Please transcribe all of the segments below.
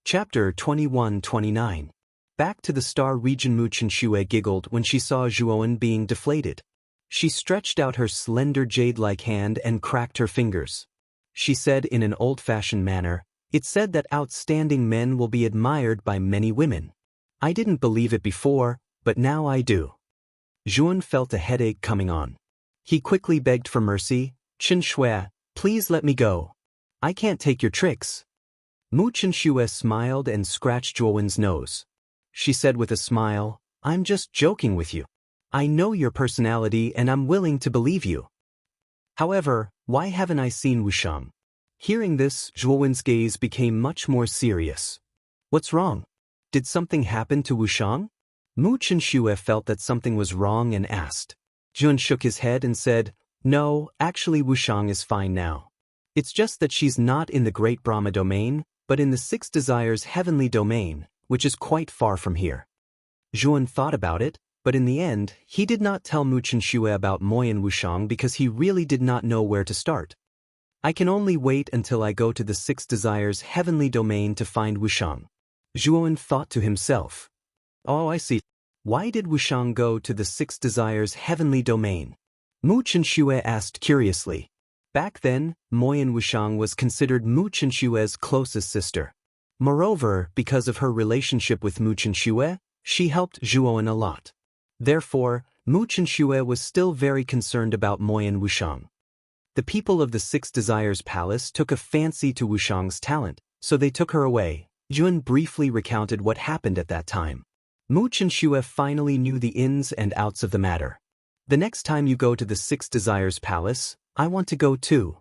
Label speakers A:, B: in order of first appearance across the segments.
A: Chapter 21-29. Back to the star region. Mu Chenxue giggled when she saw Zhuowen being deflated. She stretched out her slender jade-like hand and cracked her fingers. She said in an old-fashioned manner, "It's said that outstanding men will be admired by many women. I didn't believe it before, but now I do." Zhuowen felt a headache coming on. He quickly begged for mercy. "Chenxue, please let me go. I can't take your tricks." Mu Chenxue smiled and scratched Zhuowen's nose. She said with a smile, "I'm just joking with you. I know your personality and I'm willing to believe you. However, why haven't I seen Wushang?" Hearing this, Zhuowen's gaze became much more serious. "What's wrong? Did something happen to Wushang?" Mu Chenxue felt that something was wrong and asked. Zhuowen shook his head and said, "No, actually Wushang is fine now. It's just that she's not in the Great Brahma domain, but in the Six Desires heavenly domain, which is quite far from here." Zhuowen thought about it, but in the end, he did not tell Mu Chenxue about Moyan Wushang because he really did not know where to start. "I can only wait until I go to the Six Desires heavenly domain to find Wushang." Zhuowen thought to himself. "Oh, I see. Why did Wushang go to the Six Desires heavenly domain?" Mu Chenxue asked curiously. Back then, Moyan Wushang was considered Mu Chenxue's closest sister. Moreover, because of her relationship with Mu Chenxue, she helped Zhuowen a lot. Therefore, Mu Chenxue was still very concerned about Moyan Wushang. The people of the Six Desires Palace took a fancy to Wushang's talent, so they took her away. Zhuowen briefly recounted what happened at that time. Mu Chenxue finally knew the ins and outs of the matter. "The next time you go to the Six Desires Palace, I want to go too,"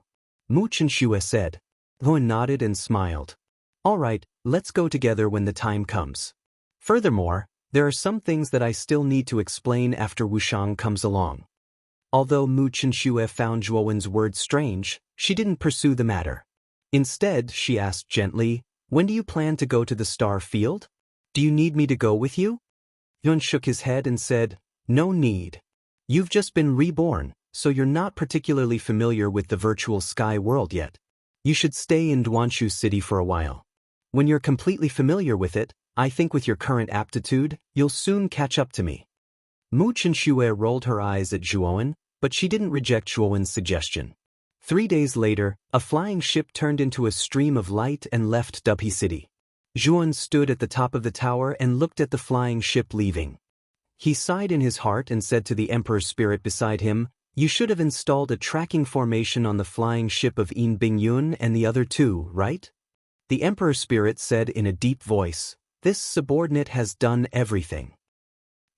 A: Mu Chenxue said. Zhuowen nodded and smiled. "All right, let's go together when the time comes. Furthermore, there are some things that I still need to explain after Wushang comes along." Although Mu Chenxue found Zhuowen's words strange, she didn't pursue the matter. Instead, she asked gently, "When do you plan to go to the star field? Do you need me to go with you?" Zhuowen shook his head and said, "No need. You've just been reborn, so you're not particularly familiar with the virtual sky world yet. You should stay in Duanshu City for a while. When you're completely familiar with it, I think with your current aptitude, you'll soon catch up to me." Mu Chenxue rolled her eyes at Zhuowen, but she didn't reject Zhuowen's suggestion. 3 days later, a flying ship turned into a stream of light and left Dubhe City. Zhuowen stood at the top of the tower and looked at the flying ship leaving. He sighed in his heart and said to the Emperor's spirit beside him, "You should have installed a tracking formation on the flying ship of Yin Bingyun and the other two, right?" The Emperor's spirit said in a deep voice, "This subordinate has done everything.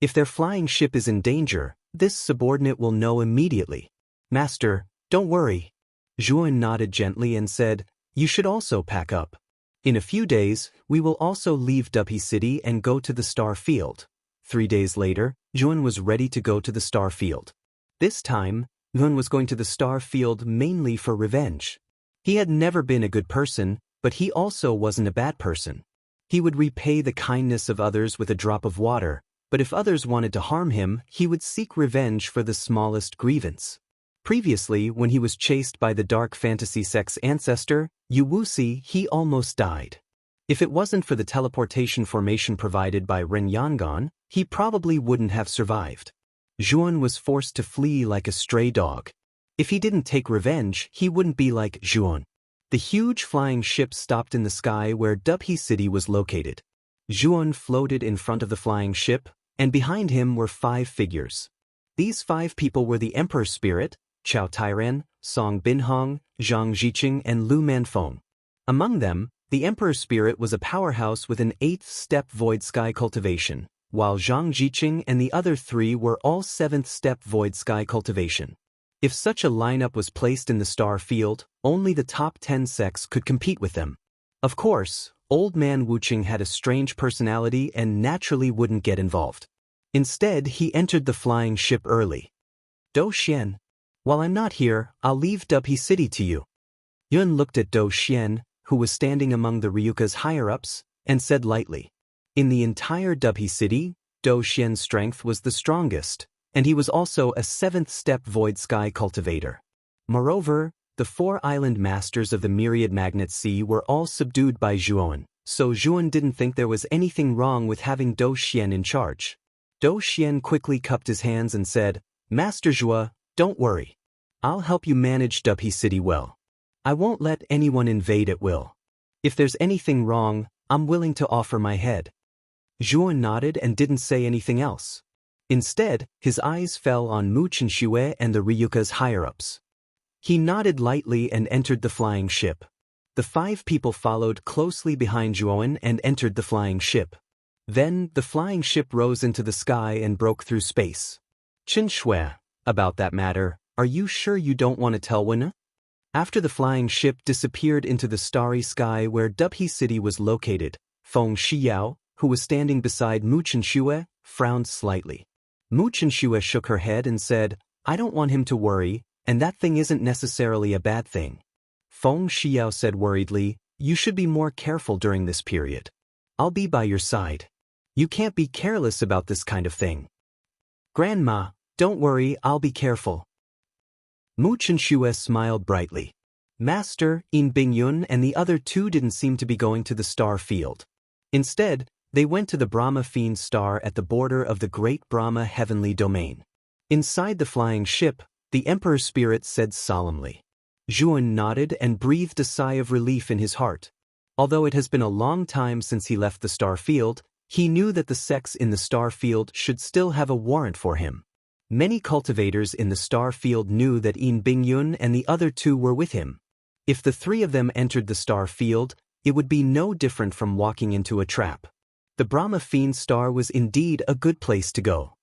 A: If their flying ship is in danger, this subordinate will know immediately." "Master, don't worry." Zhuowen nodded gently and said, "You should also pack up. In a few days, we will also leave Dubhe City and go to the star field." 3 days later, Zhuowen was ready to go to the star field. This time, Zhuowen was going to the star field mainly for revenge. He had never been a good person, but he also wasn't a bad person. He would repay the kindness of others with a drop of water, but if others wanted to harm him, he would seek revenge for the smallest grievance. Previously, when he was chased by the dark fantasy sect's ancestor, Yu Wuxi, he almost died. If it wasn't for the teleportation formation provided by Ren Yangon, he probably wouldn't have survived. Zhuowen was forced to flee like a stray dog. If he didn't take revenge, he wouldn't be like Zhuowen. The huge flying ship stopped in the sky where Dubhe City was located. Zhuowen floated in front of the flying ship, and behind him were 5 figures. These 5 people were the Emperor's spirit, Chao Tairen, Song Binhong, Zhang Jiqing, and Lu Manfeng. Among them, the Emperor's spirit was a powerhouse with an 8th-step void sky cultivation, while Zhang Jiqing and the other 3 were all 7th-step void sky cultivation. If such a lineup was placed in the star field, only the top 10 sects could compete with them. Of course, Old Man Wuqing had a strange personality and naturally wouldn't get involved. Instead, he entered the flying ship early. "Do Xian, while I'm not here, I'll leave Dubhe City to you." Yun looked at Do Xian, who was standing among the Ryuka's higher-ups, and said lightly, "In the entire Dubhe City, Do Xian's strength was the strongest, and he was also a 7th-step void sky cultivator. Moreover, the 4 island masters of the Myriad Magnet Sea were all subdued by Zhuowen, so Zhuan didn't think there was anything wrong with having Dou Xian in charge. Dou Xian quickly cupped his hands and said, "Master Zhua, don't worry. I'll help you manage Dubhe City well. I won't let anyone invade at will. If there's anything wrong, I'm willing to offer my head." Zhuan nodded and didn't say anything else. Instead, his eyes fell on Mu Chenxue and the Ryuka's higher-ups. He nodded lightly and entered the flying ship. The 5 people followed closely behind Zhuan and entered the flying ship. Then, the flying ship rose into the sky and broke through space. "Chenxue, about that matter, are you sure you don't want to tell Wen?" After the flying ship disappeared into the starry sky where Dubhe City was located, Feng Shiyao, who was standing beside Mu Chenxue, frowned slightly. Mu Chenxue shook her head and said, "I don't want him to worry, and that thing isn't necessarily a bad thing." Feng Shiyao said worriedly, "You should be more careful during this period. I'll be by your side. You can't be careless about this kind of thing." "Grandma, don't worry, I'll be careful." Mu Chenxue smiled brightly. Master, Yin Bingyun and the other 2 didn't seem to be going to the star field. Instead, they went to the Brahma Fiend star at the border of the great Brahma heavenly domain. Inside the flying ship, the Emperor's spirit said solemnly. Zhuan nodded and breathed a sigh of relief in his heart. Although it has been a long time since he left the star field, he knew that the sects in the star field should still have a warrant for him. Many cultivators in the star field knew that Yin Bingyun and the other 2 were with him. If the 3 of them entered the star field, it would be no different from walking into a trap. The Brahma Fiend star was indeed a good place to go.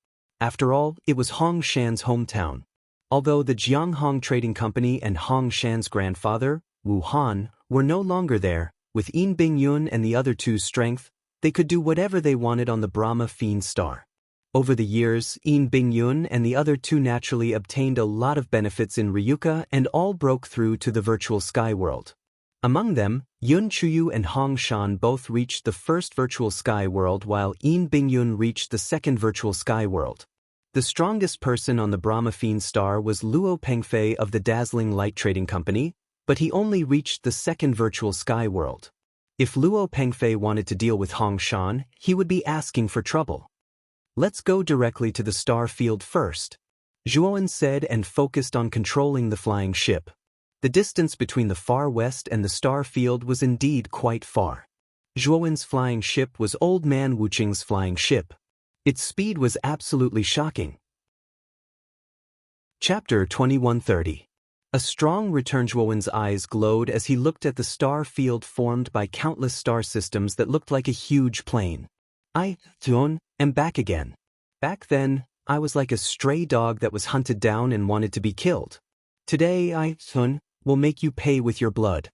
A: After all, it was Hong Shan's hometown. Although the Jianghong Trading Company and Hong Shan's grandfather, Wu Han, were no longer there, with Yin Bingyun and the other 2's strength, they could do whatever they wanted on the Brahma Fiend star. Over the years, Yin Bingyun and the other 2 naturally obtained a lot of benefits in Ryuka and all broke through to the virtual sky world. Among them, Yun Chuyu and Hong Shan both reached the first virtual sky world while Yin Bingyun reached the second virtual sky world. The strongest person on the Brahma Fiend star was Luo Pengfei of the Dazzling Light Trading Company, but he only reached the second virtual sky world. If Luo Pengfei wanted to deal with Hong Shan, he would be asking for trouble. "Let's go directly to the star field first," Zhuan said and focused on controlling the flying ship. The distance between the far west and the star field was indeed quite far. Zhuan's flying ship was Old Man Wuqing's flying ship. Its speed was absolutely shocking. Chapter 2130. A strong return. Zhuan's eyes glowed as he looked at the star field formed by countless star systems that looked like a huge plane. Zhuan, am back again. Back then, I was like a stray dog that was hunted down and wanted to be killed. Today Zhuan, will make you pay with your blood."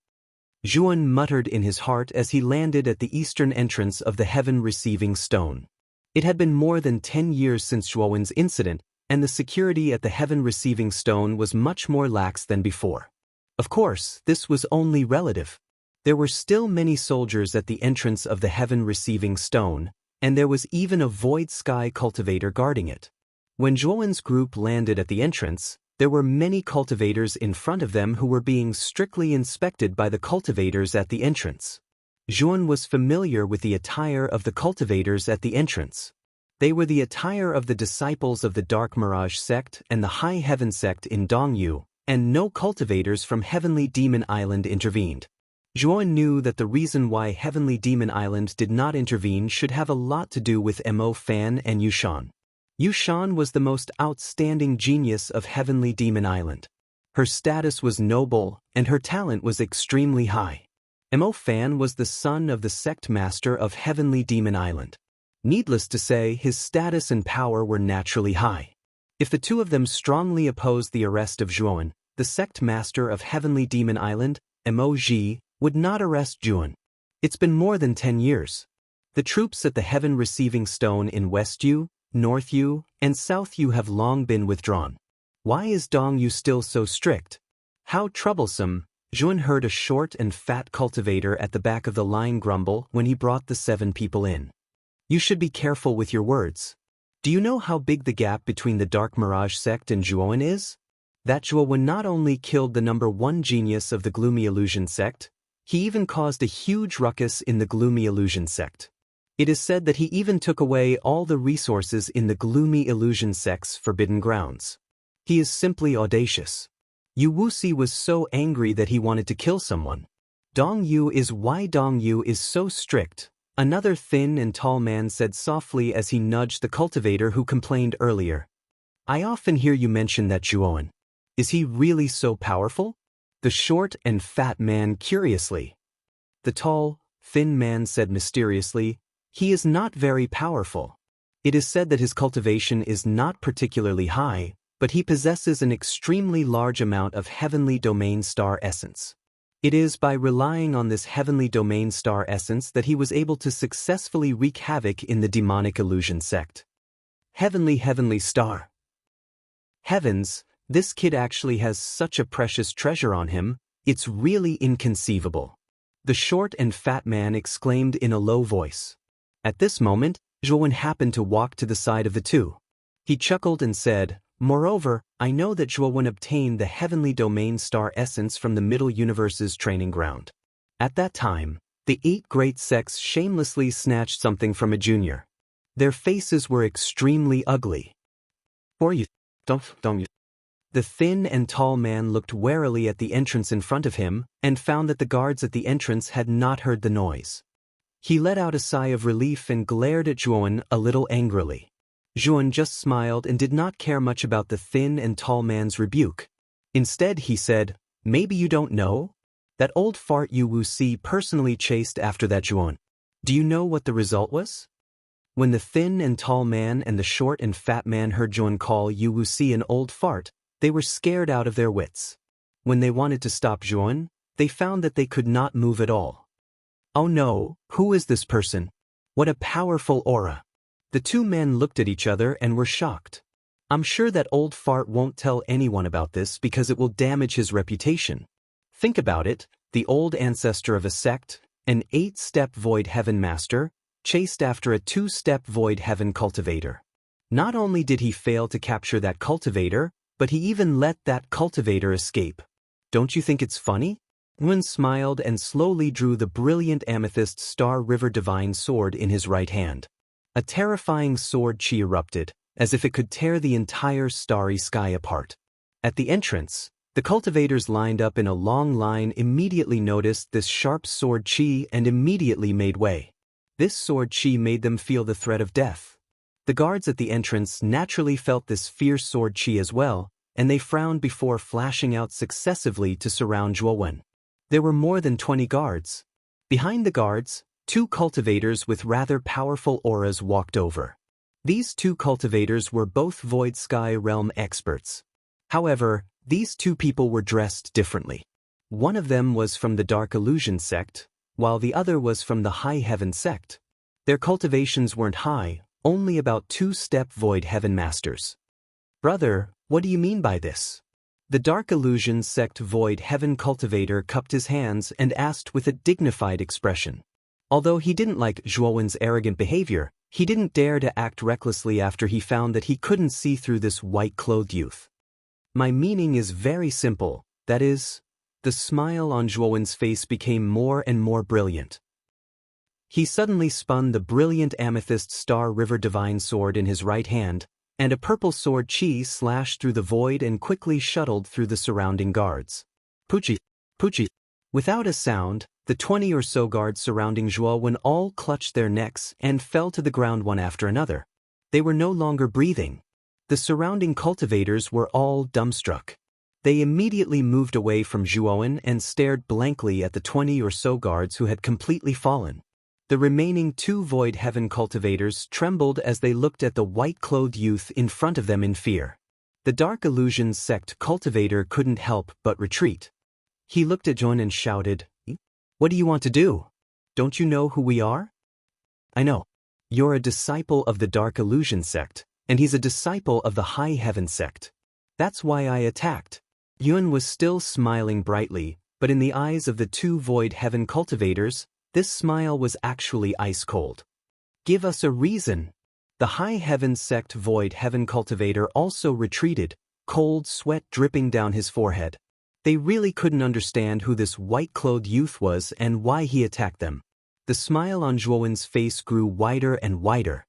A: Zhuan muttered in his heart as he landed at the eastern entrance of the Heaven Receiving Stone. It had been more than 10 years since Zhuan's incident, and the security at the Heaven Receiving Stone was much more lax than before. Of course, this was only relative. There were still many soldiers at the entrance of the Heaven Receiving Stone, and there was even a void sky cultivator guarding it. When Zhuan's group landed at the entrance, there were many cultivators in front of them who were being strictly inspected by the cultivators at the entrance. Zhuan was familiar with the attire of the cultivators at the entrance. They were the attire of the disciples of the Dark Mirage sect and the High Heaven sect in Dongyu, and no cultivators from Heavenly Demon Island intervened. Zhuan knew that the reason why Heavenly Demon Island did not intervene should have a lot to do with Mo Fan and Yushan. Yushan was the most outstanding genius of Heavenly Demon Island. Her status was noble, and her talent was extremely high. Mo Fan was the son of the sect master of Heavenly Demon Island. Needless to say, his status and power were naturally high. If the 2 of them strongly opposed the arrest of Zhuan, the sect master of Heavenly Demon Island, Mo Ji, would not arrest Zhuan. It's been more than 10 years. The troops at the Heaven Receiving Stone in West Yu, North Yu, and South Yu have long been withdrawn. Why is Dong Yu still so strict? How troublesome. Zhuan heard a short and fat cultivator at the back of the line grumble when he brought the 7 people in. You should be careful with your words. Do you know how big the gap between the Dark Mirage sect and Zhuan is? That Zhuan not only killed the #1 genius of the Gloomy Illusion sect, He even caused a huge ruckus in the Gloomy Illusion sect. It is said that he even took away all the resources in the Gloomy Illusion sect's forbidden grounds. He is simply audacious. Yu Wuxi was so angry that he wanted to kill someone. Dong Yu is so strict, another thin and tall man said softly as he nudged the cultivator who complained earlier. I often hear you mention that Zhuowen. Is he really so powerful? The short and fat man curiously. The tall, thin man said mysteriously, he is not very powerful. It is said that his cultivation is not particularly high, but he possesses an extremely large amount of heavenly domain star essence. It is by relying on this heavenly domain star essence that he was able to successfully wreak havoc in the demonic illusion sect. Heavenly star. Heavens, this kid actually has such a precious treasure on him, it's really inconceivable. The short and fat man exclaimed in a low voice. At this moment, Zhuowen happened to walk to the side of the two. He chuckled and said, moreover, I know that Zhuowen obtained the heavenly domain star essence from the Middle Universe's training ground. At that time, the 8 great sects shamelessly snatched something from a junior. Their faces were extremely ugly. Or you, don't you. The thin and tall man looked warily at the entrance in front of him and found that the guards at the entrance had not heard the noise. He let out a sigh of relief and glared at Zhuowen a little angrily. Zhuowen just smiled and did not care much about the thin and tall man's rebuke. Instead, he said, maybe you don't know? That old fart Yu Wuxi personally chased after that Zhuowen. Do you know what the result was? When the thin and tall man and the short and fat man heard Zhuowen call Yu Wuxi an old fart, they were scared out of their wits. When they wanted to stop Zhuowen, they found that they could not move at all. Oh no, who is this person? What a powerful aura. The two men looked at each other and were shocked. I'm sure that old fart won't tell anyone about this because it will damage his reputation. Think about it, the old ancestor of a sect, an 8-step void heaven master, chased after a 2-step void heaven cultivator. Not only did he fail to capture that cultivator, but he even let that cultivator escape. Don't you think it's funny? Nguyen smiled and slowly drew the brilliant amethyst Star River divine sword in his right hand. A terrifying sword chi erupted, as if it could tear the entire starry sky apart. At the entrance, the cultivators lined up in a long line immediately noticed this sharp sword chi and immediately made way. This sword chi made them feel the threat of death. The guards at the entrance naturally felt this fierce sword chi as well, and they frowned before flashing out successively to surround Zhuowen. There were more than 20 guards. Behind the guards, 2 cultivators with rather powerful auras walked over. These 2 cultivators were both Void Sky Realm experts. However, these 2 people were dressed differently. One of them was from the Dark Illusion sect, while the other was from the High Heaven sect. Their cultivations weren't high, only about 2-step Void Heaven masters. Brother, what do you mean by this? The Dark Illusion sect Void Heaven cultivator cupped his hands and asked with a dignified expression. Although he didn't like Zhuowen's arrogant behavior, he didn't dare to act recklessly after he found that he couldn't see through this white-clothed youth. My meaning is very simple, that is, the smile on Zhuowen's face became more and more brilliant. He suddenly spun the brilliant amethyst Star River divine sword in his right hand, and a purple sword chi slashed through the void and quickly shuttled through the surrounding guards. Puchi. Without a sound, the 20 or so guards surrounding Zhuowen all clutched their necks and fell to the ground one after another. They were no longer breathing. The surrounding cultivators were all dumbstruck. They immediately moved away from Zhuowen and stared blankly at the 20 or so guards who had completely fallen. The remaining 2 Void Heaven cultivators trembled as they looked at the white-clothed youth in front of them in fear. The Dark Illusion sect cultivator couldn't help but retreat. He looked at Zhuowen and shouted, "What do you want to do? Don't you know who we are?" "I know. You're a disciple of the Dark Illusion sect, and he's a disciple of the High Heaven sect. That's why I attacked." Yuan was still smiling brightly, but in the eyes of the 2 Void Heaven cultivators, this smile was actually ice-cold. "Give us a reason." The High Heaven sect Void Heaven cultivator also retreated, cold sweat dripping down his forehead. They really couldn't understand who this white-clothed youth was and why he attacked them. The smile on Zhuowen's face grew wider and wider.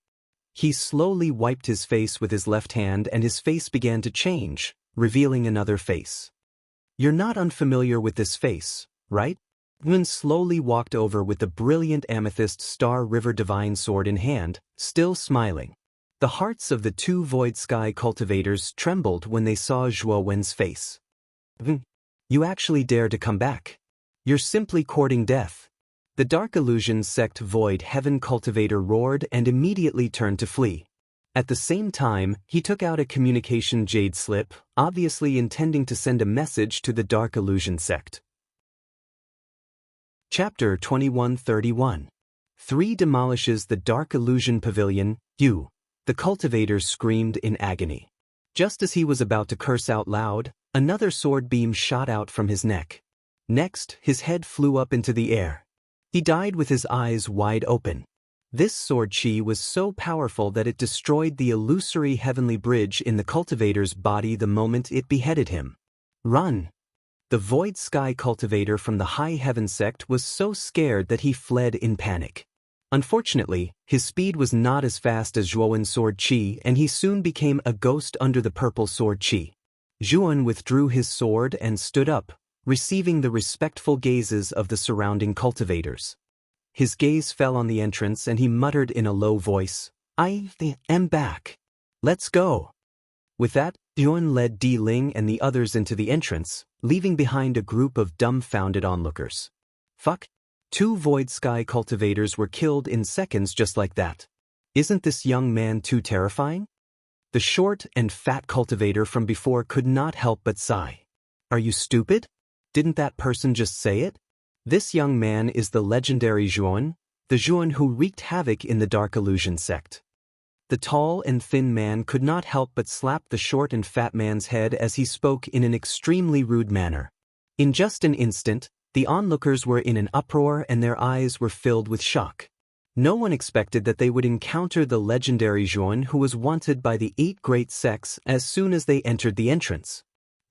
A: He slowly wiped his face with his left hand and his face began to change, revealing another face. "You're not unfamiliar with this face, right?" Yun slowly walked over with the brilliant amethyst Star River divine sword in hand, still smiling. The hearts of the two Void Sky cultivators trembled when they saw Zhuo Wen's face. "You actually dare to come back. You're simply courting death." The Dark Illusion Sect Void Heaven cultivator roared and immediately turned to flee. At the same time, he took out a communication jade slip, obviously intending to send a message to the Dark Illusion Sect. Chapter 2131. 3 demolishes the Dark Illusion Pavilion. You. The cultivator screamed in agony. Just as he was about to curse out loud, another sword beam shot out from his neck. Next, his head flew up into the air. He died with his eyes wide open. This sword chi was so powerful that it destroyed the illusory heavenly bridge in the cultivator's body the moment it beheaded him. "Run!" The Void Sky cultivator from the High Heaven sect was so scared that he fled in panic. Unfortunately, his speed was not as fast as Zhuowen's sword chi and he soon became a ghost under the purple sword chi. Zhuowen withdrew his sword and stood up, receiving the respectful gazes of the surrounding cultivators. His gaze fell on the entrance and he muttered in a low voice, "I am back. Let's go." With that, Zhuowen led Di Ling and the others into the entrance, leaving behind a group of dumbfounded onlookers. Fuck. 2 Void Sky cultivators were killed in seconds just like that. Isn't this young man too terrifying? The short and fat cultivator from before could not help but sigh. Are you stupid? Didn't that person just say it? This young man is the legendary Zhuowen, the Zhuowen who wreaked havoc in the Dark Illusion sect. The tall and thin man could not help but slap the short and fat man's head as he spoke in an extremely rude manner. In just an instant, the onlookers were in an uproar and their eyes were filled with shock. No one expected that they would encounter the legendary Zhuowen who was wanted by the 8 great sects as soon as they entered the entrance.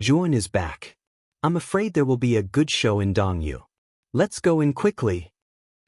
A: "Zhuowen is back. I'm afraid there will be a good show in Dongyu. Let's go in quickly."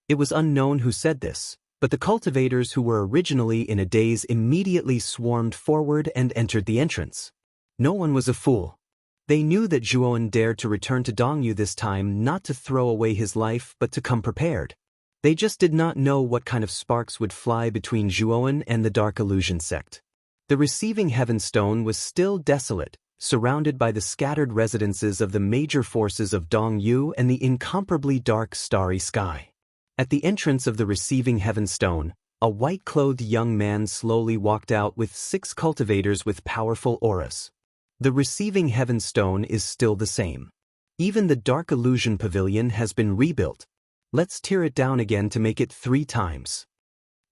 A: It was unknown who said this, but the cultivators who were originally in a daze immediately swarmed forward and entered the entrance. No one was a fool. They knew that Zhuowen dared to return to Dongyu this time not to throw away his life but to come prepared. They just did not know what kind of sparks would fly between Zhuowen and the Dark Illusion sect. The receiving heaven stone was still desolate, surrounded by the scattered residences of the major forces of Dongyu and the incomparably dark starry sky. At the entrance of the receiving heaven stone, a white-clothed young man slowly walked out with 6 cultivators with powerful auras. The receiving heaven stone is still the same. Even the Dark Illusion Pavilion has been rebuilt. Let's tear it down again to make it 3 times.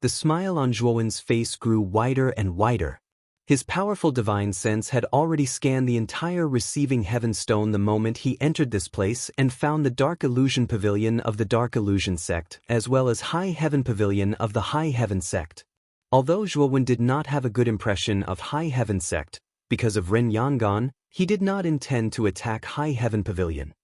A: The smile on Zhuowen's face grew wider and wider. His powerful divine sense had already scanned the entire receiving heaven stone the moment he entered this place and found the Dark Illusion Pavilion of the Dark Illusion sect as well as High Heaven Pavilion of the High Heaven sect. Although Zhuowen did not have a good impression of High Heaven sect, because of Ren Yangon, he did not intend to attack High Heaven Pavilion.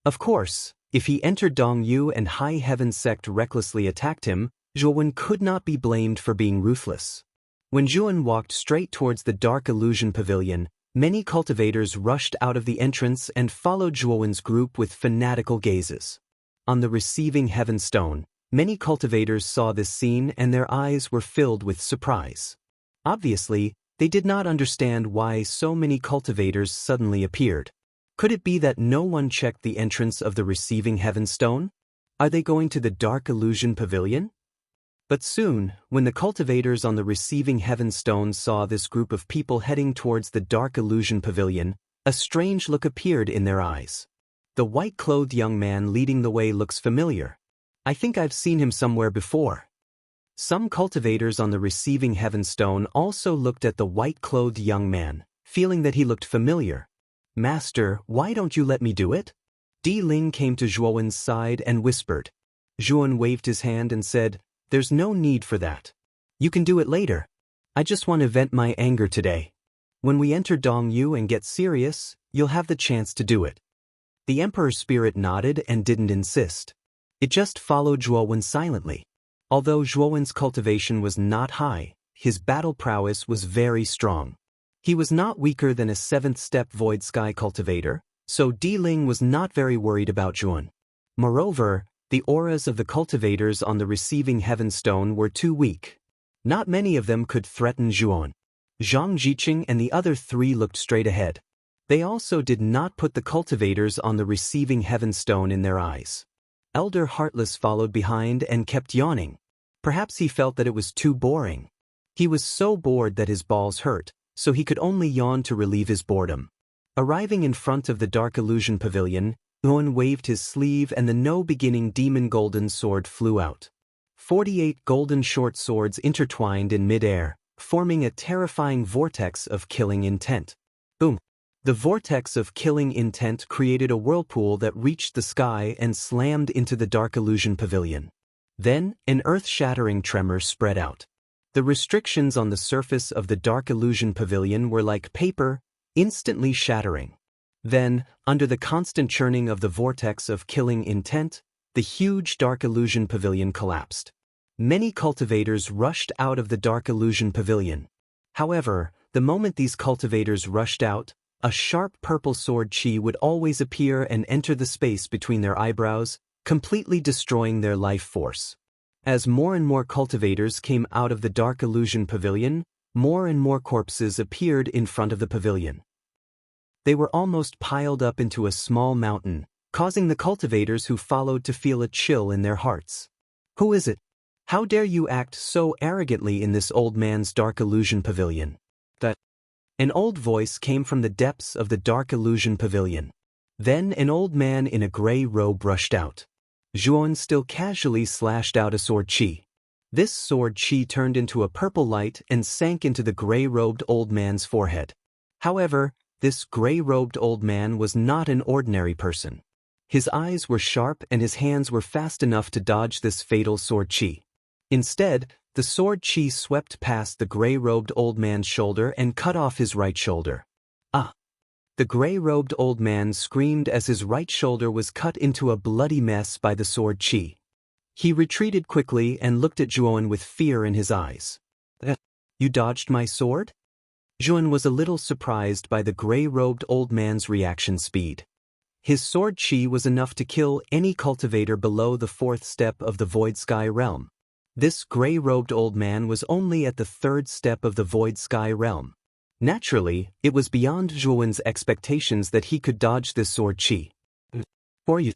A: Of course, if he entered Dongyu and High Heaven sect recklessly attacked him, Zhuowen could not be blamed for being ruthless. When Zhuowen walked straight towards the Dark Illusion Pavilion, many cultivators rushed out of the entrance and followed Zhuowen's group with fanatical gazes. On the receiving heaven stone, many cultivators saw this scene and their eyes were filled with surprise. Obviously, they did not understand why so many cultivators suddenly appeared. Could it be that no one checked the entrance of the receiving heaven stone? Are they going to the Dark Illusion Pavilion? But soon, when the cultivators on the receiving heaven stone saw this group of people heading towards the Dark Illusion Pavilion, a strange look appeared in their eyes. The white-clothed young man leading the way looks familiar. I think I've seen him somewhere before. Some cultivators on the receiving heaven stone also looked at the white-clothed young man, feeling that he looked familiar. "Master, why don't you let me do it?" Di Ling came to Zhuowen's side and whispered. Zhuowen waved his hand and said, "There's no need for that. You can do it later. I just want to vent my anger today." When we enter Dongyu and get serious, you'll have the chance to do it. The Emperor's spirit nodded and didn't insist. It just followed Zhuowen silently. Although Zhuowen's cultivation was not high, his battle prowess was very strong. He was not weaker than a 7th-step Void Sky cultivator, so Di Ling was not very worried about Zhuowen. Moreover, the auras of the cultivators on the receiving Heaven Stone were too weak. Not many of them could threaten Zhuowen. Zhang Jiqing and the other 3 looked straight ahead. They also did not put the cultivators on the receiving Heaven Stone in their eyes. Elder Heartless followed behind and kept yawning. Perhaps he felt that it was too boring. He was so bored that his balls hurt, so he could only yawn to relieve his boredom. Arriving in front of the Dark Illusion Pavilion, Zhuowen waved his sleeve and the no-beginning demon golden sword flew out. 48 golden short swords intertwined in mid-air, forming a terrifying vortex of killing intent. Boom! The vortex of killing intent created a whirlpool that reached the sky and slammed into the Dark Illusion Pavilion. Then, an earth-shattering tremor spread out. The restrictions on the surface of the Dark Illusion Pavilion were like paper, instantly shattering. Then, under the constant churning of the vortex of killing intent, the huge Dark Illusion Pavilion collapsed. Many cultivators rushed out of the Dark Illusion Pavilion. However, the moment these cultivators rushed out, a sharp purple sword chi would always appear and enter the space between their eyebrows, completely destroying their life force. As more and more cultivators came out of the Dark Illusion Pavilion, more and more corpses appeared in front of the pavilion. They were almost piled up into a small mountain, causing the cultivators who followed to feel a chill in their hearts. Who is it? How dare you act so arrogantly in this old man's Dark Illusion Pavilion? An old voice came from the depths of the Dark Illusion Pavilion. Then an old man in a gray robe rushed out. Zhuowen still casually slashed out a sword chi. This sword chi turned into a purple light and sank into the gray-robed old man's forehead. However, this gray-robed old man was not an ordinary person. His eyes were sharp and his hands were fast enough to dodge this fatal sword chi. Instead, the sword chi swept past the gray-robed old man's shoulder and cut off his right shoulder. Ah! The gray-robed old man screamed as his right shoulder was cut into a bloody mess by the sword chi. He retreated quickly and looked at Zhuowen with fear in his eyes. You dodged my sword? Zhuowen was a little surprised by the gray-robed old man's reaction speed. His sword chi was enough to kill any cultivator below the 4th step of the Void Sky realm. This gray-robed old man was only at the 3rd step of the Void Sky realm. Naturally, it was beyond Zhuowen's expectations that he could dodge this sword chi. For you.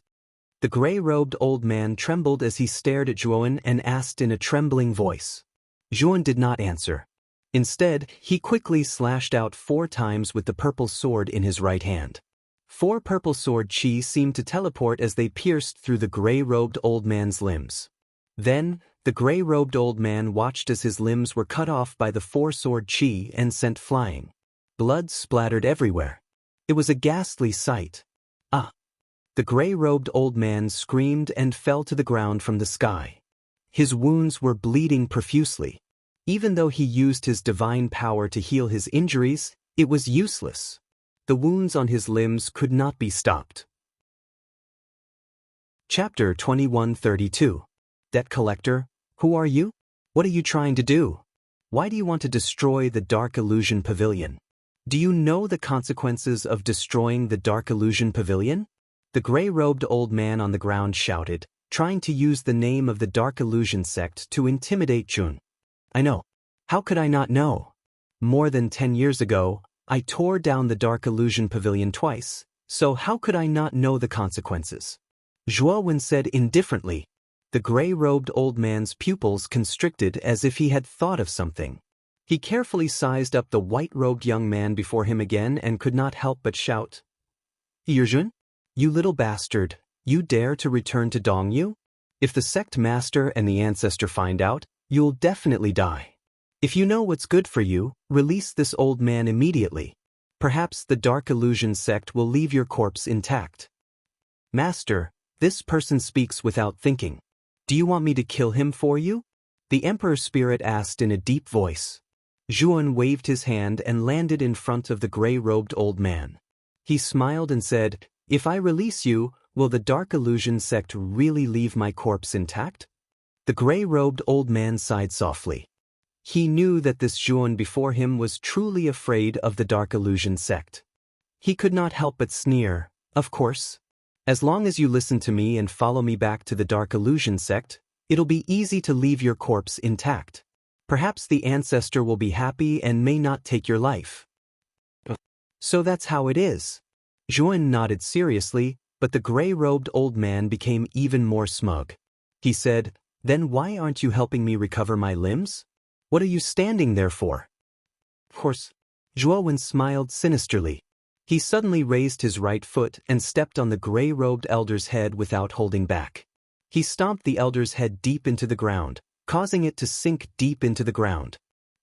A: The gray-robed old man trembled as he stared at Zhuowen and asked in a trembling voice. Zhuowen did not answer. Instead, he quickly slashed out 4 times with the purple sword in his right hand. 4 purple sword chi seemed to teleport as they pierced through the gray-robed old man's limbs. Then, the gray-robed old man watched as his limbs were cut off by the 4 sword chi and sent flying. Blood splattered everywhere. It was a ghastly sight. Ah! The gray-robed old man screamed and fell to the ground from the sky. His wounds were bleeding profusely. Even though he used his divine power to heal his injuries, it was useless. The wounds on his limbs could not be stopped. Chapter 2132. Debt Collector, who are you? What are you trying to do? Why do you want to destroy the Dark Illusion Pavilion? Do you know the consequences of destroying the Dark Illusion Pavilion? The gray-robed old man on the ground shouted, trying to use the name of the Dark Illusion sect to intimidate Jun. I know. How could I not know? More than 10 years ago, I tore down the Dark Illusion Pavilion twice, so how could I not know the consequences? Zhuowen said indifferently. The gray-robed old man's pupils constricted as if he had thought of something. He carefully sized up the white-robed young man before him again and could not help but shout. Yurjun? You little bastard, you dare to return to Dongyu? If the sect master and the ancestor find out, you'll definitely die. If you know what's good for you, release this old man immediately. Perhaps the Dark Illusion sect will leave your corpse intact. Master, this person speaks without thinking. Do you want me to kill him for you? The Emperor's spirit asked in a deep voice. Zhuan waved his hand and landed in front of the gray-robed old man. He smiled and said, "If I release you, will the Dark Illusion sect really leave my corpse intact?" The gray-robed old man sighed softly. He knew that this Zhuan before him was truly afraid of the Dark Illusion sect. He could not help but sneer, "Of course. As long as you listen to me and follow me back to the Dark Illusion sect, it'll be easy to leave your corpse intact. Perhaps the ancestor will be happy and may not take your life." "So that's how it is." Zhuan nodded seriously, but the gray-robed old man became even more smug. He said, "Then why aren't you helping me recover my limbs? What are you standing there for?" "Of course." Zhuan smiled sinisterly. He suddenly raised his right foot and stepped on the gray-robed elder's head without holding back. He stomped the elder's head deep into the ground, causing it to sink deep into the ground.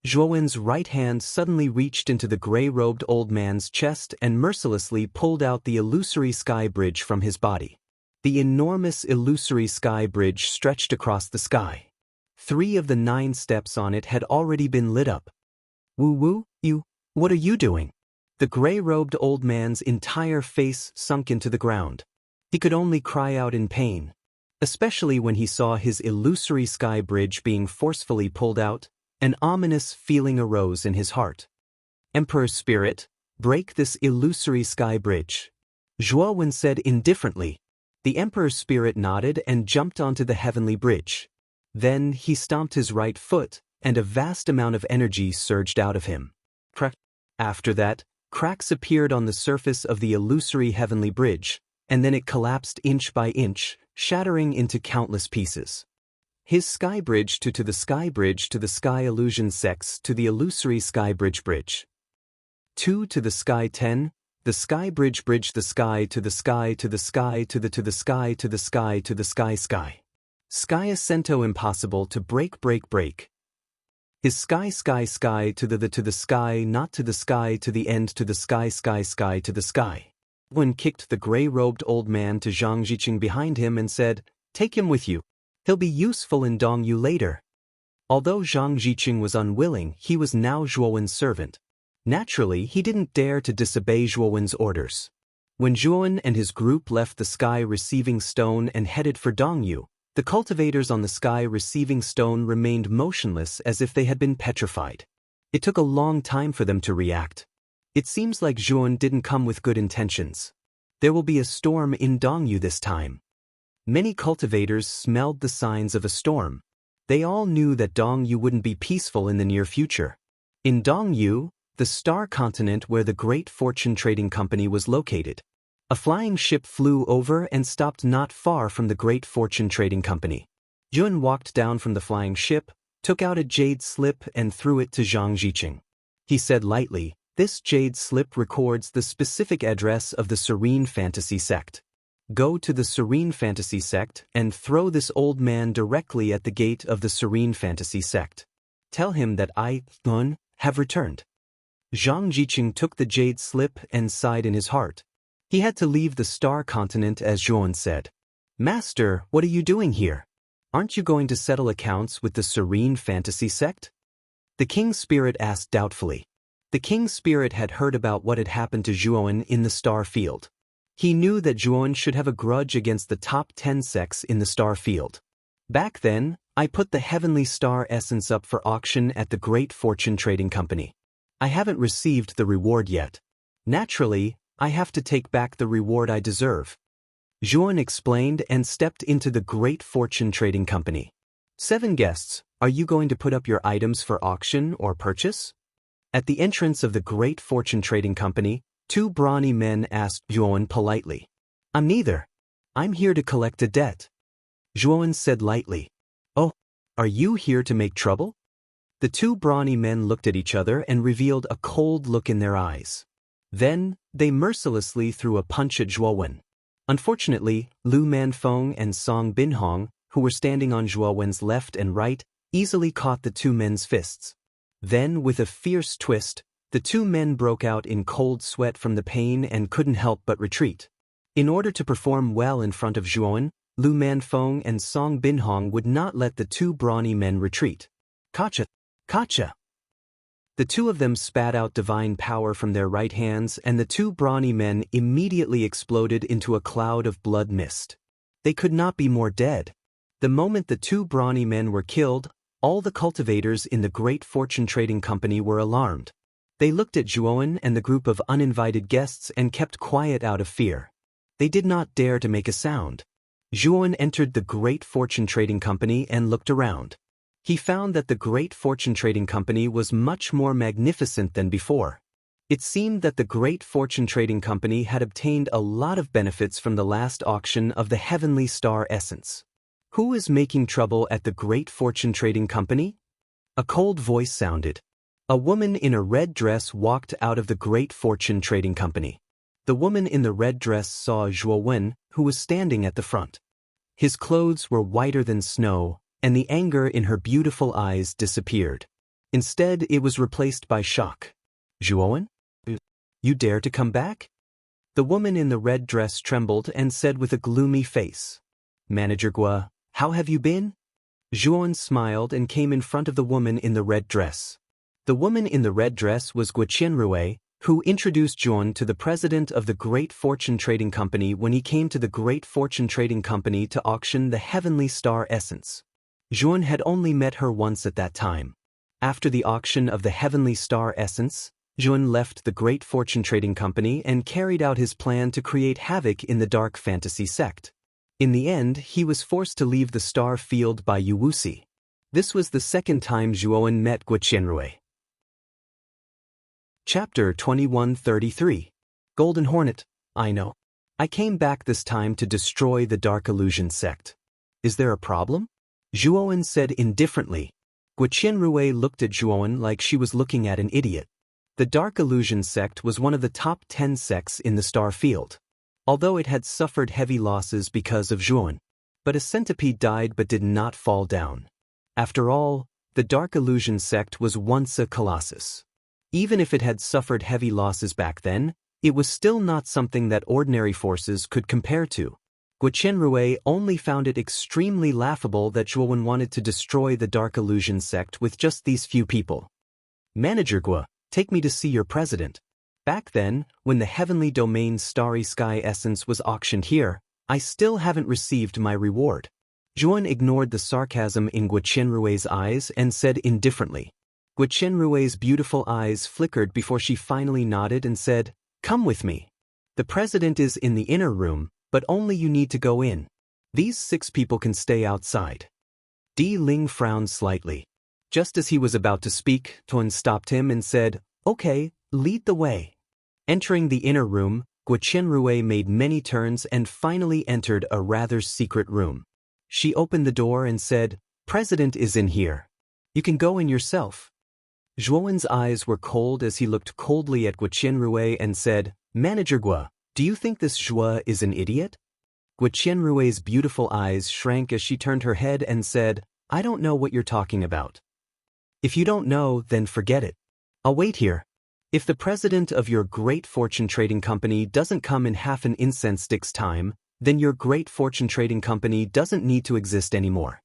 A: Zhuan's right hand suddenly reached into the gray-robed old man's chest and mercilessly pulled out the illusory sky bridge from his body. The enormous illusory sky bridge stretched across the sky. 3 of the 9 steps on it had already been lit up. "Woo-woo, what are you doing?" The gray-robed old man's entire face sunk into the ground. He could only cry out in pain, especially when he saw his illusory sky bridge being forcefully pulled out. An ominous feeling arose in his heart. "Emperor Spirit, break this illusory sky bridge," Zhuan said indifferently. The Emperor Spirit nodded and jumped onto the heavenly bridge. Then he stomped his right foot, and a vast amount of energy surged out of him. After that, cracks appeared on the surface of the illusory heavenly bridge, and then it collapsed inch by inch, shattering into countless pieces. His sky bridge to the sky bridge to the sky illusion sects to the illusory sky bridge bridge. 2 to the sky 10, the sky bridge bridge the sky to the sky to the sky to the sky to the sky to the sky sky. Sky ascento impossible to break. His sky to the sky not to the sky to the end to the sky to the sky. One kicked the gray-robed old man to Zhang Jiqing behind him and said, "Take him with you. He'll be useful in Dongyu later." Although Zhang Jiqing was unwilling, he was now Zhuowen's servant. Naturally, he didn't dare to disobey Zhuowen's orders. When Zhuowen and his group left the Sky Receiving Stone and headed for Dongyu, the cultivators on the Sky Receiving Stone remained motionless as if they had been petrified. It took a long time for them to react. It seems like Zhuowen didn't come with good intentions. There will be a storm in Dongyu this time. Many cultivators smelled the signs of a storm. They all knew that Dongyu wouldn't be peaceful in the near future. In Dongyu, the star continent where the Great Fortune Trading Company was located, a flying ship flew over and stopped not far from the Great Fortune Trading Company. Yun walked down from the flying ship, took out a jade slip and threw it to Zhang Jiqing. He said lightly, "This jade slip records the specific address of the Serene Fantasy Sect. Go to the Serene Fantasy Sect and throw this old man directly at the gate of the Serene Fantasy Sect. Tell him that I, Yun, have returned." Zhang Jiqing took the jade slip and sighed in his heart. He had to leave the star continent as Zhuowen said. "Master, what are you doing here? Aren't you going to settle accounts with the Serene Fantasy Sect?" The King Spirit asked doubtfully. The King Spirit had heard about what had happened to Zhuowen in the star field. He knew that Zhuowen should have a grudge against the top 10 sects in the star field. "Back then, I put the heavenly star essence up for auction at the Great Fortune Trading Company. I haven't received the reward yet. Naturally, I have to take back the reward I deserve." Zhuowen explained and stepped into the Great Fortune Trading Company. 7 guests, are you going to put up your items for auction or purchase? At the entrance of the Great Fortune Trading Company, 2 brawny men asked Zhuowen politely. "I'm neither. I'm here to collect a debt." Zhuowen said lightly. "Oh, are you here to make trouble?" The 2 brawny men looked at each other and revealed a cold look in their eyes. Then, they mercilessly threw a punch at Zhuowen. Unfortunately, Lu Manfeng and Song Binhong, who were standing on Zhuowen's left and right, easily caught the 2 men's fists. Then, with a fierce twist, the 2 men broke out in cold sweat from the pain and couldn't help but retreat. In order to perform well in front of Zhuowen, Lu Manfeng and Song Binhong would not let the 2 brawny men retreat. "Gotcha! Gotcha!" The two of them spat out divine power from their right hands, and the two brawny men immediately exploded into a cloud of blood mist. They could not be more dead. The moment the two brawny men were killed, all the cultivators in the great fortune trading company were alarmed. They looked at Zhuowen and the group of uninvited guests and kept quiet out of fear. They did not dare to make a sound. Zhuowen entered the great fortune trading company and looked around. He found that the great fortune trading company was much more magnificent than before. It seemed that the great fortune trading company had obtained a lot of benefits from the last auction of the heavenly star essence. Who is making trouble at the great fortune trading company? A cold voice sounded. A woman in a red dress walked out of the great fortune trading company. The woman in the red dress saw Zhuo Wen, who was standing at the front. His clothes were whiter than snow, and the anger in her beautiful eyes disappeared. Instead, it was replaced by shock. Zhuo Wen? You dare to come back? The woman in the red dress trembled and said with a gloomy face. Manager Gua, how have you been? Zhuo Wen smiled and came in front of the woman in the red dress. The woman in the red dress was Gua Qianrui, who introduced Zhuowen to the president of the Great Fortune Trading Company when he came to the Great Fortune Trading Company to auction the Heavenly Star Essence. Zhuowen had only met her once at that time. After the auction of the Heavenly Star Essence, Zhuowen left the Great Fortune Trading Company and carried out his plan to create havoc in the dark fantasy sect. In the end, he was forced to leave the star field by Yu Wuxi. This was the second time Zhuowen met Gua Qianrui. Chapter 2133. Golden Hornet, I know. I came back this time to destroy the Dark Illusion sect. Is there a problem? Zhuowen said indifferently. Gua Qianrui looked at Zhuowen like she was looking at an idiot. The Dark Illusion sect was one of the top 10 sects in the star field. Although it had suffered heavy losses because of Zhuowen. But a centipede died but did not fall down. After all, the Dark Illusion sect was once a colossus. Even if it had suffered heavy losses back then, it was still not something that ordinary forces could compare to. Gua Qianrui only found it extremely laughable that Zhuowen wanted to destroy the Dark Illusion sect with just these few people. Manager Gua, take me to see your president. Back then, when the Heavenly Domain's Starry Sky Essence was auctioned here, I still haven't received my reward. Zhuowen ignored the sarcasm in Gua Qianrui's eyes and said indifferently. Gua Qianrui's beautiful eyes flickered before she finally nodded and said, Come with me. The president is in the inner room, but only you need to go in. These 6 people can stay outside. Di Ling frowned slightly. Just as he was about to speak, Tuan stopped him and said, Okay, lead the way. Entering the inner room, Gua Qianrui made many turns and finally entered a rather secret room. She opened the door and said, President is in here. You can go in yourself. Zhuowen's eyes were cold as he looked coldly at Gua Qianrui and said, Manager Gua, do you think this Zhuo is an idiot? Gua Qianrui's beautiful eyes shrank as she turned her head and said, I don't know what you're talking about. If you don't know, then forget it. I'll wait here. If the president of your great fortune trading company doesn't come in half an incense stick's time, then your great fortune trading company doesn't need to exist anymore.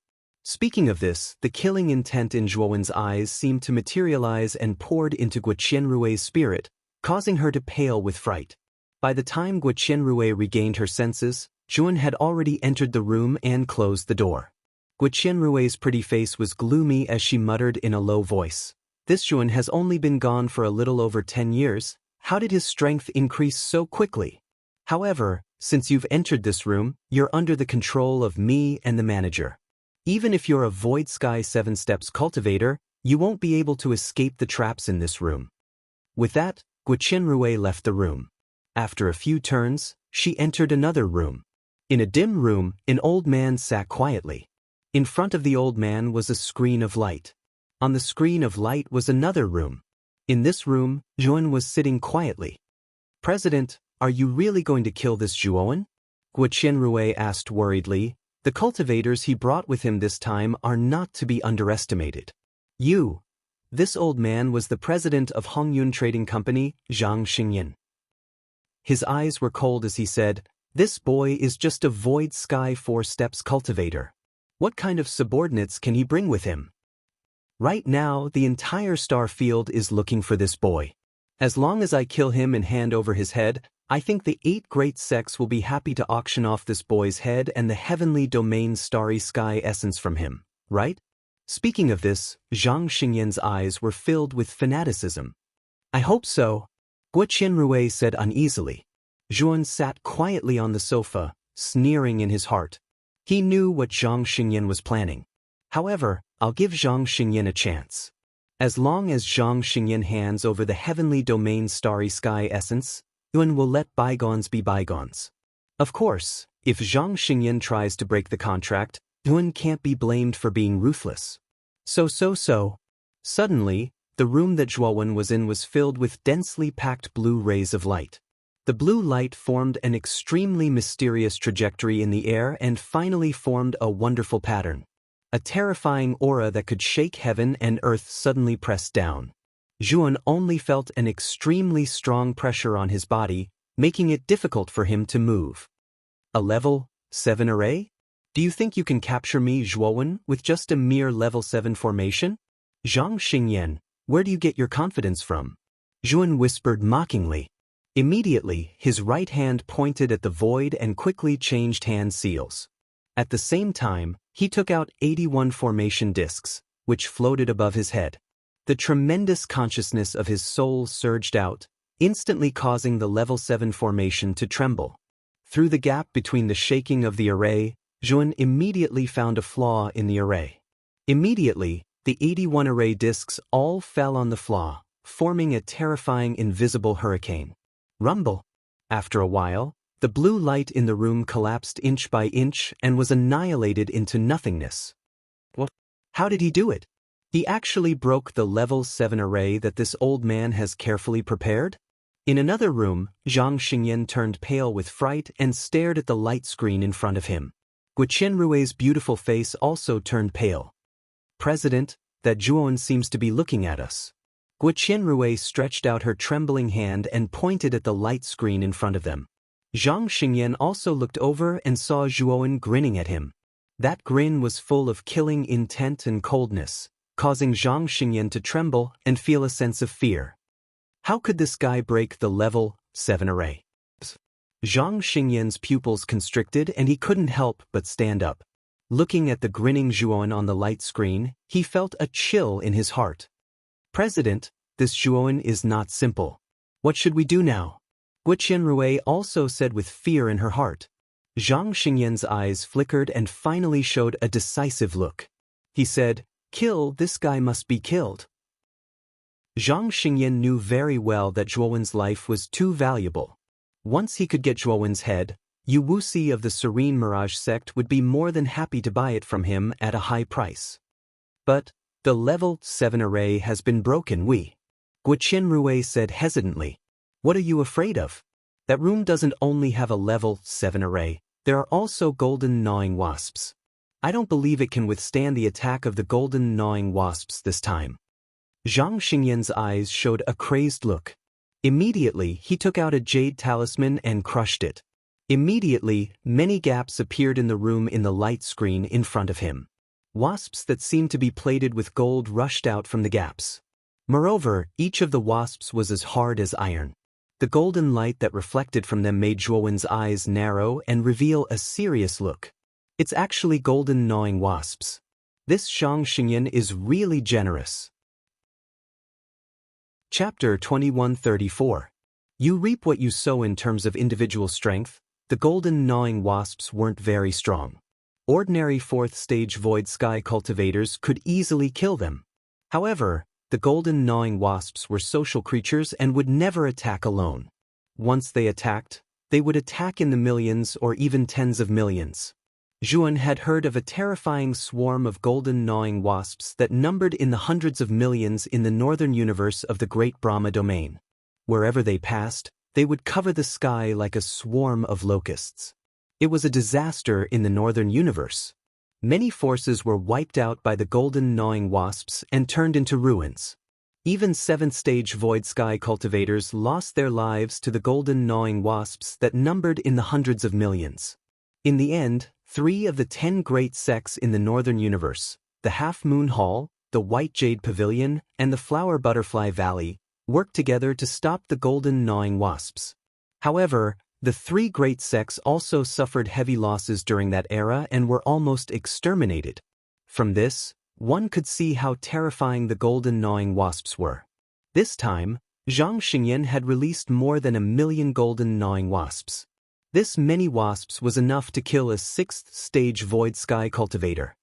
A: Speaking of this, the killing intent in Zhuowen's eyes seemed to materialize and poured into Gua Qianrui's spirit, causing her to pale with fright. By the time Gua Qianrui regained her senses, Zhuowen had already entered the room and closed the door. Gua Qianrui's pretty face was gloomy as she muttered in a low voice. This Zhuowen has only been gone for a little over 10 years, how did his strength increase so quickly? However, since you've entered this room, you're under the control of me and the manager. Even if you're a Void Sky 7 Steps cultivator, you won't be able to escape the traps in this room. With that, Gua Qianrui left the room. After a few turns, she entered another room. In a dim room, an old man sat quietly. In front of the old man was a screen of light. On the screen of light was another room. In this room, Zhuowen was sitting quietly. President, are you really going to kill this Zhuowen? Gua Qianrui asked worriedly. The cultivators he brought with him this time are not to be underestimated. This old man was the president of Hongyun Trading Company, Zhang Xingyan. His eyes were cold as he said, This boy is just a Void Sky 4 Steps cultivator. What kind of subordinates can he bring with him? Right now, the entire star field is looking for this boy. As long as I kill him and hand over his head, I think the 8 great sects will be happy to auction off this boy's head and the heavenly domain's starry sky essence from him, right? Speaking of this, Zhang Xingyan's eyes were filled with fanaticism. I hope so, Guo Qianrui said uneasily. Zhuan sat quietly on the sofa, sneering in his heart. He knew what Zhang Xingyan was planning. However, I'll give Zhang Xingyan a chance. As long as Zhang Xingyan hands over the heavenly domain's starry sky essence, Yuan will let bygones be bygones. Of course, if Zhang Xingyan tries to break the contract, Yuan can't be blamed for being ruthless. So. Suddenly, the room that Zhuowen was in was filled with densely packed blue rays of light. The blue light formed an extremely mysterious trajectory in the air and finally formed a wonderful pattern. A terrifying aura that could shake heaven and earth suddenly pressed down. Zhuan only felt an extremely strong pressure on his body, making it difficult for him to move. A level 7 array? Do you think you can capture me, Zhuowen, with just a mere level 7 formation? Zhang Xingyan, where do you get your confidence from? Zhuan whispered mockingly. Immediately, his right hand pointed at the void and quickly changed hand seals. At the same time, he took out 81 formation discs, which floated above his head. The tremendous consciousness of his soul surged out, instantly causing the level 7 formation to tremble. Through the gap between the shaking of the array, Zhuan immediately found a flaw in the array. Immediately, the 81 array discs all fell on the flaw, forming a terrifying invisible hurricane. Rumble. After a while, the blue light in the room collapsed inch by inch and was annihilated into nothingness. What? How did he do it? He actually broke the level 7 array that this old man has carefully prepared? In another room, Zhang Xingyan turned pale with fright and stared at the light screen in front of him. Guo Qianrui's beautiful face also turned pale. President, that Zhuowen seems to be looking at us. Guo Qianrui stretched out her trembling hand and pointed at the light screen in front of them. Zhang Xingyan also looked over and saw Zhuowen grinning at him. That grin was full of killing intent and coldness, causing Zhang Xingyan to tremble and feel a sense of fear. How could this guy break the level 7 array? Zhang Xingyan's pupils constricted and he couldn't help but stand up. Looking at the grinning Zhuowen on the light screen, he felt a chill in his heart. President, this Zhuowen is not simple. What should we do now? Guo Qianrui also said with fear in her heart. Zhang Xingyan's eyes flickered and finally showed a decisive look. He said, "Kill, this guy must be killed." Zhang Xingyan knew very well that Zhuowen's life was too valuable. Once he could get Zhuowen's head, Yu Wuxi of the Serene Mirage sect would be more than happy to buy it from him at a high price. But the level 7 array has been broken, Guo Qianrui said hesitantly. What are you afraid of? That room doesn't only have a level 7 array, there are also golden gnawing wasps. I don't believe it can withstand the attack of the golden gnawing wasps this time. Zhang Xingyan's eyes showed a crazed look. Immediately, he took out a jade talisman and crushed it. Immediately, many gaps appeared in the room in the light screen in front of him. Wasps that seemed to be plated with gold rushed out from the gaps. Moreover, each of the wasps was as hard as iron. The golden light that reflected from them made Zhuowen's eyes narrow and reveal a serious look. It's actually golden gnawing wasps. This Zhang Xingyan is really generous. Chapter 2134. You reap what you sow. In terms of individual strength, the golden gnawing wasps weren't very strong. Ordinary 4th stage void sky cultivators could easily kill them. However, the golden gnawing wasps were social creatures and would never attack alone. Once they attacked, they would attack in the millions or even tens of millions. Zhuan had heard of a terrifying swarm of golden gnawing wasps that numbered in the hundreds of millions in the northern universe of the Great Brahma domain. Wherever they passed, they would cover the sky like a swarm of locusts. It was a disaster in the northern universe. Many forces were wiped out by the golden gnawing wasps and turned into ruins. Even 7th stage void sky cultivators lost their lives to the golden gnawing wasps that numbered in the hundreds of millions. In the end, 3 of the 10 great sects in the northern universe, the Half Moon Hall, the White Jade Pavilion, and the Flower Butterfly Valley worked together to stop the golden gnawing wasps. However, the three great sects also suffered heavy losses during that era and were almost exterminated. From this, one could see how terrifying the golden gnawing wasps were. This time, Zhang Xingyan had released more than 1,000,000 golden gnawing wasps. This many wasps was enough to kill a 6th-stage void sky cultivator.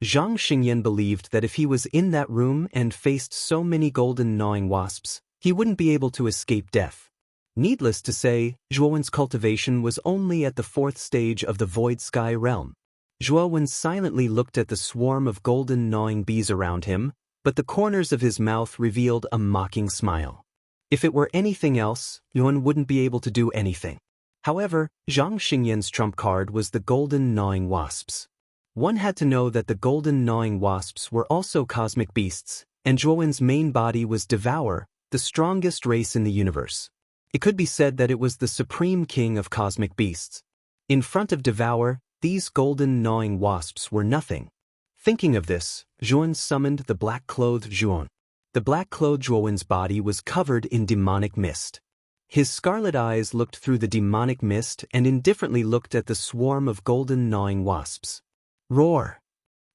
A: Zhang Xingyan believed that if he was in that room and faced so many golden gnawing wasps, he wouldn't be able to escape death. Needless to say, Zhuowen's cultivation was only at the 4th stage of the void sky realm. Zhuowen silently looked at the swarm of golden gnawing bees around him, but the corners of his mouth revealed a mocking smile. If it were anything else, Zhuowen wouldn't be able to do anything. However, Zhang Xingyan's trump card was the golden gnawing wasps. One had to know that the golden gnawing wasps were also cosmic beasts, and Zhuowen's main body was Devour, the strongest race in the universe. It could be said that it was the supreme king of cosmic beasts. In front of Devour, these golden gnawing wasps were nothing. Thinking of this, Zhuowen summoned the black-clothed Zhuowen. The black-clothed Zhuowen's body was covered in demonic mist. His scarlet eyes looked through the demonic mist and indifferently looked at the swarm of golden gnawing wasps. Roar!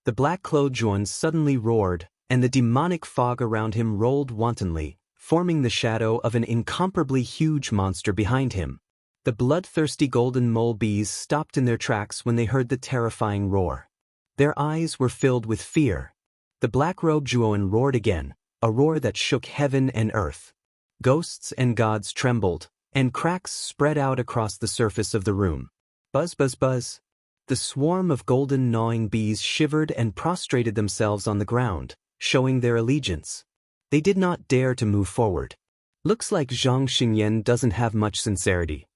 A: The black-clothed Zhuowen suddenly roared, and the demonic fog around him rolled wantonly, forming the shadow of an incomparably huge monster behind him. The bloodthirsty golden mole bees stopped in their tracks when they heard the terrifying roar. Their eyes were filled with fear. The black-robed Zhuowen roared again, a roar that shook heaven and earth. Ghosts and gods trembled, and cracks spread out across the surface of the room. Buzz, buzz, buzz. The swarm of golden gnawing bees shivered and prostrated themselves on the ground, showing their allegiance. They did not dare to move forward. Looks like Zhang Xingyan doesn't have much sincerity.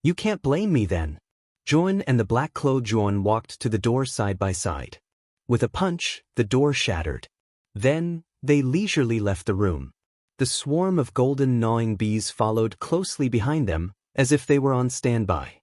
A: You can't blame me then. Zhuowen and the black-clothed Zhuowen walked to the door side by side. With a punch, the door shattered. Then, they leisurely left the room. The swarm of golden gnawing bees followed closely behind them, as if they were on standby.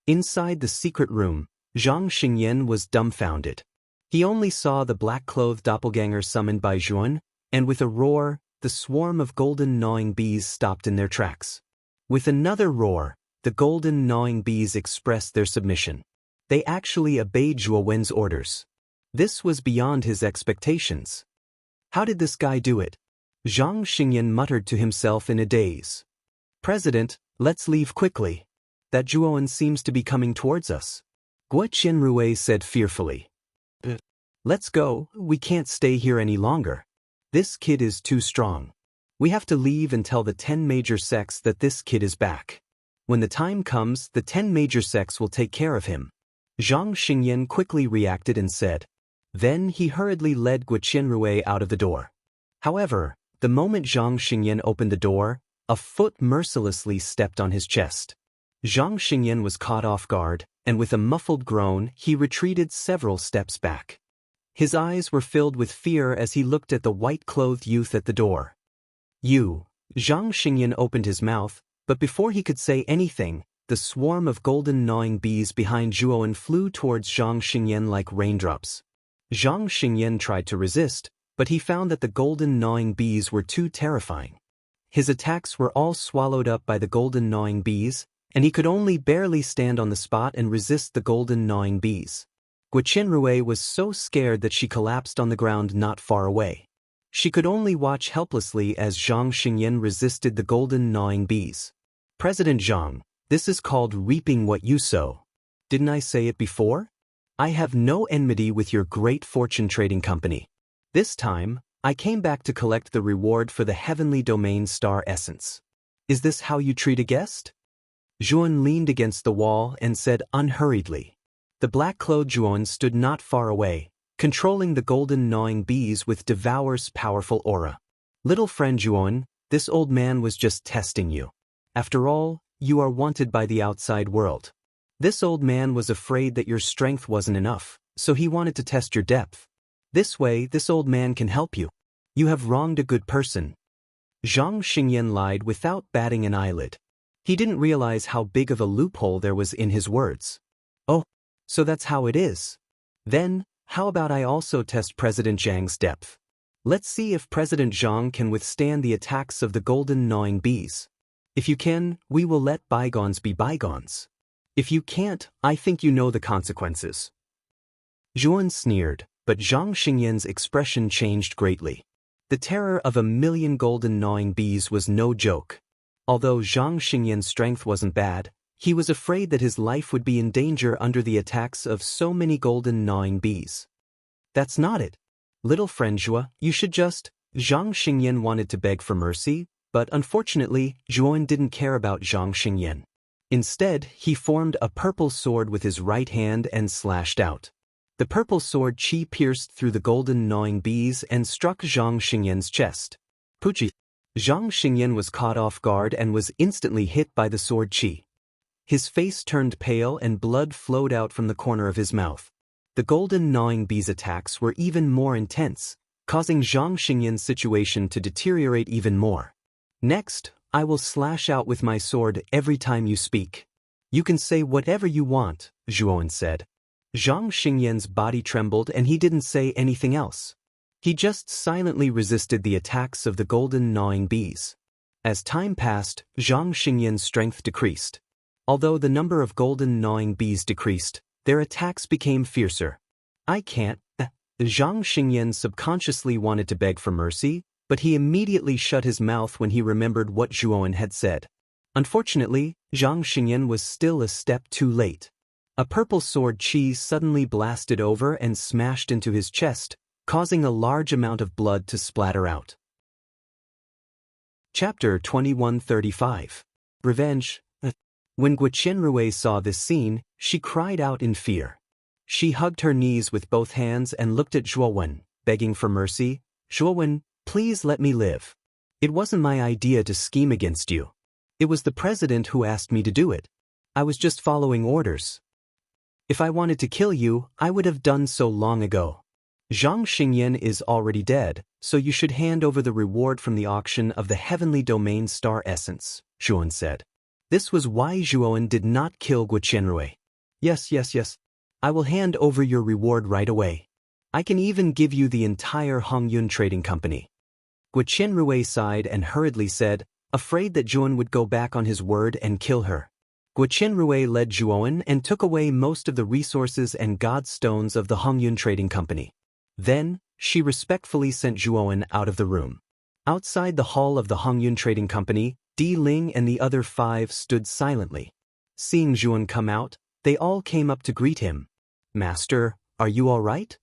A: Inside the secret room, Zhang Xingyan was dumbfounded. He only saw the black-clothed doppelganger summoned by Zhuowen, and with a roar, the swarm of golden gnawing bees stopped in their tracks. With another roar, the golden gnawing bees expressed their submission. They actually obeyed Zhuowen's orders. This was beyond his expectations. How did this guy do it? Zhang Xingyan muttered to himself in a daze. President, let's leave quickly. That Zhuowen seems to be coming towards us. Guo Qianrui said fearfully. Let's go, we can't stay here any longer. This kid is too strong. We have to leave and tell the 10 major sects that this kid is back. When the time comes, the 10 major sects will take care of him. Zhang Xingyan quickly reacted and said. Then he hurriedly led Guo Qianrui out of the door. However, the moment Zhang Xingyan opened the door, a foot mercilessly stepped on his chest. Zhang Xingyan was caught off guard, and with a muffled groan, he retreated several steps back. His eyes were filled with fear as he looked at the white-clothed youth at the door. You. Zhang Xingyan opened his mouth, but before he could say anything, the swarm of golden gnawing bees behind Zhuowen flew towards Zhang Xingyan like raindrops. Zhang Xingyan tried to resist, but he found that the golden gnawing bees were too terrifying. His attacks were all swallowed up by the golden gnawing bees, and he could only barely stand on the spot and resist the golden gnawing bees. Guo Qianrui was so scared that she collapsed on the ground not far away. She could only watch helplessly as Zhang Xingyan resisted the golden gnawing bees. President Zhang, this is called reaping what you sow. Didn't I say it before? I have no enmity with your great fortune trading company. This time, I came back to collect the reward for the heavenly domain star essence. Is this how you treat a guest? Zhuowen leaned against the wall and said unhurriedly. The black-clothed Zhuowen stood not far away, controlling the golden gnawing bees with Devour's powerful aura. Little friend Zhuowen, this old man was just testing you. After all, you are wanted by the outside world. This old man was afraid that your strength wasn't enough, so he wanted to test your depth. This way, this old man can help you. You have wronged a good person. Zhang Xingyan lied without batting an eyelid. He didn't realize how big of a loophole there was in his words. Oh, so that's how it is. Then, how about I also test President Zhang's depth? Let's see if President Zhang can withstand the attacks of the golden gnawing bees. If you can, we will let bygones be bygones. If you can't, I think you know the consequences. Zhuan sneered, but Zhang Xingyan's expression changed greatly. The terror of 1,000,000 golden gnawing bees was no joke. Although Zhang Xingyan's strength wasn't bad, he was afraid that his life would be in danger under the attacks of so many golden gnawing bees. That's not it. Little friend Zhua, you should just… Zhang Xingyan wanted to beg for mercy, but unfortunately, Zhuan didn't care about Zhang Xingyan. Instead, he formed a purple sword with his right hand and slashed out. The purple sword chi pierced through the golden gnawing bees and struck Zhang Xingyan's chest. Puchi! Zhang Xingyan was caught off guard and was instantly hit by the sword chi. His face turned pale and blood flowed out from the corner of his mouth. The golden gnawing bees' attacks were even more intense, causing Zhang Xingyan's situation to deteriorate even more. Next, I will slash out with my sword every time you speak. You can say whatever you want, Zhuan said. Zhang Xingyan's body trembled and he didn't say anything else. He just silently resisted the attacks of the golden gnawing bees. As time passed, Zhang Xingyan's strength decreased. Although the number of golden gnawing bees decreased, their attacks became fiercer. I can't… Zhang Xingyan subconsciously wanted to beg for mercy, but he immediately shut his mouth when he remembered what Zhuan had said. Unfortunately, Zhang Xingyan was still a step too late. A purple sword chi suddenly blasted over and smashed into his chest, causing a large amount of blood to splatter out. Chapter 2135. Revenge. When Guqianrui saw this scene, she cried out in fear. She hugged her knees with both hands and looked at Zhuowen, begging for mercy. Zhuowen, please let me live. It wasn't my idea to scheme against you. It was the president who asked me to do it. I was just following orders. If I wanted to kill you, I would have done so long ago. Zhang Xingyan is already dead, so you should hand over the reward from the auction of the heavenly domain star essence, Zhuan said. This was why Zhuowen did not kill Guqianrui. Yes. I will hand over your reward right away. I can even give you the entire Hongyun Trading Company. Guqianrui sighed and hurriedly said, afraid that Zhuan would go back on his word and kill her. Guqianrui led Zhuowen and took away most of the resources and god stones of the Hongyun Trading Company. Then, she respectfully sent Zhuowen out of the room. Outside the hall of the Hongyun Trading Company, Di Ling and the other 5 stood silently. Seeing Zhuan come out, they all came up to greet him. Master, are you all right?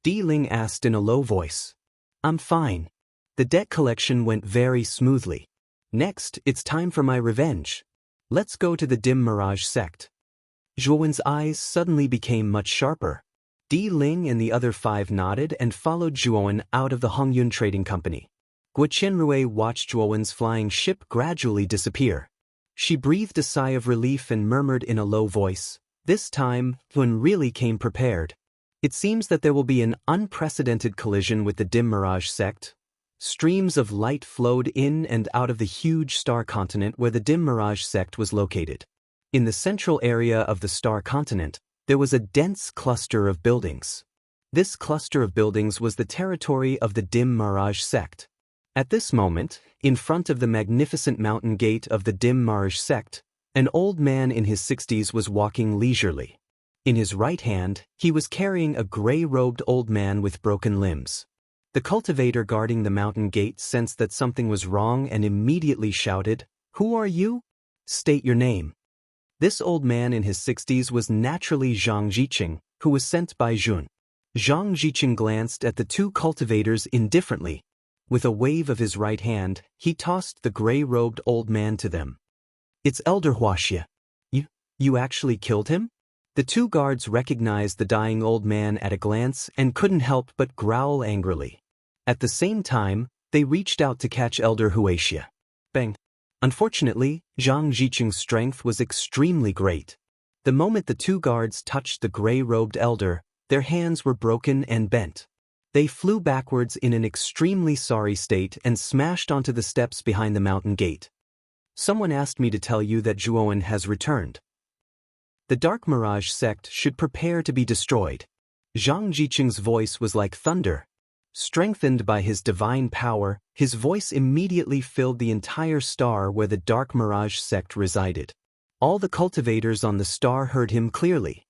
A: Di Ling asked in a low voice. I'm fine. The debt collection went very smoothly. Next, it's time for my revenge. Let's go to the Dim Mirage sect. Zhuowen's eyes suddenly became much sharper. Di Ling and the other 5 nodded and followed Zhuowen out of the Hongyun Trading Company. Guqianrui watched Zhuowen's flying ship gradually disappear. She breathed a sigh of relief and murmured in a low voice, this time, Zhuan really came prepared. It seems that there will be an unprecedented collision with the Dim Mirage sect. Streams of light flowed in and out of the huge star continent where the Dim Mirage sect was located. In the central area of the star continent, there was a dense cluster of buildings. This cluster of buildings was the territory of the Dim Mirage sect. At this moment, in front of the magnificent mountain gate of the Dim Mirage sect, an old man in his 60s was walking leisurely. In his right hand, he was carrying a gray-robed old man with broken limbs. The cultivator guarding the mountain gate sensed that something was wrong and immediately shouted, "Who are you? State your name." This old man in his 60s was naturally Zhang Jiqing, who was sent by Zhun. Zhang Jiqing glanced at the 2 cultivators indifferently. With a wave of his right hand, he tossed the gray-robed old man to them. It's Elder Huaxia. You actually killed him? The 2 guards recognized the dying old man at a glance and couldn't help but growl angrily. At the same time, they reached out to catch Elder Huaxia. Bang! Unfortunately, Zhang Jiqing's strength was extremely great. The moment the 2 guards touched the gray-robed elder, their hands were broken and bent. They flew backwards in an extremely sorry state and smashed onto the steps behind the mountain gate. Someone asked me to tell you that Zhuowen has returned. The Dark Mirage sect should prepare to be destroyed. Zhang Jiqing's voice was like thunder. Strengthened by his divine power, his voice immediately filled the entire star where the Dark Mirage sect resided. All the cultivators on the star heard him clearly.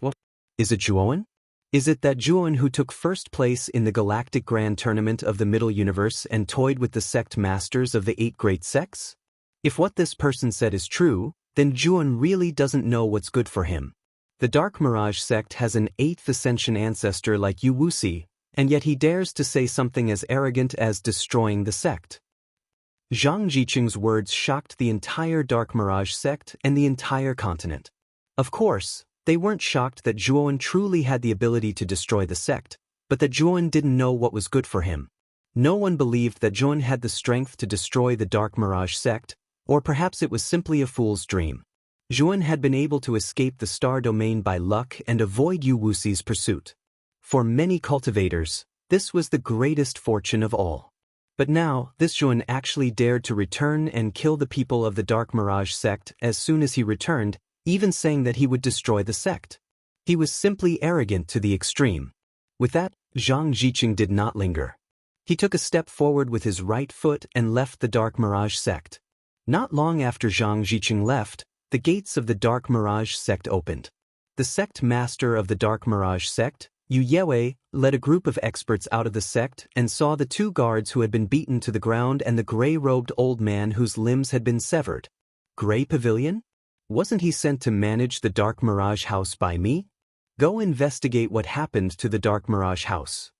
A: What? Is it Zhuowen? Is it that Zhuowen who took first place in the Galactic Grand Tournament of the Middle Universe and toyed with the sect masters of the 8 great sects? If what this person said is true, then Zhuowen really doesn't know what's good for him. The Dark Mirage sect has an 8th Ascension ancestor like Yu Wuxi, and yet he dares to say something as arrogant as destroying the sect. Zhang Jiqing's words shocked the entire Dark Mirage sect and the entire continent. Of course, they weren't shocked that Zhuowen truly had the ability to destroy the sect, but that Zhuowen didn't know what was good for him. No one believed that Zhuowen had the strength to destroy the Dark Mirage sect, or perhaps it was simply a fool's dream. Zhuowen had been able to escape the star domain by luck and avoid Yu Wuxi's pursuit. For many cultivators, this was the greatest fortune of all. But now, this Zhuowen actually dared to return and kill the people of the Dark Mirage sect as soon as he returned, even saying that he would destroy the sect. He was simply arrogant to the extreme. With that, Zhang Jiqing did not linger. He took a step forward with his right foot and left the Dark Mirage sect. Not long after Zhang Jiqing left, the gates of the Dark Mirage sect opened. The sect master of the Dark Mirage sect, Yu Yewei, led a group of experts out of the sect and saw the 2 guards who had been beaten to the ground and the gray-robed old man whose limbs had been severed. Gray Pavilion? Wasn't he sent to manage the Dark Mirage house by me? Go investigate what happened to the Dark Mirage house.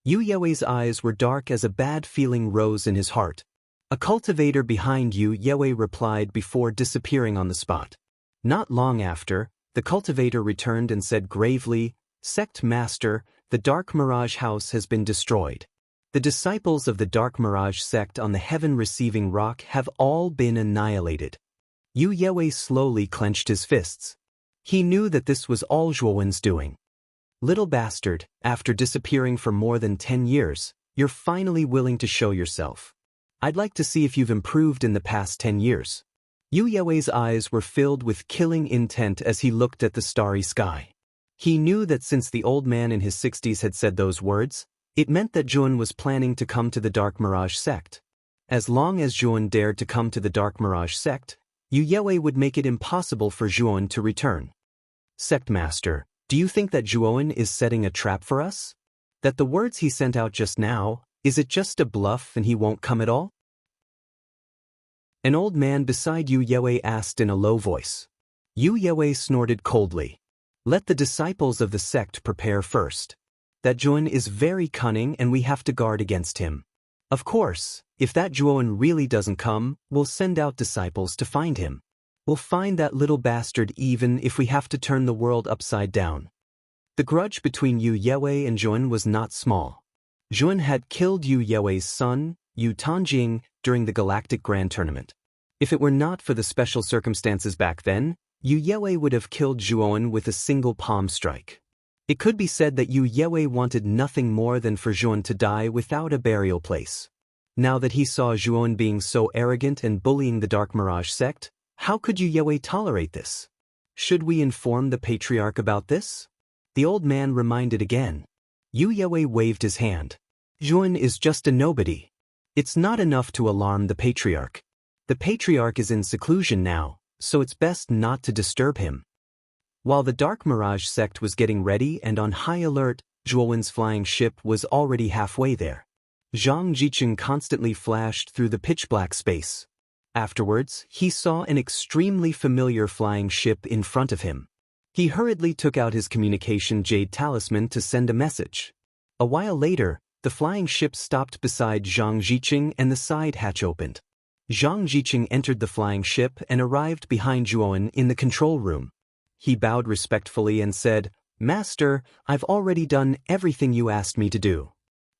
A: Yu Yewei's eyes were dark as a bad feeling rose in his heart. A cultivator behind Yu Yewei replied before disappearing on the spot. Not long after, the cultivator returned and said gravely, "Sect Master, the Dark Mirage house has been destroyed. The disciples of the Dark Mirage sect on the heaven-receiving rock have all been annihilated." Yu Yewei slowly clenched his fists. He knew that this was all Zhuowen's doing. "Little bastard, after disappearing for more than 10 years, you're finally willing to show yourself. I'd like to see if you've improved in the past 10 years. Yu Yewei's eyes were filled with killing intent as he looked at the starry sky. He knew that since the old man in his 60s had said those words, it meant that Zhuowen was planning to come to the Dark Mirage sect. As long as Zhuowen dared to come to the Dark Mirage sect, Yu Yewei would make it impossible for Zhuowen to return. "Sect Master, do you think that Zhuowen is setting a trap for us? That the words he sent out just now, is it just a bluff and he won't come at all?" An old man beside Yu Yewei asked in a low voice. Yu Yewei snorted coldly. "Let the disciples of the sect prepare first. That Zhuowen is very cunning and we have to guard against him. Of course, if that Zhuowen really doesn't come, we'll send out disciples to find him. We'll find that little bastard even if we have to turn the world upside down." The grudge between Yu Yewei and Zhuowen was not small. Zhuowen had killed Yu Yewei's son, Yu Tanjing, during the Galactic Grand Tournament. If it were not for the special circumstances back then, Yu Yewei would have killed Zhuowen with a single palm strike. It could be said that Yu Yewei wanted nothing more than for Zhuowen to die without a burial place. Now that he saw Zhuowen being so arrogant and bullying the Dark Mirage sect, how could Yu Yewei tolerate this? Should we inform the Patriarch about this? The old man reminded again. Yu Yewei waved his hand. "Zhuowen is just a nobody. It's not enough to alarm the Patriarch. The Patriarch is in seclusion now, so it's best not to disturb him." While the Dark Mirage sect was getting ready and on high alert, Zhuowen's flying ship was already halfway there. Zhang Jiqing constantly flashed through the pitch-black space. Afterwards, he saw an extremely familiar flying ship in front of him. He hurriedly took out his communication jade talisman to send a message. A while later, the flying ship stopped beside Zhang Jiqing and the side hatch opened. Zhang Jiqing entered the flying ship and arrived behind Zhuowen in the control room. He bowed respectfully and said, "Master, I've already done everything you asked me to do."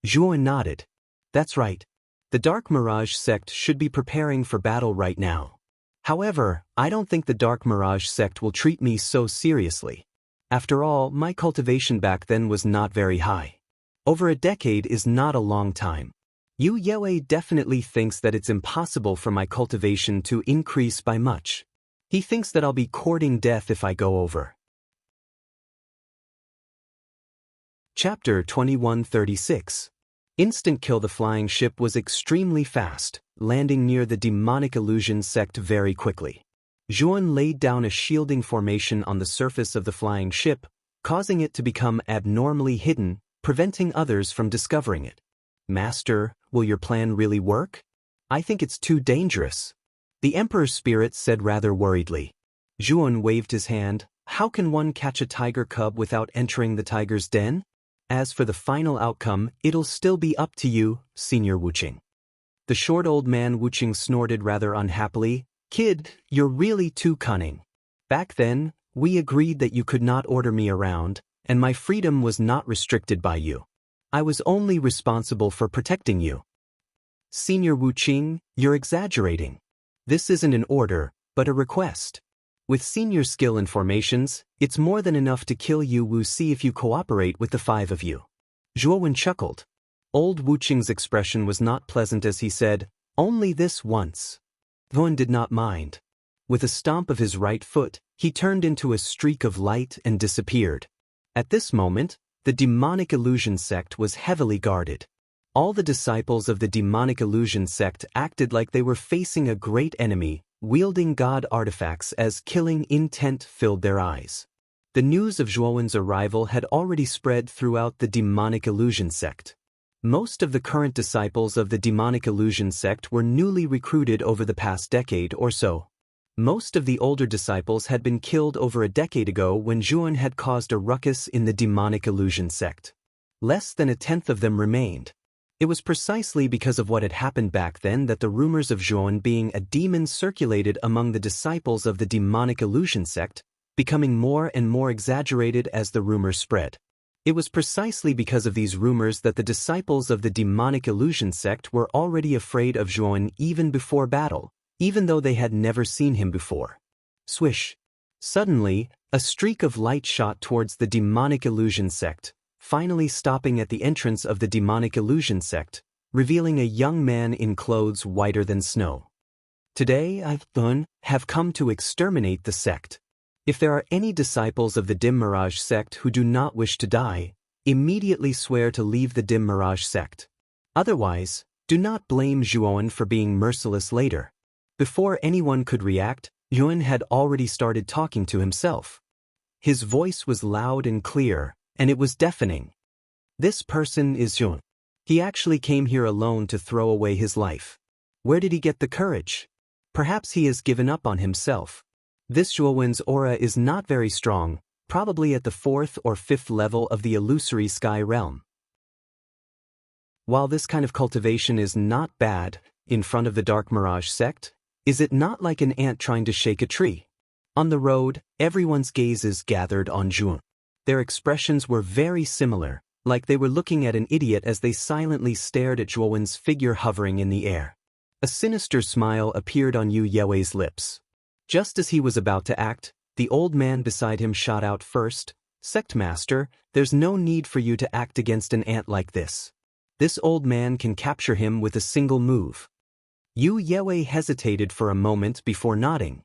A: Zhuowen nodded. "That's right. The Dark Mirage sect should be preparing for battle right now. However, I don't think the Dark Mirage sect will treat me so seriously. After all, my cultivation back then was not very high. Over a decade is not a long time. Yu Yewei definitely thinks that it's impossible for my cultivation to increase by much. He thinks that I'll be courting death if I go over." Chapter 2136. Instant kill. The flying ship was extremely fast, landing near the demonic illusion sect very quickly. Zhuan laid down a shielding formation on the surface of the flying ship, causing it to become abnormally hidden, preventing others from discovering it. Master, will your plan really work? I think it's too dangerous. The Emperor's spirit said rather worriedly. Zhuan waved his hand. How can one catch a tiger cub without entering the tiger's den? As for the final outcome, it'll still be up to you, Senior Wuqing. The short old man Wuqing snorted rather unhappily. Kid, you're really too cunning. Back then, we agreed that you could not order me around, and my freedom was not restricted by you. I was only responsible for protecting you. Senior Wuqing, you're exaggerating. This isn't an order, but a request. With senior skill and formations, it's more than enough to kill you. We'll see if you cooperate with the 5 of you. Zhuowen chuckled. Old Wuqing's expression was not pleasant as he said, only this once. Zhuowen did not mind. With a stomp of his right foot, he turned into a streak of light and disappeared. At this moment, the demonic illusion sect was heavily guarded. All the disciples of the demonic illusion sect acted like they were facing a great enemy, wielding god artifacts as killing intent filled their eyes. The news of Zhuowen's arrival had already spread throughout the demonic illusion sect. Most of the current disciples of the demonic illusion sect were newly recruited over the past decade or so. Most of the older disciples had been killed over a decade ago when Zhuowen had caused a ruckus in the demonic illusion sect. Less than a tenth of them remained. It was precisely because of what had happened back then that the rumors of Zhuowen being a demon circulated among the disciples of the demonic illusion sect, becoming more and more exaggerated as the rumors spread. It was precisely because of these rumors that the disciples of the demonic illusion sect were already afraid of Zhuowen even before battle, even though they had never seen him before. Swish! Suddenly, a streak of light shot towards the demonic illusion sect, finally stopping at the entrance of the demonic illusion sect, revealing a young man in clothes whiter than snow. Today I have come to exterminate the sect. If there are any disciples of the Dim Mirage sect who do not wish to die, immediately swear to leave the Dim Mirage sect. Otherwise, do not blame Zhuowen for being merciless later. Before anyone could react, Zhuowen had already started talking to himself. His voice was loud and clear, and it was deafening. This person is Zhuowen. He actually came here alone to throw away his life. Where did he get the courage? Perhaps he has given up on himself. This Zhuowen's aura is not very strong, probably at the 4th or 5th level of the illusory sky realm. While this kind of cultivation is not bad, in front of the Dark Mirage sect, is it not like an ant trying to shake a tree? On the road, everyone's gazes gathered on Zhuowen. Their expressions were very similar, like they were looking at an idiot as they silently stared at Zhuowen's figure hovering in the air. A sinister smile appeared on Yu Yewei's lips. Just as he was about to act, the old man beside him shot out first, Sect Master, there's no need for you to act against an ant like this. This old man can capture him with a single move. Yu Yewei hesitated for a moment before nodding.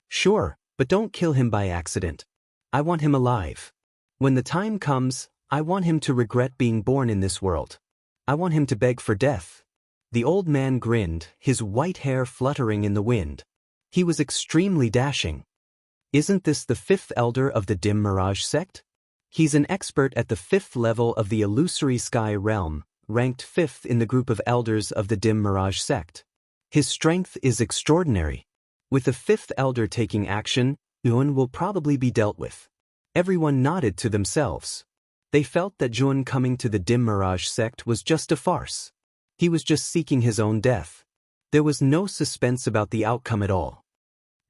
A: Sure, but don't kill him by accident. I want him alive. When the time comes, I want him to regret being born in this world. I want him to beg for death. The old man grinned, his white hair fluttering in the wind. He was extremely dashing. Isn't this the 5th elder of the Dim Mirage sect? He's an expert at the 5th level of the illusory sky realm, ranked 5th in the group of elders of the Dim Mirage sect. His strength is extraordinary. With the 5th elder taking action, Zhuowen will probably be dealt with. Everyone nodded to themselves. They felt that Zhuowen coming to the Dim Mirage sect was just a farce. He was just seeking his own death. There was no suspense about the outcome at all.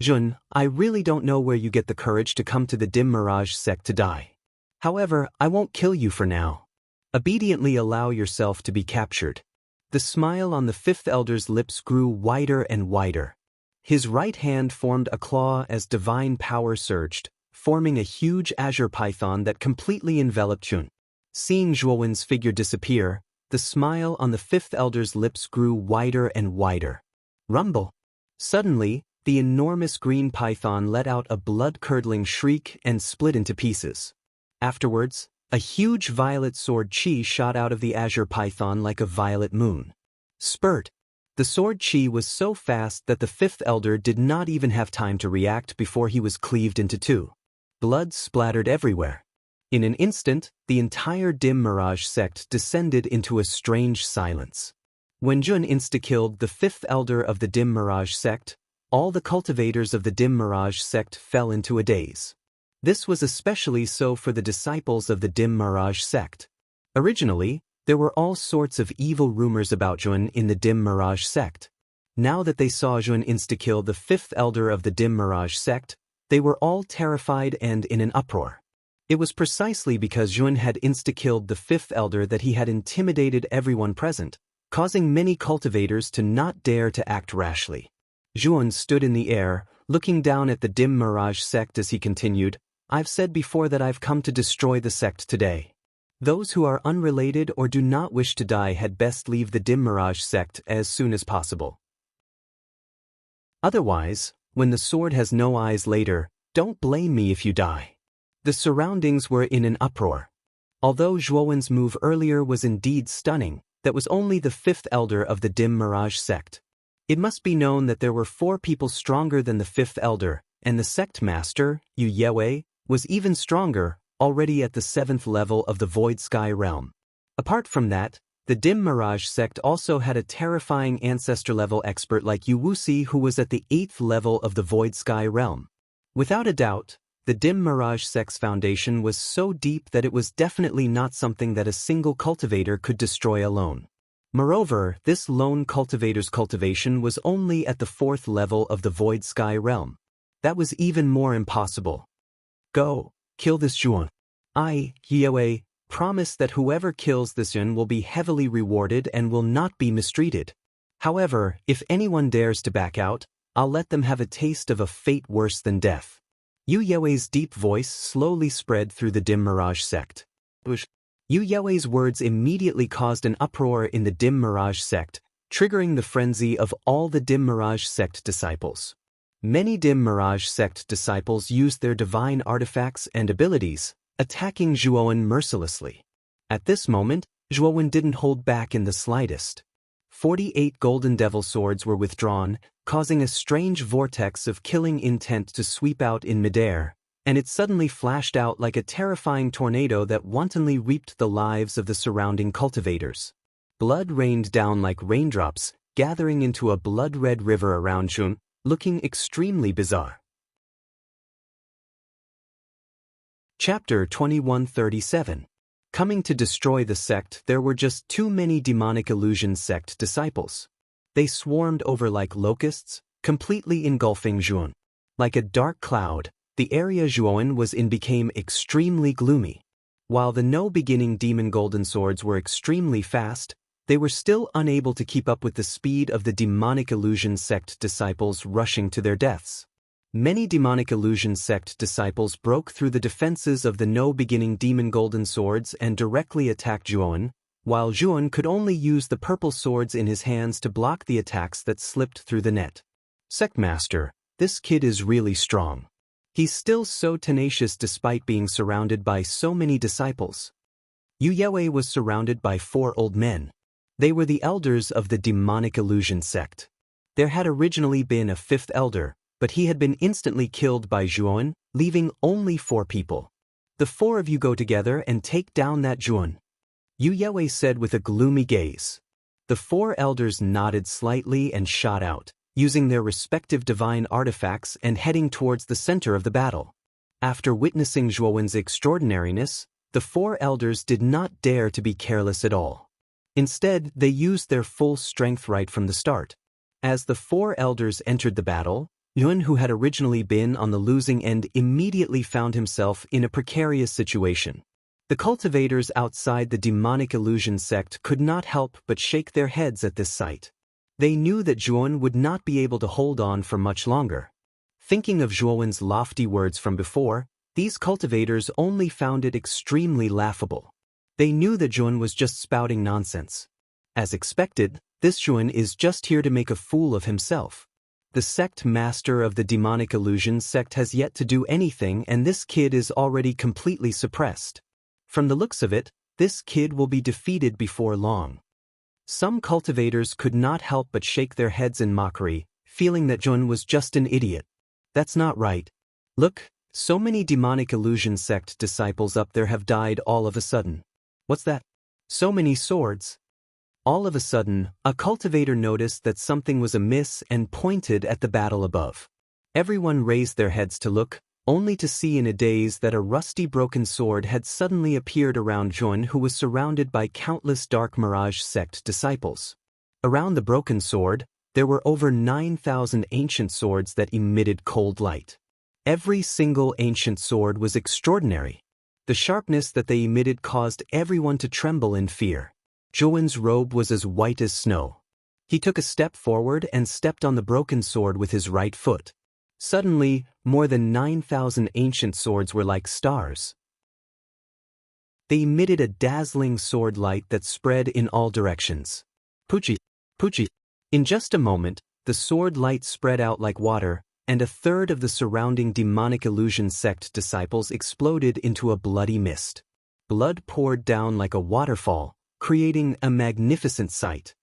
A: Zhuowen, I really don't know where you get the courage to come to the Dim Mirage sect to die. However, I won't kill you for now. Obediently allow yourself to be captured. The smile on the 5th elder's lips grew wider and wider. His right hand formed a claw as divine power surged, forming a huge azure python that completely enveloped Zhuowen. Seeing Zhuowen's figure disappear, the smile on the 5th elder's lips grew wider and wider. Rumble! Suddenly, the enormous green python let out a blood-curdling shriek and split into pieces. Afterwards, A huge violet sword chi shot out of the azure python like a violet moon. Spurt! The sword chi was so fast that the fifth elder did not even have time to react before he was cleaved into two. Blood splattered everywhere. In an instant, the entire dim mirage sect descended into a strange silence. When Jun insta-killed the fifth elder of the dim mirage sect, all the cultivators of the dim mirage sect fell into a daze. This was especially so for the disciples of the dim mirage sect. Originally, there were all sorts of evil rumors about Jun in the dim mirage sect. Now that they saw Jun insta-kill the fifth elder of the dim mirage sect, they were all terrified and in an uproar. It was precisely because Jun had insta-killed the fifth elder that he had intimidated everyone present, causing many cultivators to not dare to act rashly. Jun stood in the air, looking down at the dim mirage sect as he continued, "I've said before that I've come to destroy the sect today. Those who are unrelated or do not wish to die had best leave the dim mirage sect as soon as possible. Otherwise, when the sword has no eyes later, don't blame me if you die." The surroundings were in an uproar. Although Zhuowen's move earlier was indeed stunning, that was only the fifth elder of the dim mirage sect. It must be known that there were 4 people stronger than the fifth elder, and the sect master, Yu Yewei, was even stronger, already at the 7th level of the Void Sky realm. Apart from that, the dim mirage sect also had a terrifying ancestor-level expert like Yu Wuxi who was at the 8th level of the Void Sky realm. Without a doubt, the dim mirage sect's foundation was so deep that it was definitely not something that a single cultivator could destroy alone. Moreover, this lone cultivator's cultivation was only at the 4th level of the Void Sky realm. That was even more impossible. Go, kill this Zhuan. I, Yewei, promise that whoever kills this Zhuan will be heavily rewarded and will not be mistreated. However, if anyone dares to back out, I'll let them have a taste of a fate worse than death. Yu Yewei's deep voice slowly spread through the dim mirage sect. Yu Yewei's words immediately caused an uproar in the dim mirage sect, triggering the frenzy of all the dim mirage sect disciples. Many dim mirage sect disciples used their divine artifacts and abilities, attacking Zhuowen mercilessly. At this moment, Zhuowen didn't hold back in the slightest. 48 golden devil swords were withdrawn, causing a strange vortex of killing intent to sweep out in midair, and it suddenly flashed out like a terrifying tornado that wantonly reaped the lives of the surrounding cultivators. Blood rained down like raindrops, gathering into a blood-red river around Jun, looking extremely bizarre. Chapter 2137. Coming to destroy the sect, there were just too many demonic illusion sect disciples. They swarmed over like locusts, completely engulfing Zhuan. Like a dark cloud, the area Zhuowen was in became extremely gloomy. While the no-beginning demon golden swords were extremely fast, they were still unable to keep up with the speed of the demonic illusion sect disciples rushing to their deaths. Many demonic illusion sect disciples broke through the defenses of the no-beginning demon golden swords and directly attacked Zhuowen, while Zhuowen could only use the purple swords in his hands to block the attacks that slipped through the net. Sectmaster, this kid is really strong. He's still so tenacious despite being surrounded by so many disciples. Yu Yewei was surrounded by 4 old men. They were the elders of the demonic illusion sect. There had originally been a 5th elder, but he had been instantly killed by Zhuowen, leaving only 4 people. The 4 of you go together and take down that Zhuowen, Yu Yewei said with a gloomy gaze. The 4 elders nodded slightly and shot out, using their respective divine artifacts and heading towards the center of the battle. After witnessing Zhuowen's extraordinariness, the 4 elders did not dare to be careless at all. Instead, they used their full strength right from the start. As the 4 elders entered the battle, Yun, who had originally been on the losing end, immediately found himself in a precarious situation. The cultivators outside the demonic illusion sect could not help but shake their heads at this sight. They knew that Zhuowen would not be able to hold on for much longer. Thinking of Zhuowen's lofty words from before, these cultivators only found it extremely laughable. They knew that Zhuowen was just spouting nonsense. As expected, this Zhuowen is just here to make a fool of himself. The sect master of the demonic illusion sect has yet to do anything, and this kid is already completely suppressed. From the looks of it, this kid will be defeated before long. Some cultivators could not help but shake their heads in mockery, feeling that Jun was just an idiot. That's not right. Look, so many demonic illusion sect disciples up there have died all of a sudden. What's that? So many swords. All of a sudden, a cultivator noticed that something was amiss and pointed at the battle above. Everyone raised their heads to look, only to see in a daze that a rusty broken sword had suddenly appeared around Jun, who was surrounded by countless Dark Mirage sect disciples. Around the broken sword, there were over 9,000 ancient swords that emitted cold light. Every single ancient sword was extraordinary. The sharpness that they emitted caused everyone to tremble in fear. Jun's robe was as white as snow. He took a step forward and stepped on the broken sword with his right foot. Suddenly, more than 9,000 ancient swords were like stars. They emitted a dazzling sword light that spread in all directions. Puchi, Puchi. In just a moment, the sword light spread out like water, and a third of the surrounding demonic illusion sect disciples exploded into a bloody mist. Blood poured down like a waterfall, creating a magnificent sight.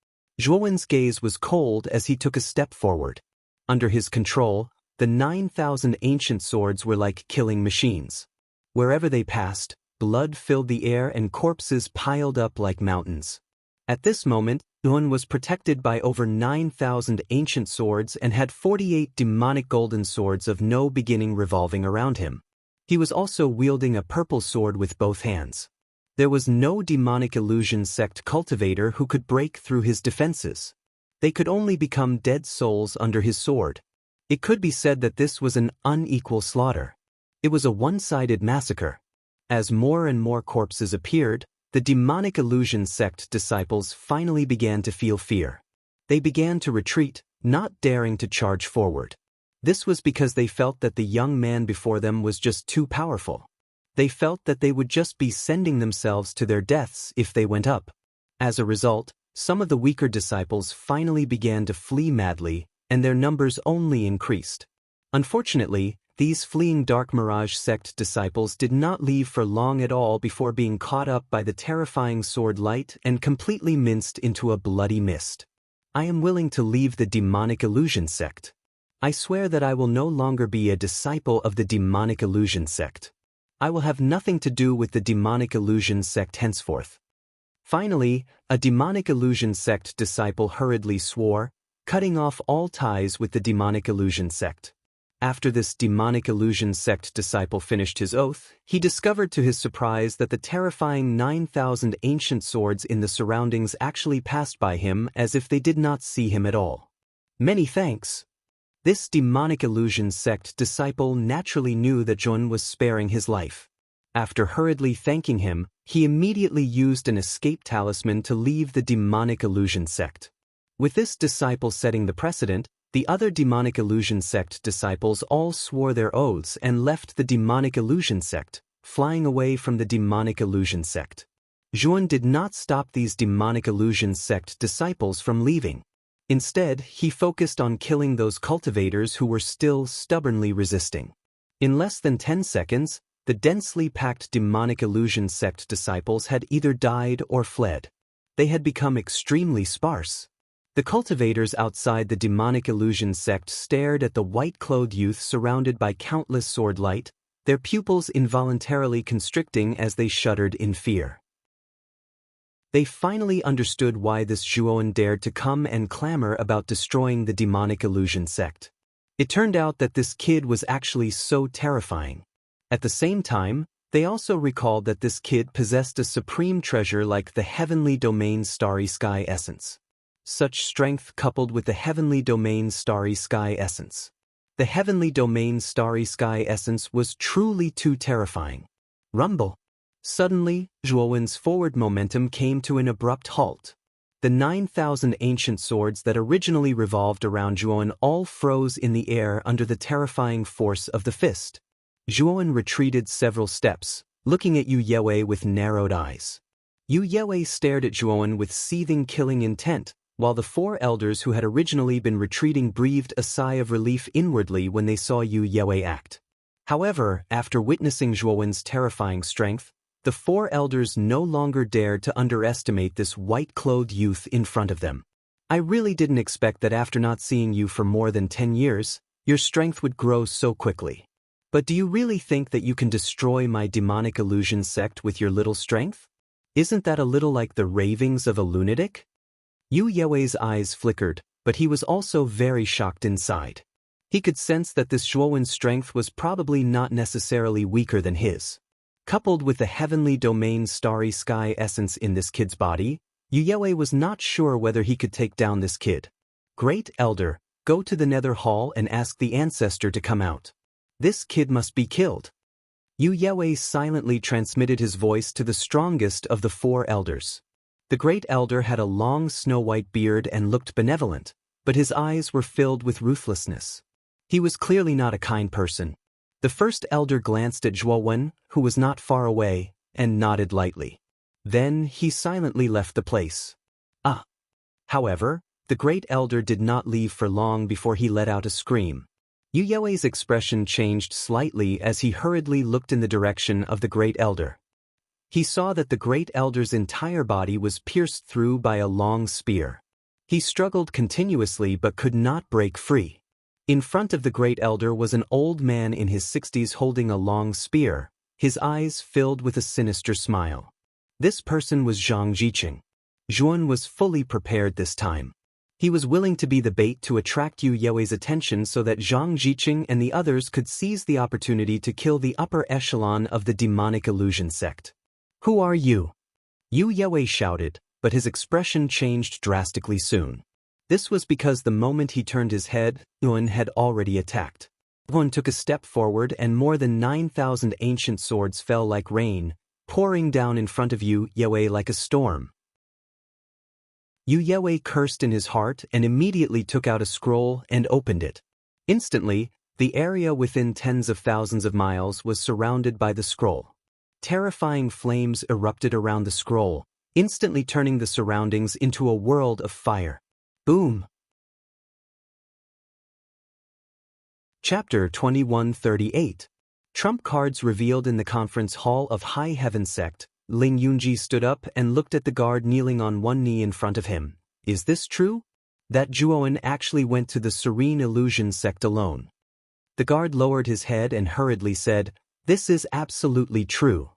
A: Zhuowen's gaze was cold as he took a step forward. Under his control, the 9,000 ancient swords were like killing machines. Wherever they passed, blood filled the air and corpses piled up like mountains. At this moment, Zhuowen was protected by over 9,000 ancient swords and had 48 demonic golden swords of no beginning revolving around him. He was also wielding a purple sword with both hands. There was no demonic illusion sect cultivator who could break through his defenses. They could only become dead souls under his sword. It could be said that this was an unequal slaughter. It was a one-sided massacre. As more and more corpses appeared, the demonic illusion sect disciples finally began to feel fear. They began to retreat, not daring to charge forward. This was because they felt that the young man before them was just too powerful. They felt that they would just be sending themselves to their deaths if they went up. As a result, some of the weaker disciples finally began to flee madly, and their numbers only increased. Unfortunately, these fleeing Dark Mirage sect disciples did not leave for long at all before being caught up by the terrifying sword light and completely minced into a bloody mist. I am willing to leave the demonic illusion sect. I swear that I will no longer be a disciple of the demonic illusion sect. I will have nothing to do with the demonic illusion sect henceforth. Finally, a demonic illusion sect disciple hurriedly swore, cutting off all ties with the demonic illusion sect. After this demonic illusion sect disciple finished his oath, he discovered to his surprise that the terrifying 9,000 ancient swords in the surroundings actually passed by him as if they did not see him at all. Many thanks. This demonic illusion sect disciple naturally knew that Jun was sparing his life. After hurriedly thanking him, he immediately used an escape talisman to leave the demonic illusion sect. With this disciple setting the precedent, the other demonic illusion sect disciples all swore their oaths and left the demonic illusion sect, flying away from the demonic illusion sect. Jun did not stop these demonic illusion sect disciples from leaving. Instead, he focused on killing those cultivators who were still stubbornly resisting. In less than 10 seconds, the densely packed demonic illusion sect disciples had either died or fled. They had become extremely sparse. The cultivators outside the demonic illusion sect stared at the white-clothed youth surrounded by countless sword light, their pupils involuntarily constricting as they shuddered in fear. They finally understood why this Zhuowen dared to come and clamor about destroying the demonic illusion sect. It turned out that this kid was actually so terrifying. At the same time, they also recalled that this kid possessed a supreme treasure like the Heavenly Domain Starry Sky Essence. Such strength coupled with the Heavenly Domain Starry Sky Essence. The Heavenly Domain Starry Sky Essence was truly too terrifying. Rumble. Suddenly, Zhuowen's forward momentum came to an abrupt halt. The 9,000 ancient swords that originally revolved around Zhuowen all froze in the air under the terrifying force of the fist. Zhuowen retreated several steps, looking at Yu Yue with narrowed eyes. Yu Yue stared at Zhuowen with seething killing intent, while the four elders who had originally been retreating breathed a sigh of relief inwardly when they saw Yu Yue act. However, after witnessing Zhuowen's terrifying strength, The four elders no longer dared to underestimate this white-clothed youth in front of them. I really didn't expect that after not seeing you for more than 10 years, your strength would grow so quickly. But do you really think that you can destroy my demonic illusion sect with your little strength? Isn't that a little like the ravings of a lunatic? Yu Yewei's eyes flickered, but he was also very shocked inside. He could sense that this Zhuowen's strength was probably not necessarily weaker than his. Coupled with the heavenly domain starry sky essence in this kid's body, Yu Yewei was not sure whether he could take down this kid. Great Elder, go to the Nether Hall and ask the ancestor to come out. This kid must be killed. Yu Yewei silently transmitted his voice to the strongest of the four elders. The Great Elder had a long snow-white beard and looked benevolent, but his eyes were filled with ruthlessness. He was clearly not a kind person. The first elder glanced at Zhuowen, who was not far away, and nodded lightly. Then he silently left the place. However, the Great Elder did not leave for long before he let out a scream. Yu Yewei's expression changed slightly as he hurriedly looked in the direction of the Great Elder. He saw that the Great Elder's entire body was pierced through by a long spear. He struggled continuously but could not break free. In front of the Great Elder was an old man in his 60s holding a long spear, his eyes filled with a sinister smile. This person was Zhang Jiqing. Zhuan was fully prepared this time. He was willing to be the bait to attract Yu Yewei's attention so that Zhang Jiqing and the others could seize the opportunity to kill the upper echelon of the demonic illusion sect. Who are you? Yu Yewei shouted, but his expression changed drastically soon. This was because the moment he turned his head, Zhuan had already attacked. Zhuan took a step forward and more than 9,000 ancient swords fell like rain, pouring down in front of Yu Yewei like a storm. Yu Yewei cursed in his heart and immediately took out a scroll and opened it. Instantly, the area within tens of thousands of miles was surrounded by the scroll. Terrifying flames erupted around the scroll, instantly turning the surroundings into a world of fire. Boom! Chapter 2138. Trump cards revealed in the conference hall of High Heaven Sect. Ling Yunji stood up and looked at the guard kneeling on one knee in front of him. Is this true? That Zhuowen actually went to the Serene Illusion sect alone. The guard lowered his head and hurriedly said, "This is absolutely true.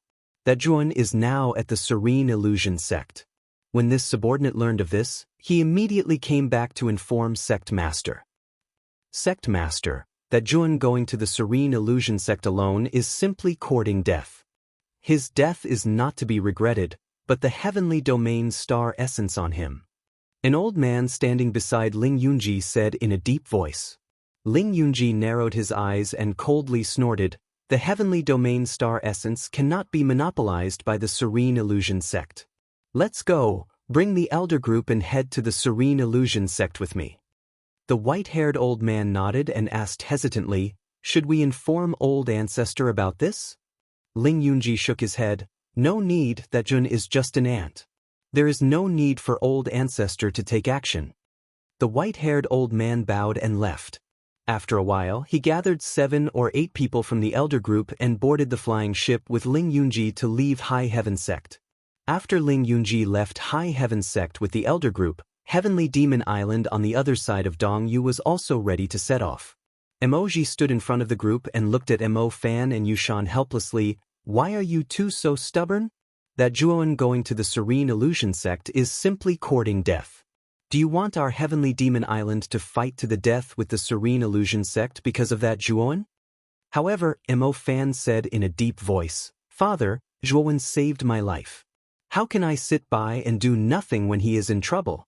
A: That Zhuowen is now at the Serene Illusion sect." When this subordinate learned of this, he immediately came back to inform Sect Master. Sect Master, that Zhuowen going to the Serene Illusion sect alone is simply courting death. His death is not to be regretted, but the heavenly domain star essence on him. An old man standing beside Ling Yunji said in a deep voice. Ling Yunji narrowed his eyes and coldly snorted, "The heavenly domain star essence cannot be monopolized by the Serene Illusion sect. Let's go, bring the elder group and head to the Serene Illusion sect with me." The white-haired old man nodded and asked hesitantly, "Should we inform old ancestor about this?" Ling Yunji shook his head. "No need, that Jun is just an ant. There is no need for old ancestor to take action." The white-haired old man bowed and left. After a while, he gathered 7 or 8 people from the elder group and boarded the flying ship with Ling Yunji to leave High Heaven Sect. After Ling Yunji left High Heaven Sect with the elder group, Heavenly Demon Island on the other side of Dongyu was also ready to set off. Emoji stood in front of the group and looked at Mo Fan and Yushan helplessly. "Why are you two so stubborn? That Zhuowen going to the Serene Illusion sect is simply courting death. Do you want our Heavenly Demon Island to fight to the death with the Serene Illusion sect because of that Zhuowen?" However, Mo Fan said in a deep voice, "Father, Zhuowen saved my life. How can I sit by and do nothing when he is in trouble?"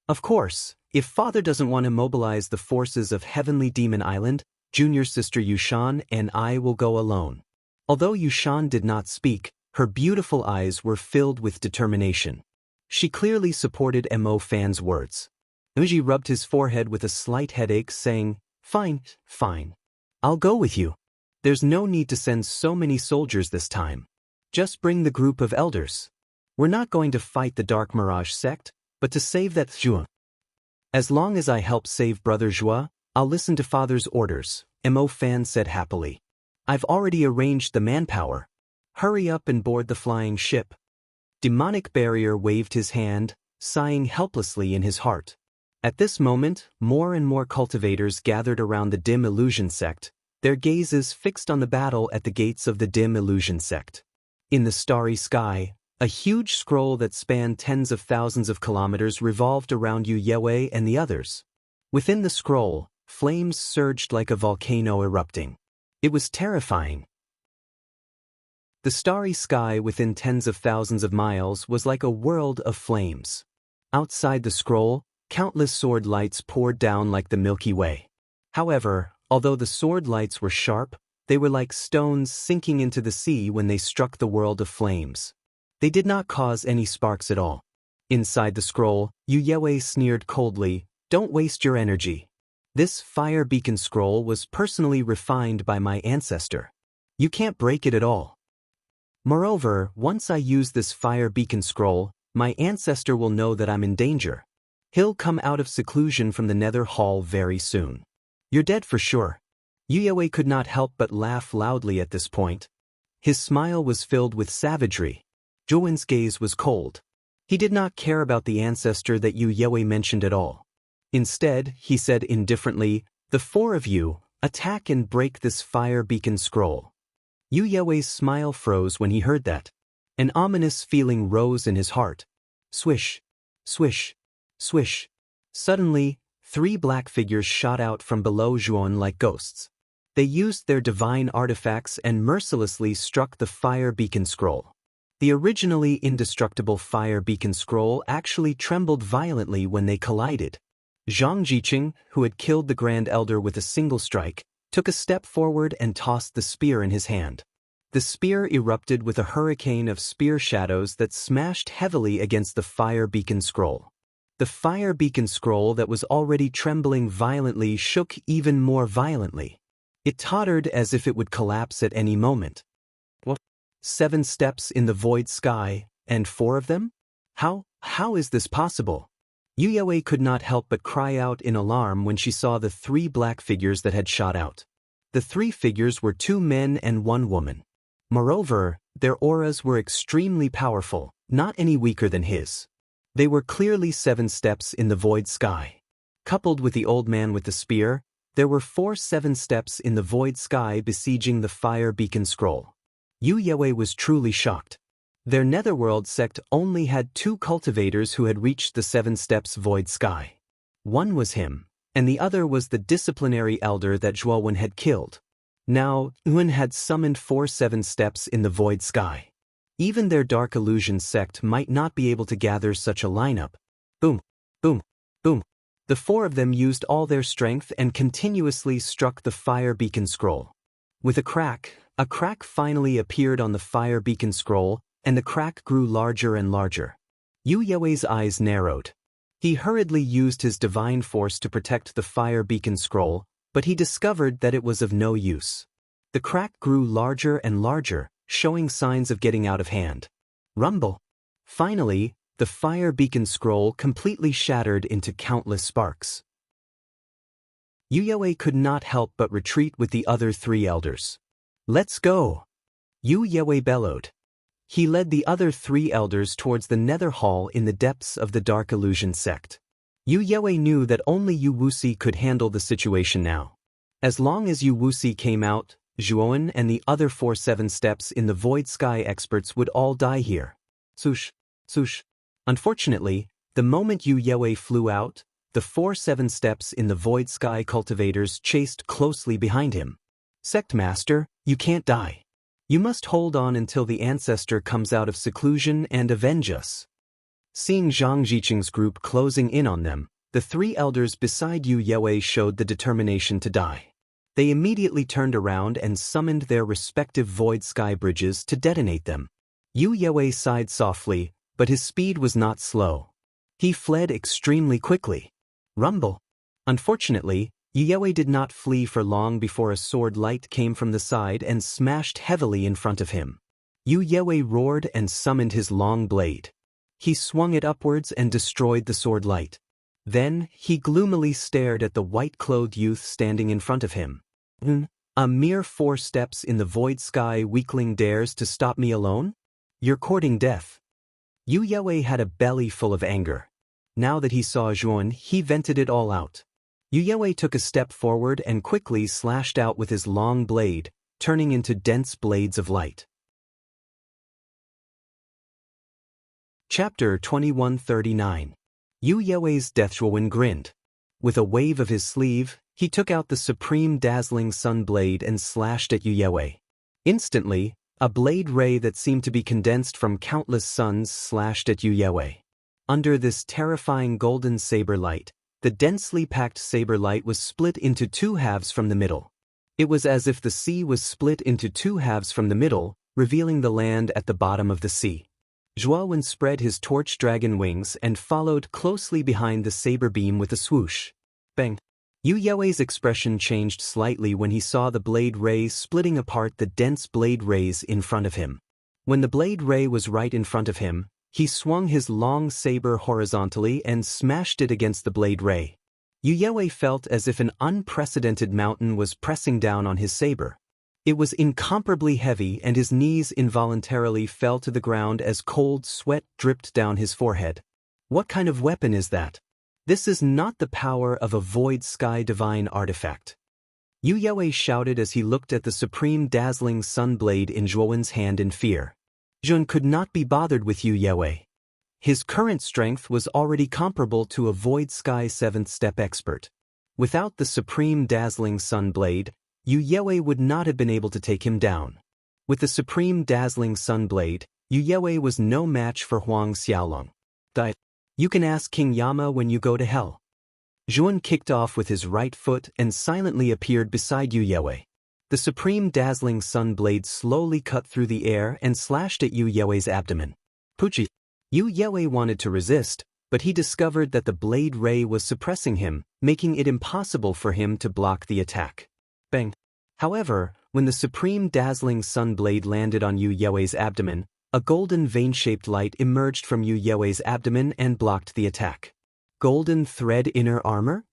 A: Of course, if Father doesn't want to mobilize the forces of Heavenly Demon Island, junior sister Yushan and I will go alone. Although Yushan did not speak, her beautiful eyes were filled with determination. She clearly supported Mo Fan's words. Uji rubbed his forehead with a slight headache, saying, "Fine, fine. I'll go with you. There's no need to send so many soldiers this time. Just bring the group of elders. We're not going to fight the Dark Mirage sect, but to save that Zhuo. As long as I help save Brother Zhua, I'll listen to Father's orders," Mo Fan said happily. "I've already arranged the manpower. Hurry up and board the flying ship. Demonic Barrier waved his hand, sighing helplessly in his heart. At this moment, more and more cultivators gathered around the Dim Illusion sect, their gazes fixed on the battle at the gates of the Dim Illusion sect. In the starry sky, a huge scroll that spanned tens of thousands of kilometers revolved around Yu Yue and the others. Within the scroll, flames surged like a volcano erupting. It was terrifying. The starry sky within tens of thousands of miles was like a world of flames. Outside the scroll, countless sword lights poured down like the Milky Way. However, although the sword lights were sharp, they were like stones sinking into the sea when they struck the world of flames. They did not cause any sparks at all. Inside the scroll, Yu Yue sneered coldly, "Don't waste your energy. This fire beacon scroll was personally refined by my ancestor. You can't break it at all. Moreover, once I use this fire beacon scroll, my ancestor will know that I'm in danger. He'll come out of seclusion from the Nether Hall very soon. You're dead for sure." Yu Yue could not help but laugh loudly at this point. His smile was filled with savagery. Zhuowen's gaze was cold. He did not care about the ancestor that Yu Yue mentioned at all. Instead, he said indifferently, "The four of you, attack and break this fire beacon scroll." Yu Yue's smile froze when he heard that. An ominous feeling rose in his heart. Swish, swish, swish. Suddenly, 3 black figures shot out from below Zhuon like ghosts. They used their divine artifacts and mercilessly struck the fire beacon scroll. The originally indestructible fire beacon scroll actually trembled violently when they collided. Zhang Jiqing, who had killed the Grand Elder with a single strike, took a step forward and tossed the spear in his hand. The spear erupted with a hurricane of spear shadows that smashed heavily against the fire beacon scroll. The fire beacon scroll that was already trembling violently shook even more violently. It tottered as if it would collapse at any moment. What? 7 steps in the void sky, and 4 of them? How is this possible? Yu Yue could not help but cry out in alarm when she saw the 3 black figures that had shot out. The 3 figures were 2 men and 1 woman. Moreover, their auras were extremely powerful, not any weaker than his. They were clearly 7 steps in the void sky. Coupled with the old man with the spear, there were 4 7 steps in the void sky besieging the fire beacon scroll. Yu Yue was truly shocked. Their netherworld sect only had 2 cultivators who had reached the 7 steps void sky. One was him, and the other was the disciplinary elder that Zhuowen had killed. Now, Yuan had summoned 4 7 steps in the void sky. Even their dark illusion sect might not be able to gather such a lineup. Boom, boom, boom. The 4 of them used all their strength and continuously struck the fire beacon scroll. With a crack finally appeared on the fire beacon scroll, and the crack grew larger and larger. Yu Yue's eyes narrowed. He hurriedly used his divine force to protect the fire beacon scroll, but he discovered that it was of no use. The crack grew larger and larger, showing signs of getting out of hand. Rumble! Finally, the fire beacon scroll completely shattered into countless sparks. Yu Yue could not help but retreat with the other 3 elders. "Let's go!" Yu Yue bellowed. He led the other 3 elders towards the Nether Hall in the depths of the Dark Illusion sect. Yu Yue knew that only Yu Wuxi could handle the situation now. As long as Yu Wuxi came out, Zhuowen and the other 4 7 steps in the Void Sky experts would all die here. Swoosh, swoosh. Unfortunately, the moment Yu Yue flew out, the 4 7 steps in the Void Sky cultivators chased closely behind him. "Sect Master, you can't die. You must hold on until the ancestor comes out of seclusion and avenge us." Seeing Zhang Jiqing's group closing in on them, the 3 elders beside Yu Yue showed the determination to die. They immediately turned around and summoned their respective void sky bridges to detonate them. Yu Yue sighed softly, but his speed was not slow. He fled extremely quickly. Rumble! Unfortunately, Yu Yue did not flee for long before a sword light came from the side and smashed heavily in front of him. Yu Yue roared and summoned his long blade. He swung it upwards and destroyed the sword light. Then, he gloomily stared at the white-clothed youth standing in front of him. A mere 4 steps in the void sky weakling dares to stop me alone? You're courting death. Yu Yue had a belly full of anger. Now that he saw Zhuan, he vented it all out. Yu Yue took a step forward and quickly slashed out with his long blade, turning into dense blades of light. Chapter 2139. Yu Yue's Deathzhuan grinned. With a wave of his sleeve, he took out the supreme dazzling sun blade and slashed at Yu Yue. Instantly, a blade ray that seemed to be condensed from countless suns slashed at Yu Yue. Under this terrifying golden saber light, the densely packed saber light was split into 2 halves from the middle. It was as if the sea was split into 2 halves from the middle, revealing the land at the bottom of the sea. Zhuan spread his torch dragon wings and followed closely behind the saber beam with a swoosh. Bang! Yu Yue's expression changed slightly when he saw the blade ray splitting apart the dense blade rays in front of him. When the blade ray was right in front of him, he swung his long saber horizontally and smashed it against the blade ray. Yu Yue felt as if an unprecedented mountain was pressing down on his saber. It was incomparably heavy and his knees involuntarily fell to the ground as cold sweat dripped down his forehead. What kind of weapon is that? This is not the power of a void sky divine artifact. Yu Yue shouted as he looked at the supreme dazzling sun blade in Zhuan's hand in fear. Zhuan could not be bothered with Yu Yue. His current strength was already comparable to a void sky 7th step expert. Without the supreme dazzling sun blade, Yu Yue would not have been able to take him down. With the supreme dazzling sun blade, Yu Yue was no match for Huang Xiaolong. You can ask King Yama when you go to hell. Zhuan kicked off with his right foot and silently appeared beside Yu Yue. The supreme dazzling sun blade slowly cut through the air and slashed at Yu Yue's abdomen. Puchi! Yu Yue wanted to resist, but he discovered that the blade ray was suppressing him, making it impossible for him to block the attack. Bang! However, when the supreme dazzling sun blade landed on Yu Yue's abdomen, a golden vein-shaped light emerged from Yu Yue's abdomen and blocked the attack. Golden thread inner armor?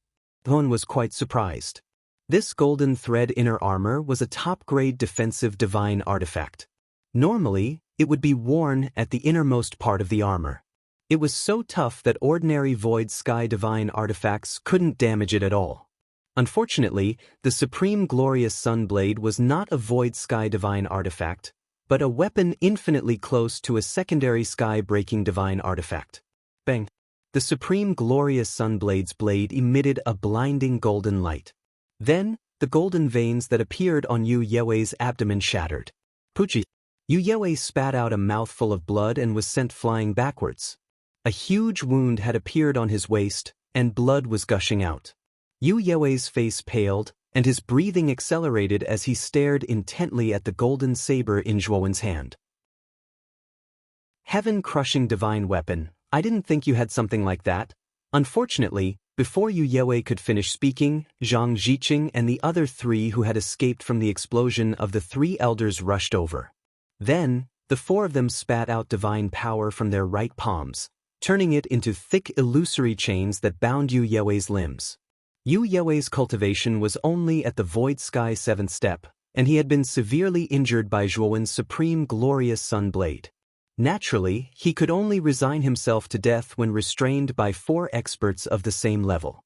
A: Zhuan was quite surprised. This golden thread inner armor was a top-grade defensive divine artifact. Normally, it would be worn at the innermost part of the armor. It was so tough that ordinary void sky divine artifacts couldn't damage it at all. Unfortunately, the supreme glorious sun blade was not a void sky divine artifact, but a weapon infinitely close to a secondary sky-breaking divine artifact. Bang! The supreme glorious sunblade's blade emitted a blinding golden light. Then, the golden veins that appeared on Yu Yue's abdomen shattered. Puchi! Yu Yue spat out a mouthful of blood and was sent flying backwards. A huge wound had appeared on his waist, and blood was gushing out. Yu Yue's face paled, and his breathing accelerated as he stared intently at the golden saber in Zhuan's hand. Heaven-crushing divine weapon, I didn't think you had something like that. Unfortunately, before Yu Yue could finish speaking, Zhang Ziqing and the other 3 who had escaped from the explosion of the 3 elders rushed over. Then, the 4 of them spat out divine power from their right palms, turning it into thick illusory chains that bound Yu Yue's limbs. Yu Yue's cultivation was only at the void sky 7th step, and he had been severely injured by Zhuan's supreme glorious sun blade. Naturally, he could only resign himself to death when restrained by 4 experts of the same level.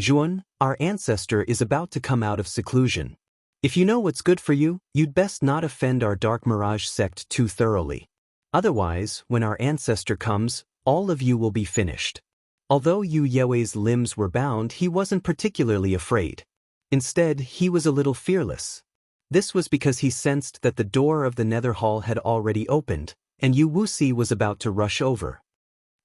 A: Zhuan, our ancestor is about to come out of seclusion. If you know what's good for you, you'd best not offend our Dark Mirage sect too thoroughly. Otherwise, when our ancestor comes, all of you will be finished. Although Yu Yue's limbs were bound, he wasn't particularly afraid. Instead, he was a little fearless. This was because he sensed that the door of the Nether Hall had already opened, and Yu Wuxi was about to rush over.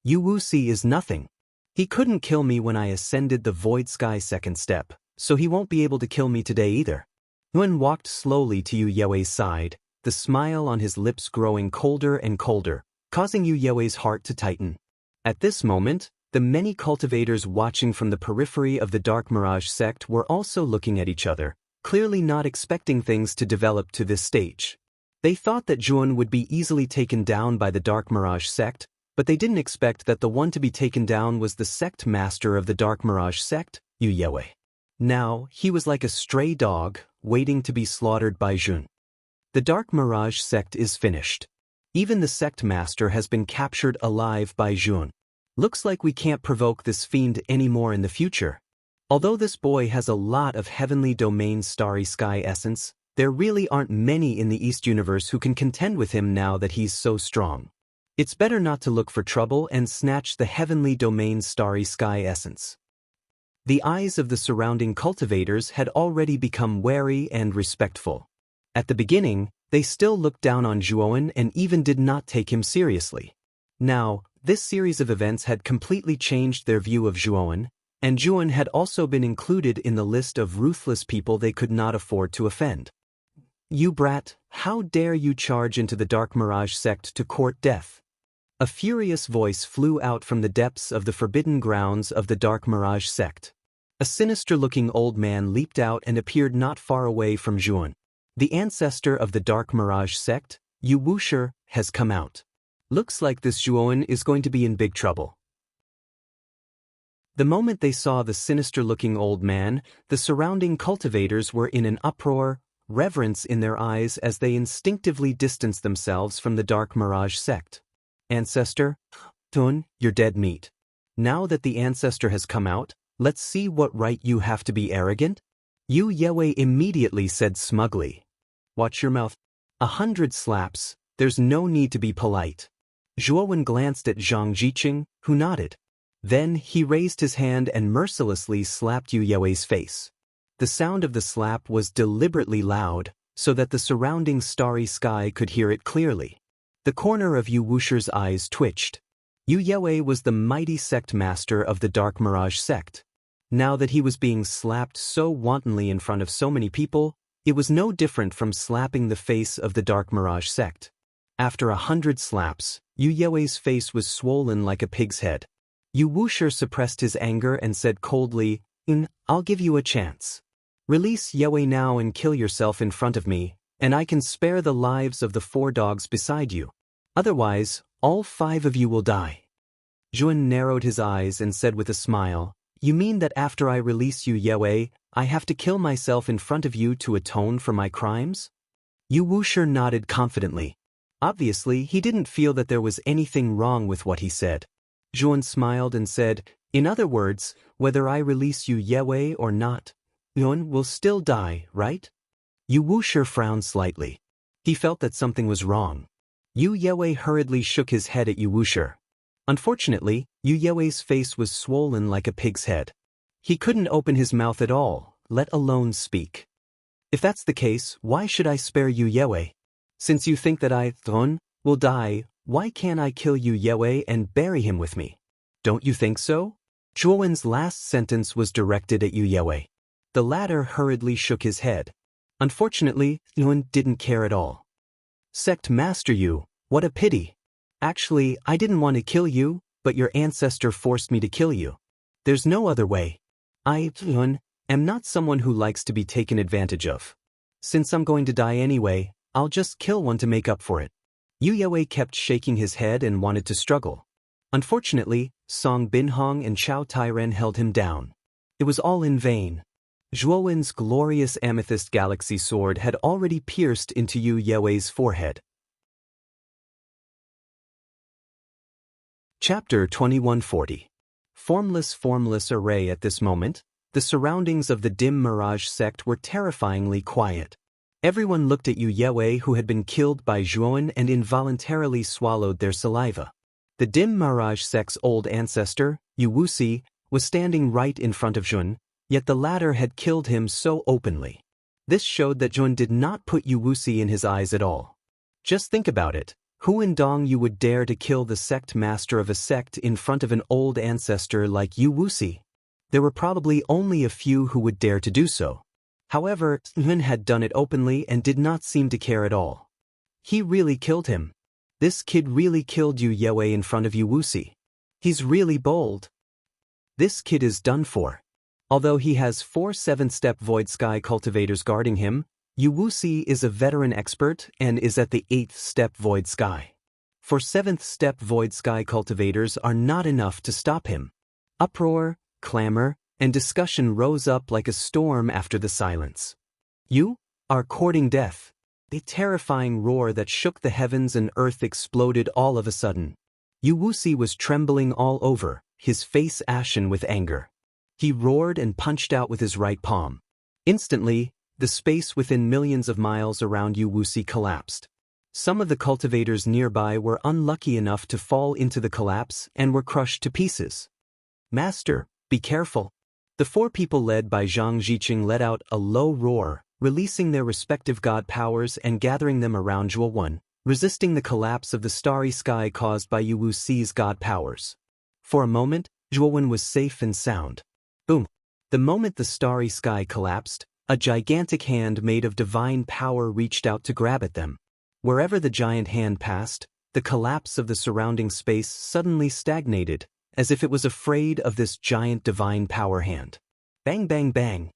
A: Yu Wuxi is nothing. He couldn't kill me when I ascended the Void Sky 2nd step, so he won't be able to kill me today either. Yuan walked slowly to Yu Yue's side, the smile on his lips growing colder and colder, causing Yu Yue's heart to tighten. At this moment, the many cultivators watching from the periphery of the Dark Mirage sect were also looking at each other, clearly not expecting things to develop to this stage. They thought that Zhuan would be easily taken down by the Dark Mirage sect, but they didn't expect that the one to be taken down was the sect master of the Dark Mirage sect, Yu Yue. Now, he was like a stray dog, waiting to be slaughtered by Jun. The Dark Mirage sect is finished. Even the sect master has been captured alive by Jun. Looks like we can't provoke this fiend anymore in the future. Although this boy has a lot of heavenly domain starry sky essence, there really aren't many in the East universe who can contend with him now that he's so strong. It's better not to look for trouble and snatch the heavenly domain starry sky essence. The eyes of the surrounding cultivators had already become wary and respectful. At the beginning, they still looked down on Zhuowen and even did not take him seriously. Now, this series of events had completely changed their view of Zhuowen, and Zhuowen had also been included in the list of ruthless people they could not afford to offend. "You brat, how dare you charge into the Dark Mirage sect to court death?" A furious voice flew out from the depths of the forbidden grounds of the Dark Mirage sect. A sinister-looking old man leaped out and appeared not far away from Zhuowen. The ancestor of the Dark Mirage sect, Yu Wushi, has come out. Looks like this Zhuowen is going to be in big trouble. The moment they saw the sinister-looking old man, the surrounding cultivators were in an uproar, reverence in their eyes as they instinctively distanced themselves from the Dark Mirage sect. "Ancestor, Tun, you're dead meat. Now that the ancestor has come out, let's see what right you have to be arrogant?" Yu Yewei immediately said smugly. "Watch your mouth. 100 slaps, there's no need to be polite." Zhuowen glanced at Zhang Jiqing, who nodded. Then he raised his hand and mercilessly slapped Yu Yewei's face. The sound of the slap was deliberately loud, so that the surrounding starry sky could hear it clearly. The corner of Yu Wushi's eyes twitched. Yu Yewei was the mighty sect master of the Dark Mirage sect. Now that he was being slapped so wantonly in front of so many people, it was no different from slapping the face of the Dark Mirage sect. After 100 slaps, Yu Yewei's face was swollen like a pig's head. Yu Wushi suppressed his anger and said coldly, "I'll give you a chance. Release Yewei now and kill yourself in front of me, and I can spare the lives of the 4 dogs beside you. Otherwise, all 5 of you will die." Zhuowen narrowed his eyes and said with a smile, "You mean that after I release you, Yewei, I have to kill myself in front of you to atone for my crimes?" Yu Wushi nodded confidently. Obviously, he didn't feel that there was anything wrong with what he said. Zhuowen smiled and said, "In other words, whether I release you, Yewei, or not, Yun will still die, right?" Yu Wushi frowned slightly. He felt that something was wrong. Yu Yewei hurriedly shook his head at Yu Wushi. Unfortunately, Yu Yewei's face was swollen like a pig's head. He couldn't open his mouth at all, let alone speak. "If that's the case, why should I spare Yu Yewei? Since you think that I, Thun, will die, why can't I kill Yu Yewei and bury him with me? Don't you think so?" Zhuowen's last sentence was directed at Yu Yewei. The latter hurriedly shook his head. Unfortunately, Thun didn't care at all. "Sect Master Yu, what a pity. Actually, I didn't want to kill you, but your ancestor forced me to kill you. There's no other way. I, Thun, am not someone who likes to be taken advantage of. Since I'm going to die anyway, I'll just kill one to make up for it." Yu Yewei kept shaking his head and wanted to struggle. Unfortunately, Song Binhong and Chao Tairen held him down. It was all in vain. Zhuowen's glorious amethyst galaxy sword had already pierced into Yu Yewei's forehead. Chapter 2140. Formless array. At this moment, the surroundings of the dim Mirage sect were terrifyingly quiet. Everyone looked at Yu Yewei, who had been killed by Zhuowen, and involuntarily swallowed their saliva. The dim Mirage sect's old ancestor, Yu Wuxi, was standing right in front of Zhuowen, yet the latter had killed him so openly. This showed that Zhuowen did not put Yu Wuxi in his eyes at all. Just think about it. Who in Dong you would dare to kill the sect master of a sect in front of an old ancestor like Yu Wuxi? There were probably only a few who would dare to do so. However, Zhuowen had done it openly and did not seem to care at all. He really killed him. This kid really killed Yu Yewei in front of Yu Wuxi. He's really bold. This kid is done for. Although he has 4 7th-step Void Sky cultivators guarding him, Yu Wuxi is a veteran expert and is at the 8th-step Void Sky. 4 7th-step Void Sky cultivators are not enough to stop him. Uproar, clamor, and discussion rose up like a storm after the silence. You are courting death. A terrifying roar that shook the heavens and earth exploded all of a sudden. Yu Wuxi was trembling all over, his face ashen with anger. He roared and punched out with his right palm. Instantly, the space within millions of miles around Yu Wuxi collapsed. Some of the cultivators nearby were unlucky enough to fall into the collapse and were crushed to pieces. Master, be careful. The four people led by Zhang Jiqing let out a low roar, releasing their respective god powers and gathering them around Zhuo, resisting the collapse of the starry sky caused by Yu Wuxi's god powers. For a moment, Zhuo was safe and sound. Boom! The moment the starry sky collapsed, a gigantic hand made of divine power reached out to grab at them. Wherever the giant hand passed, the collapse of the surrounding space suddenly stagnated, as if it was afraid of this giant divine power hand. Bang bang bang!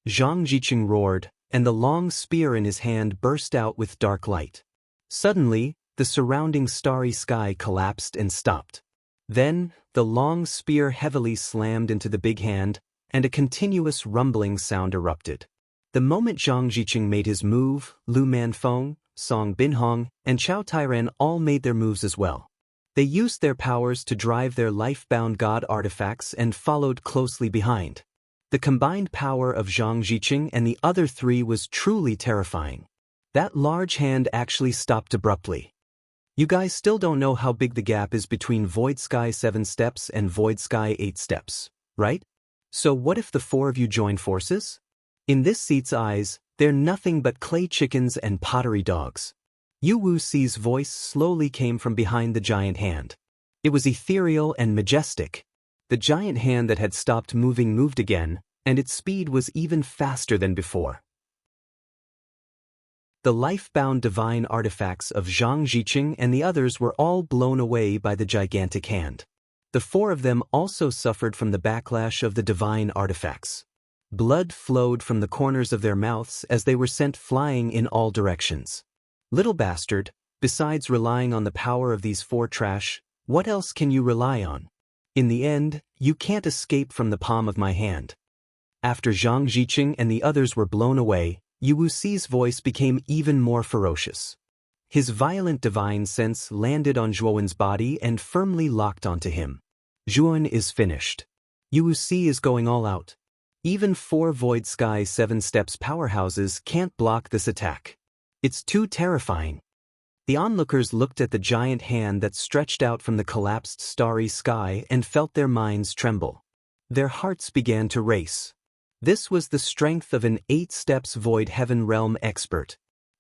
A: Zhang Jiqing roared, and the long spear in his hand burst out with dark light. Suddenly, the surrounding starry sky collapsed and stopped. Then, the long spear heavily slammed into the big hand, and a continuous rumbling sound erupted. The moment Zhang Jiqing made his move, Lu Manfeng, Song Binhong, and Chao Tairan all made their moves as well. They used their powers to drive their life-bound god artifacts and followed closely behind. The combined power of Zhang Jiqing and the other three was truly terrifying. That large hand actually stopped abruptly. You guys still don't know how big the gap is between Void Sky 7 steps and Void Sky 8 steps, right? So what if the four of you join forces? In this seat's eyes, they're nothing but clay chickens and pottery dogs. Yu Wuxi's voice slowly came from behind the giant hand. It was ethereal and majestic. The giant hand that had stopped moving moved again, and its speed was even faster than before. The life-bound divine artifacts of Zhang Jiqing and the others were all blown away by the gigantic hand. The four of them also suffered from the backlash of the divine artifacts. Blood flowed from the corners of their mouths as they were sent flying in all directions. Little bastard, besides relying on the power of these four trash, what else can you rely on? In the end, you can't escape from the palm of my hand. After Zhang Jiqing and the others were blown away, Yu Wuxi's voice became even more ferocious. His violent divine sense landed on Zhuowen's body and firmly locked onto him. Zhuowen is finished. Yu Wuxi is going all out. Even 4 Void Sky 7 steps powerhouses can't block this attack. It's too terrifying. The onlookers looked at the giant hand that stretched out from the collapsed starry sky and felt their minds tremble. Their hearts began to race. This was the strength of an 8 steps Void Heaven Realm expert.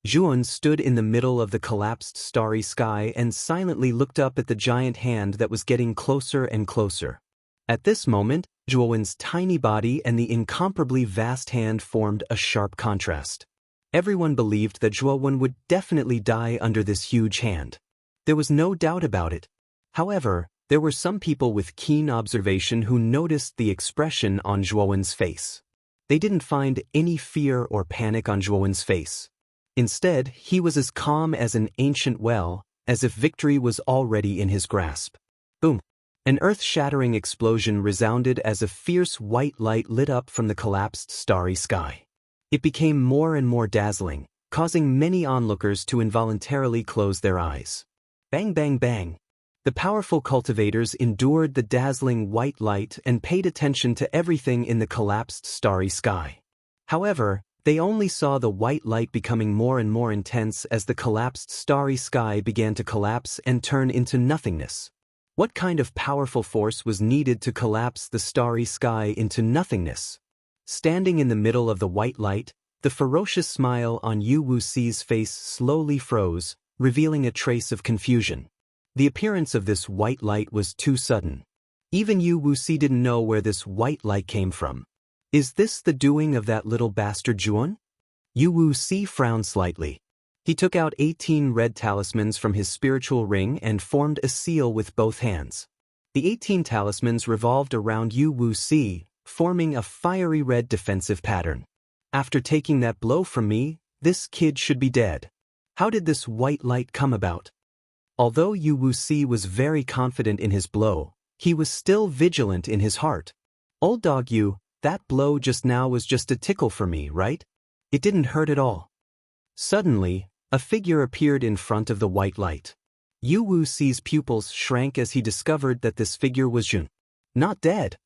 A: Zhuowen stood in the middle of the collapsed starry sky and silently looked up at the giant hand that was getting closer and closer. At this moment, Zhuowen's tiny body and the incomparably vast hand formed a sharp contrast. Everyone believed that Zhuowen would definitely die under this huge hand. There was no doubt about it. However, there were some people with keen observation who noticed the expression on Zhuowen's face. They didn't find any fear or panic on Zhuowen's face. Instead, he was as calm as an ancient well, as if victory was already in his grasp. Boom! An earth-shattering explosion resounded as a fierce white light lit up from the collapsed starry sky. It became more and more dazzling, causing many onlookers to involuntarily close their eyes. Bang bang bang! The powerful cultivators endured the dazzling white light and paid attention to everything in the collapsed starry sky. However, they only saw the white light becoming more and more intense as the collapsed starry sky began to collapse and turn into nothingness. What kind of powerful force was needed to collapse the starry sky into nothingness? Standing in the middle of the white light, the ferocious smile on Yu Wuxi's face slowly froze, revealing a trace of confusion. The appearance of this white light was too sudden. Even Yu Wuxi didn't know where this white light came from. Is this the doing of that little bastard Zhuowen? Yu Wuxi frowned slightly. He took out 18 red talismans from his spiritual ring and formed a seal with both hands. The 18 talismans revolved around Yu Wuxi, forming a fiery red defensive pattern. After taking that blow from me, this kid should be dead. How did this white light come about? Although Yu Wuxi was very confident in his blow, he was still vigilant in his heart. Old dog Yu, that blow just now was just a tickle for me, right? It didn't hurt at all. Suddenly, a figure appeared in front of the white light. Yu Wuxi's pupils shrank as he discovered that this figure was Jun. Not dead.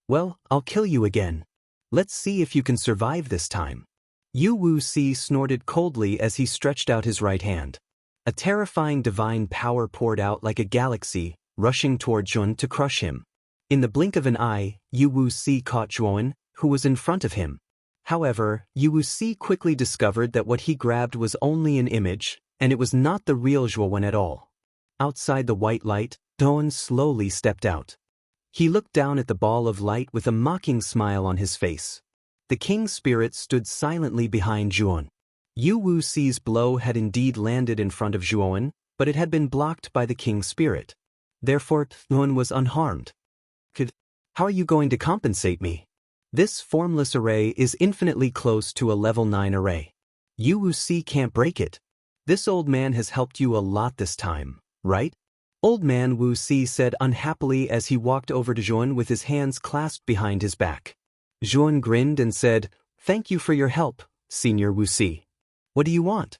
A: Well, I'll kill you again. Let's see if you can survive this time. Yu Wuxi snorted coldly as he stretched out his right hand. A terrifying divine power poured out like a galaxy, rushing toward Jun to crush him. In the blink of an eye, Yu Wuxi caught Zhuowen, who was in front of him. However, Yu Wuxi quickly discovered that what he grabbed was only an image, and it was not the real Zhuowen at all. Outside the white light, Zhuowen slowly stepped out. He looked down at the ball of light with a mocking smile on his face. The king's spirit stood silently behind Zhuowen. Yu Wuxi's blow had indeed landed in front of Zhuowen, but it had been blocked by the king's spirit. Therefore, Zhuowen was unharmed. How are you going to compensate me? This formless array is infinitely close to a level 9 array. Yu Wuxi can't break it. This old man has helped you a lot this time, right? Old man Wuxi said unhappily as he walked over to Zhuowen with his hands clasped behind his back. Zhuowen grinned and said, "Thank you for your help, Senior Wuxi. What do you want?"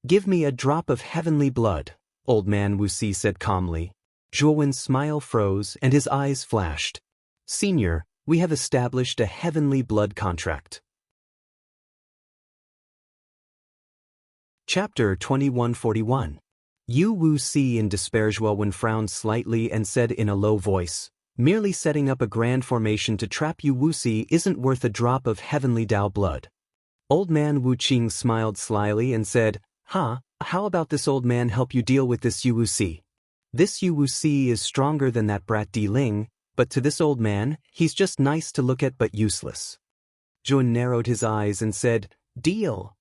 A: "Give me a drop of heavenly blood," Old man Wuxi said calmly. Zhuowen's smile froze and his eyes flashed. "Senior, we have established a heavenly blood contract." Chapter 2141. Yu Wuxi in despair. Zhuowen frowned slightly and said in a low voice, "Merely setting up a grand formation to trap Yu Wuxi isn't worth a drop of heavenly Dao blood." Old man Wu Qing smiled slyly and said, "How about this old man help you deal with this Yu Wuxi? This Yu Wuxi is stronger than that brat Di Ling, but to this old man, he's just nice to look at but useless." Zhuowen narrowed his eyes and said, "Deal."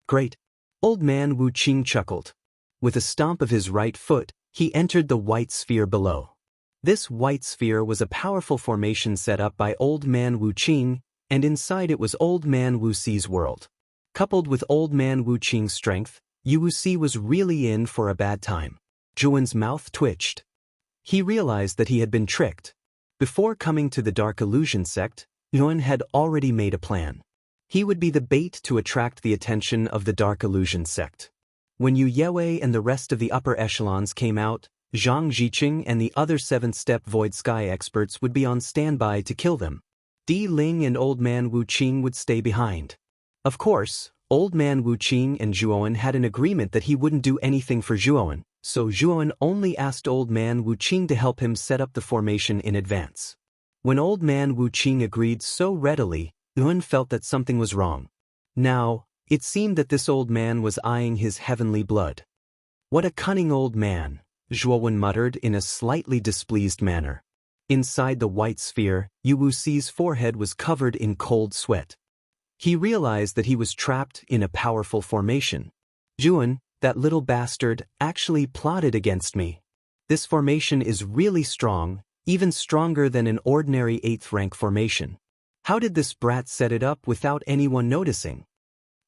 A: "Great." Old man Wu Qing chuckled. With a stomp of his right foot, he entered the white sphere below. This white sphere was a powerful formation set up by Old man Wu Qing, and inside it was Old man Wuxi's world. Coupled with Old man Wu Qing's strength, Yu Wuxi was really in for a bad time. Zhuowen's mouth twitched. He realized that he had been tricked. Before coming to the Dark Illusion sect, Zhuowen had already made a plan. He would be the bait to attract the attention of the Dark Illusion sect. When Yu Yewei and the rest of the upper echelons came out, Zhang Jiqing and the other 7th-step Void Sky experts would be on standby to kill them. Di Ling and Old man Wu Qing would stay behind. Of course, Old man Wu Qing and Zhuowen had an agreement that he wouldn't do anything for Zhuowen, so Zhuowen only asked Old man Wu Qing to help him set up the formation in advance. When Old man Wu Qing agreed so readily, Zhuowen felt that something was wrong. Now, it seemed that this old man was eyeing his heavenly blood. "What a cunning old man," Zhuowen muttered in a slightly displeased manner. Inside the white sphere, Yu Wuxi's forehead was covered in cold sweat. He realized that he was trapped in a powerful formation. "Zhuowen, that little bastard, actually plotted against me. This formation is really strong, even stronger than an ordinary 8th rank formation. How did this brat set it up without anyone noticing?"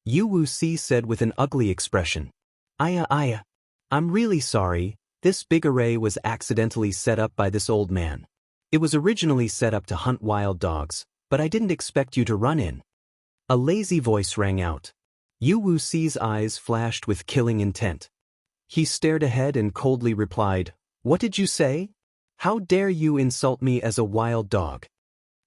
A: Yu Wuxi said with an ugly expression. Aya. I'm really sorry, this big array was accidentally set up by this old man. It was originally set up to hunt wild dogs, but I didn't expect you to run in." A lazy voice rang out. Yu Wuxi's eyes flashed with killing intent. He stared ahead and coldly replied, "What did you say? How dare you insult me as a wild dog?"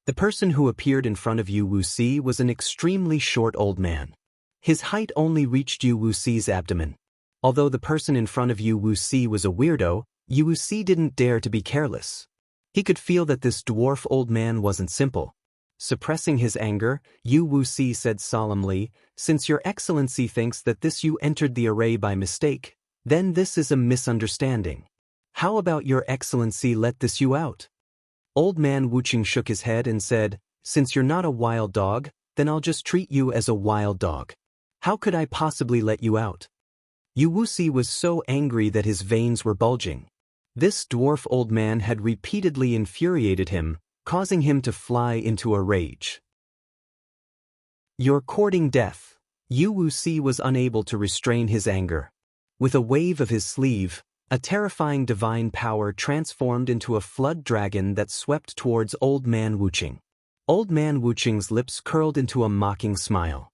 A: The person who appeared in front of Yu Wuxi was an extremely short old man. His height only reached Yu Wuxi's abdomen. Although the person in front of Yu Wuxi was a weirdo, Yu Wuxi didn't dare to be careless. He could feel that this dwarf old man wasn't simple. Suppressing his anger, Yu Wuxi said solemnly, "Since your excellency thinks that this Yu entered the array by mistake, then this is a misunderstanding. How about your excellency let this Yu out?" Old man Wuqing shook his head and said, "Since you're not a wild dog, then I'll just treat you as a wild dog. How could I possibly let you out?" Yu Wuxi was so angry that his veins were bulging. This dwarf old man had repeatedly infuriated him, causing him to fly into a rage. "You're courting death." Yu Wuxi was unable to restrain his anger. With a wave of his sleeve, a terrifying divine power transformed into a flood dragon that swept towards Old man Wuqing. Old man Wucheng's lips curled into a mocking smile.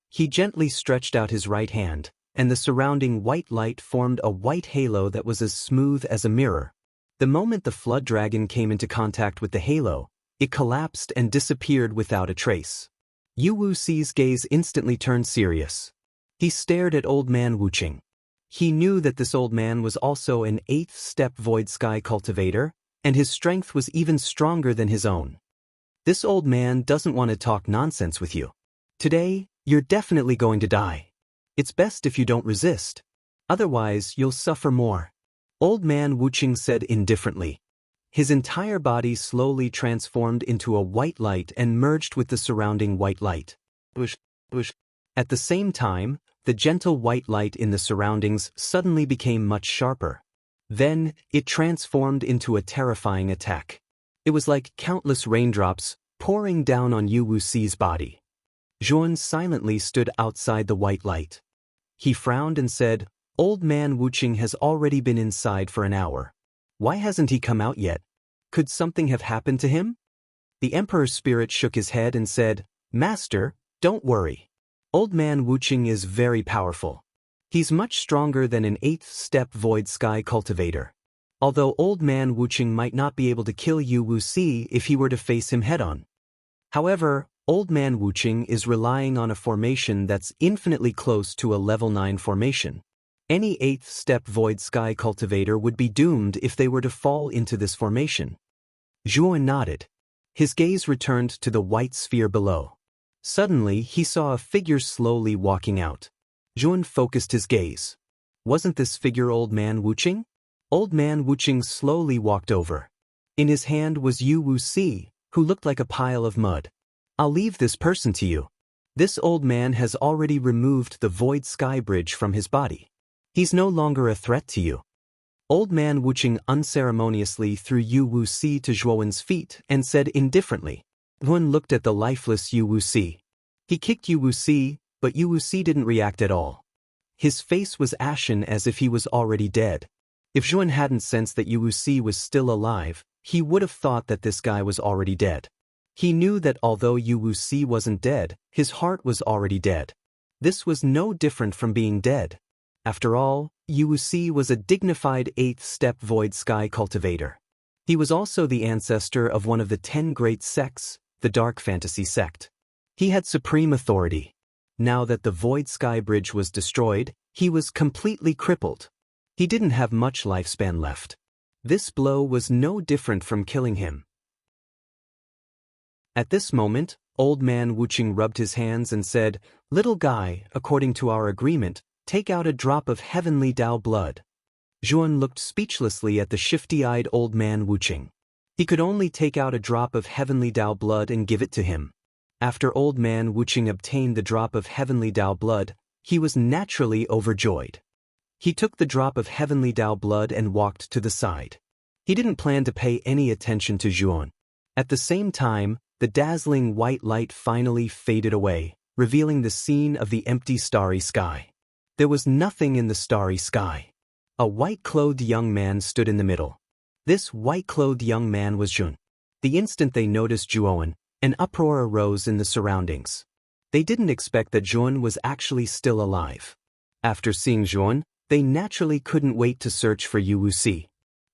A: He gently stretched out his right hand, and the surrounding white light formed a white halo that was as smooth as a mirror. The moment the flood dragon came into contact with the halo, it collapsed and disappeared without a trace. Yu Wuxi's gaze instantly turned serious. He stared at old man Wucheng. He knew that this old man was also an 8th-step void sky cultivator, and his strength was even stronger than his own. This old man doesn't want to talk nonsense with you. Today, you're definitely going to die. It's best if you don't resist. Otherwise, you'll suffer more. Old man Wucheng said indifferently. His entire body slowly transformed into a white light and merged with the surrounding white light. At the same time, the gentle white light in the surroundings suddenly became much sharper. Then, it transformed into a terrifying attack. It was like countless raindrops pouring down on Yu Wuxi's body. Zhuan silently stood outside the white light. He frowned and said, "Old man Wucheng has already been inside for an hour. Why hasn't he come out yet? Could something have happened to him?" The Emperor's spirit shook his head and said, "Master, don't worry. Old man Wucheng is very powerful. He's much stronger than an 8th-step void sky cultivator. Although old man Wucheng might not be able to kill Yu Wuxi if he were to face him head-on. However, old man Wucheng is relying on a formation that's infinitely close to a level 9 formation. Any 8th-step void sky cultivator would be doomed if they were to fall into this formation." Zhuan nodded. His gaze returned to the white sphere below. Suddenly, he saw a figure slowly walking out. Zhuan focused his gaze. Wasn't this figure old man Wucheng? Old man Wucheng slowly walked over. In his hand was Yu Wuxi, who looked like a pile of mud. "I'll leave this person to you. This old man has already removed the void sky bridge from his body. He's no longer a threat to you." Old man Wucheng unceremoniously threw Yu Wuxi to Zhuan's feet and said indifferently. Zhuan looked at the lifeless Yu Wuxi. He kicked Yu Wuxi, but Yu Wuxi didn't react at all. His face was ashen as if he was already dead. If Zhuan hadn't sensed that Yu Wuxi was still alive, he would have thought that this guy was already dead. He knew that although Yu Wuxi wasn't dead, his heart was already dead. This was no different from being dead. After all, Yu Wuxi was a dignified 8th-step void sky cultivator. He was also the ancestor of one of the 10 great sects, the Dark Fantasy sect. He had supreme authority. Now that the void sky bridge was destroyed, he was completely crippled. He didn't have much lifespan left. This blow was no different from killing him. At this moment, old man Wucheng rubbed his hands and said, "Little guy, according to our agreement, take out a drop of heavenly Dao blood." Zhuan looked speechlessly at the shifty-eyed old man Wucheng. He could only take out a drop of heavenly Dao blood and give it to him. After old man Wucheng obtained the drop of heavenly Dao blood, he was naturally overjoyed. He took the drop of heavenly Dao blood and walked to the side. He didn't plan to pay any attention to Zhuan. At the same time, the dazzling white light finally faded away, revealing the scene of the empty starry sky. There was nothing in the starry sky. A white-clothed young man stood in the middle. This white-clothed young man was Zhuan. The instant they noticed Zhuan, an uproar arose in the surroundings. They didn't expect that Zhuan was actually still alive. After seeing Zhuan, they naturally couldn't wait to search for Yu Wuxi.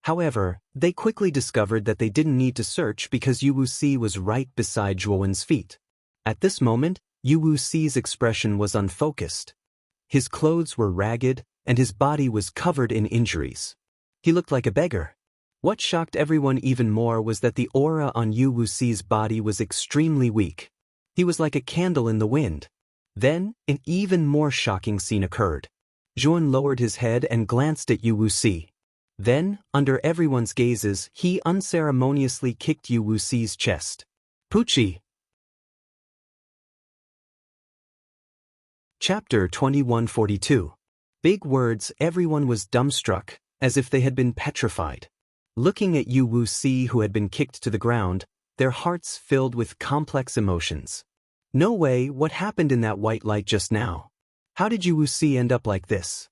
A: However, they quickly discovered that they didn't need to search because Yu Wuxi was right beside Zhuan's feet. At this moment, Yu Wuxi's expression was unfocused. His clothes were ragged, and his body was covered in injuries. He looked like a beggar. What shocked everyone even more was that the aura on Yu Wuxi's body was extremely weak. He was like a candle in the wind. Then, an even more shocking scene occurred. Zhuan lowered his head and glanced at Yu Wuxi. Then, under everyone's gazes, he unceremoniously kicked Yu Wuxi's chest. Pucci. Chapter 2142. Big words. Everyone was dumbstruck, as if they had been petrified. Looking at Yu Wuxi, who had been kicked to the ground, their hearts filled with complex emotions. No way, what happened in that white light just now? How did Yu Wuxi end up like this?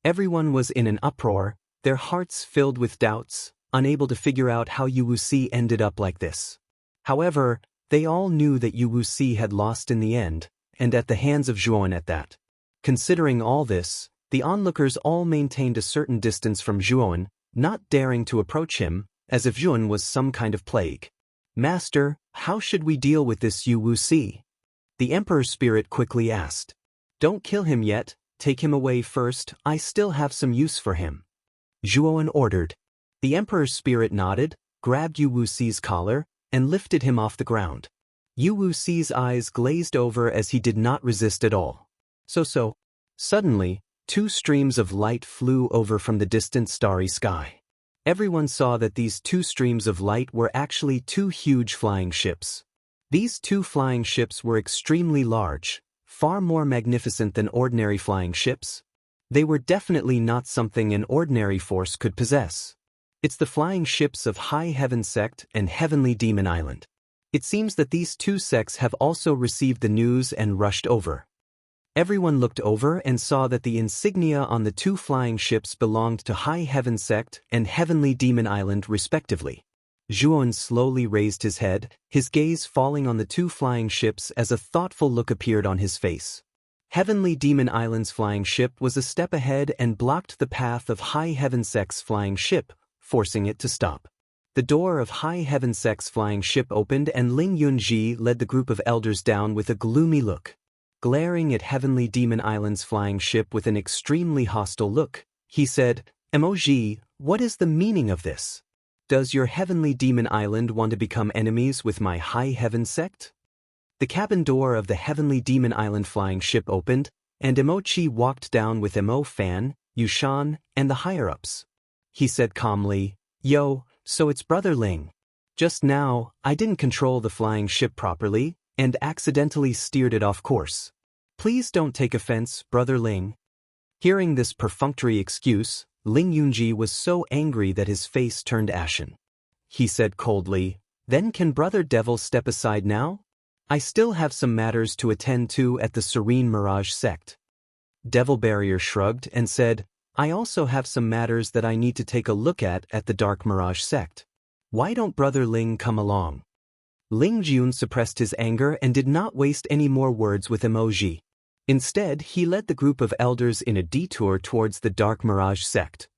A: Everyone was in an uproar, their hearts filled with doubts, unable to figure out how Yu Wuxi ended up like this. However, They all knew that Yu Wuxi had lost in the end, and at the hands of Zhuan at that. Considering all this, the onlookers all maintained a certain distance from Zhuan, not daring to approach him, as if Zhuan was some kind of plague. Master, how should we deal with this Yu Wuxi? The Emperor's spirit quickly asked. Don't kill him yet, take him away first, I still have some use for him. Zhuan ordered. The Emperor's spirit nodded, grabbed Yu Wuxi's collar, and lifted him off the ground. Yu Wuxi's eyes glazed over as he did not resist at all. So. Suddenly, 2 streams of light flew over from the distant starry sky. Everyone saw that these 2 streams of light were actually 2 huge flying ships. These 2 flying ships were extremely large, far more magnificent than ordinary flying ships. They were definitely not something an ordinary force could possess. It's the flying ships of High Heaven Sect and Heavenly Demon Island. It seems that these 2 sects have also received the news and rushed over. Everyone looked over and saw that the insignia on the 2 flying ships belonged to High Heaven Sect and Heavenly Demon Island respectively. Zhuan slowly raised his head, his gaze falling on the 2 flying ships as a thoughtful look appeared on his face. Heavenly Demon Island's flying ship was a step ahead and blocked the path of High Heaven Sect's flying ship, forcing it to stop. The door of High Heaven Sect's flying ship opened and Ling Yunji led the group of elders down with a gloomy look. Glaring at Heavenly Demon Island's flying ship with an extremely hostile look, he said, "Emoji, what is the meaning of this? Does your Heavenly Demon Island want to become enemies with my High Heaven Sect?" The cabin door of the Heavenly Demon Island flying ship opened, and Emochi walked down with Emo Fan, Yushan, and the higher-ups. He said calmly, "Yo, so it's Brother Ling. Just now, I didn't control the flying ship properly, and accidentally steered it off course. Please don't take offense, Brother Ling." Hearing this perfunctory excuse, Ling Yunji was so angry that his face turned ashen. He said coldly, "Then can Brother Devil step aside now? I still have some matters to attend to at the Serene Mirage Sect." Devil Barrier shrugged and said, "I also have some matters that I need to take a look at the Dark Mirage Sect. Why don't Brother Ling come along?" Ling Jun suppressed his anger and did not waste any more words with Emoji. Instead, he led the group of elders in a detour towards the Dark Mirage Sect.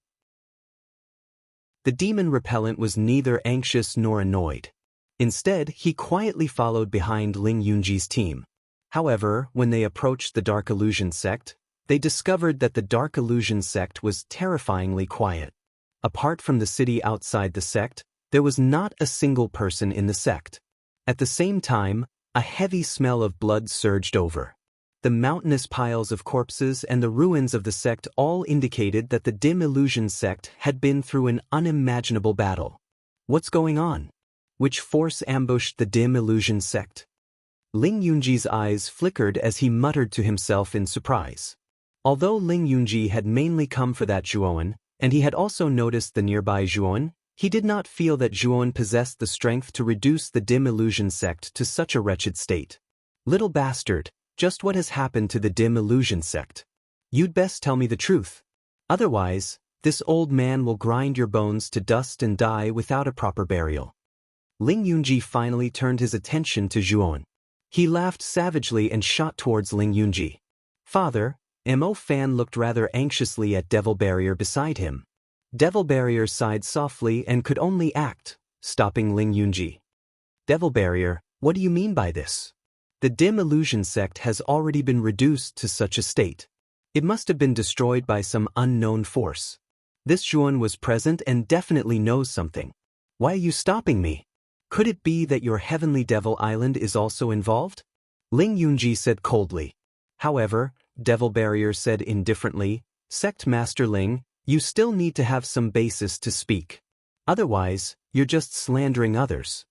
A: The demon repellent was neither anxious nor annoyed. Instead, he quietly followed behind Ling Yunji's team. However, when they approached the Dark Illusion Sect, they discovered that the Dark Illusion Sect was terrifyingly quiet. Apart from the city outside the sect, there was not a single person in the sect. At the same time, a heavy smell of blood surged over. The mountainous piles of corpses and the ruins of the sect all indicated that the Dim Illusion Sect had been through an unimaginable battle. What's going on? Which force ambushed the Dim Illusion Sect? Ling Yunji's eyes flickered as he muttered to himself in surprise. Although Ling Yunji had mainly come for that Zhuan, and he had also noticed the nearby Zhuan, he did not feel that Zhuan possessed the strength to reduce the Dim Illusion Sect to such a wretched state. "Little bastard, just what has happened to the Dim Illusion Sect? You'd best tell me the truth. Otherwise, this old man will grind your bones to dust and die without a proper burial." Ling Yunji finally turned his attention to Zhuan. He laughed savagely and shot towards Ling Yunji. "Father," Mo Fan looked rather anxiously at Devil Barrier beside him. Devil Barrier sighed softly and could only act, stopping Ling Yunji. "Devil Barrier, what do you mean by this? The Dim Illusion Sect has already been reduced to such a state. It must have been destroyed by some unknown force. This Zhuan was present and definitely knows something. Why are you stopping me? Could it be that your Heavenly Devil Island is also involved?" Ling Yunji said coldly. However, Devil Barrier said indifferently, "Sect Master Ling, you still need to have some basis to speak. Otherwise, you're just slandering others."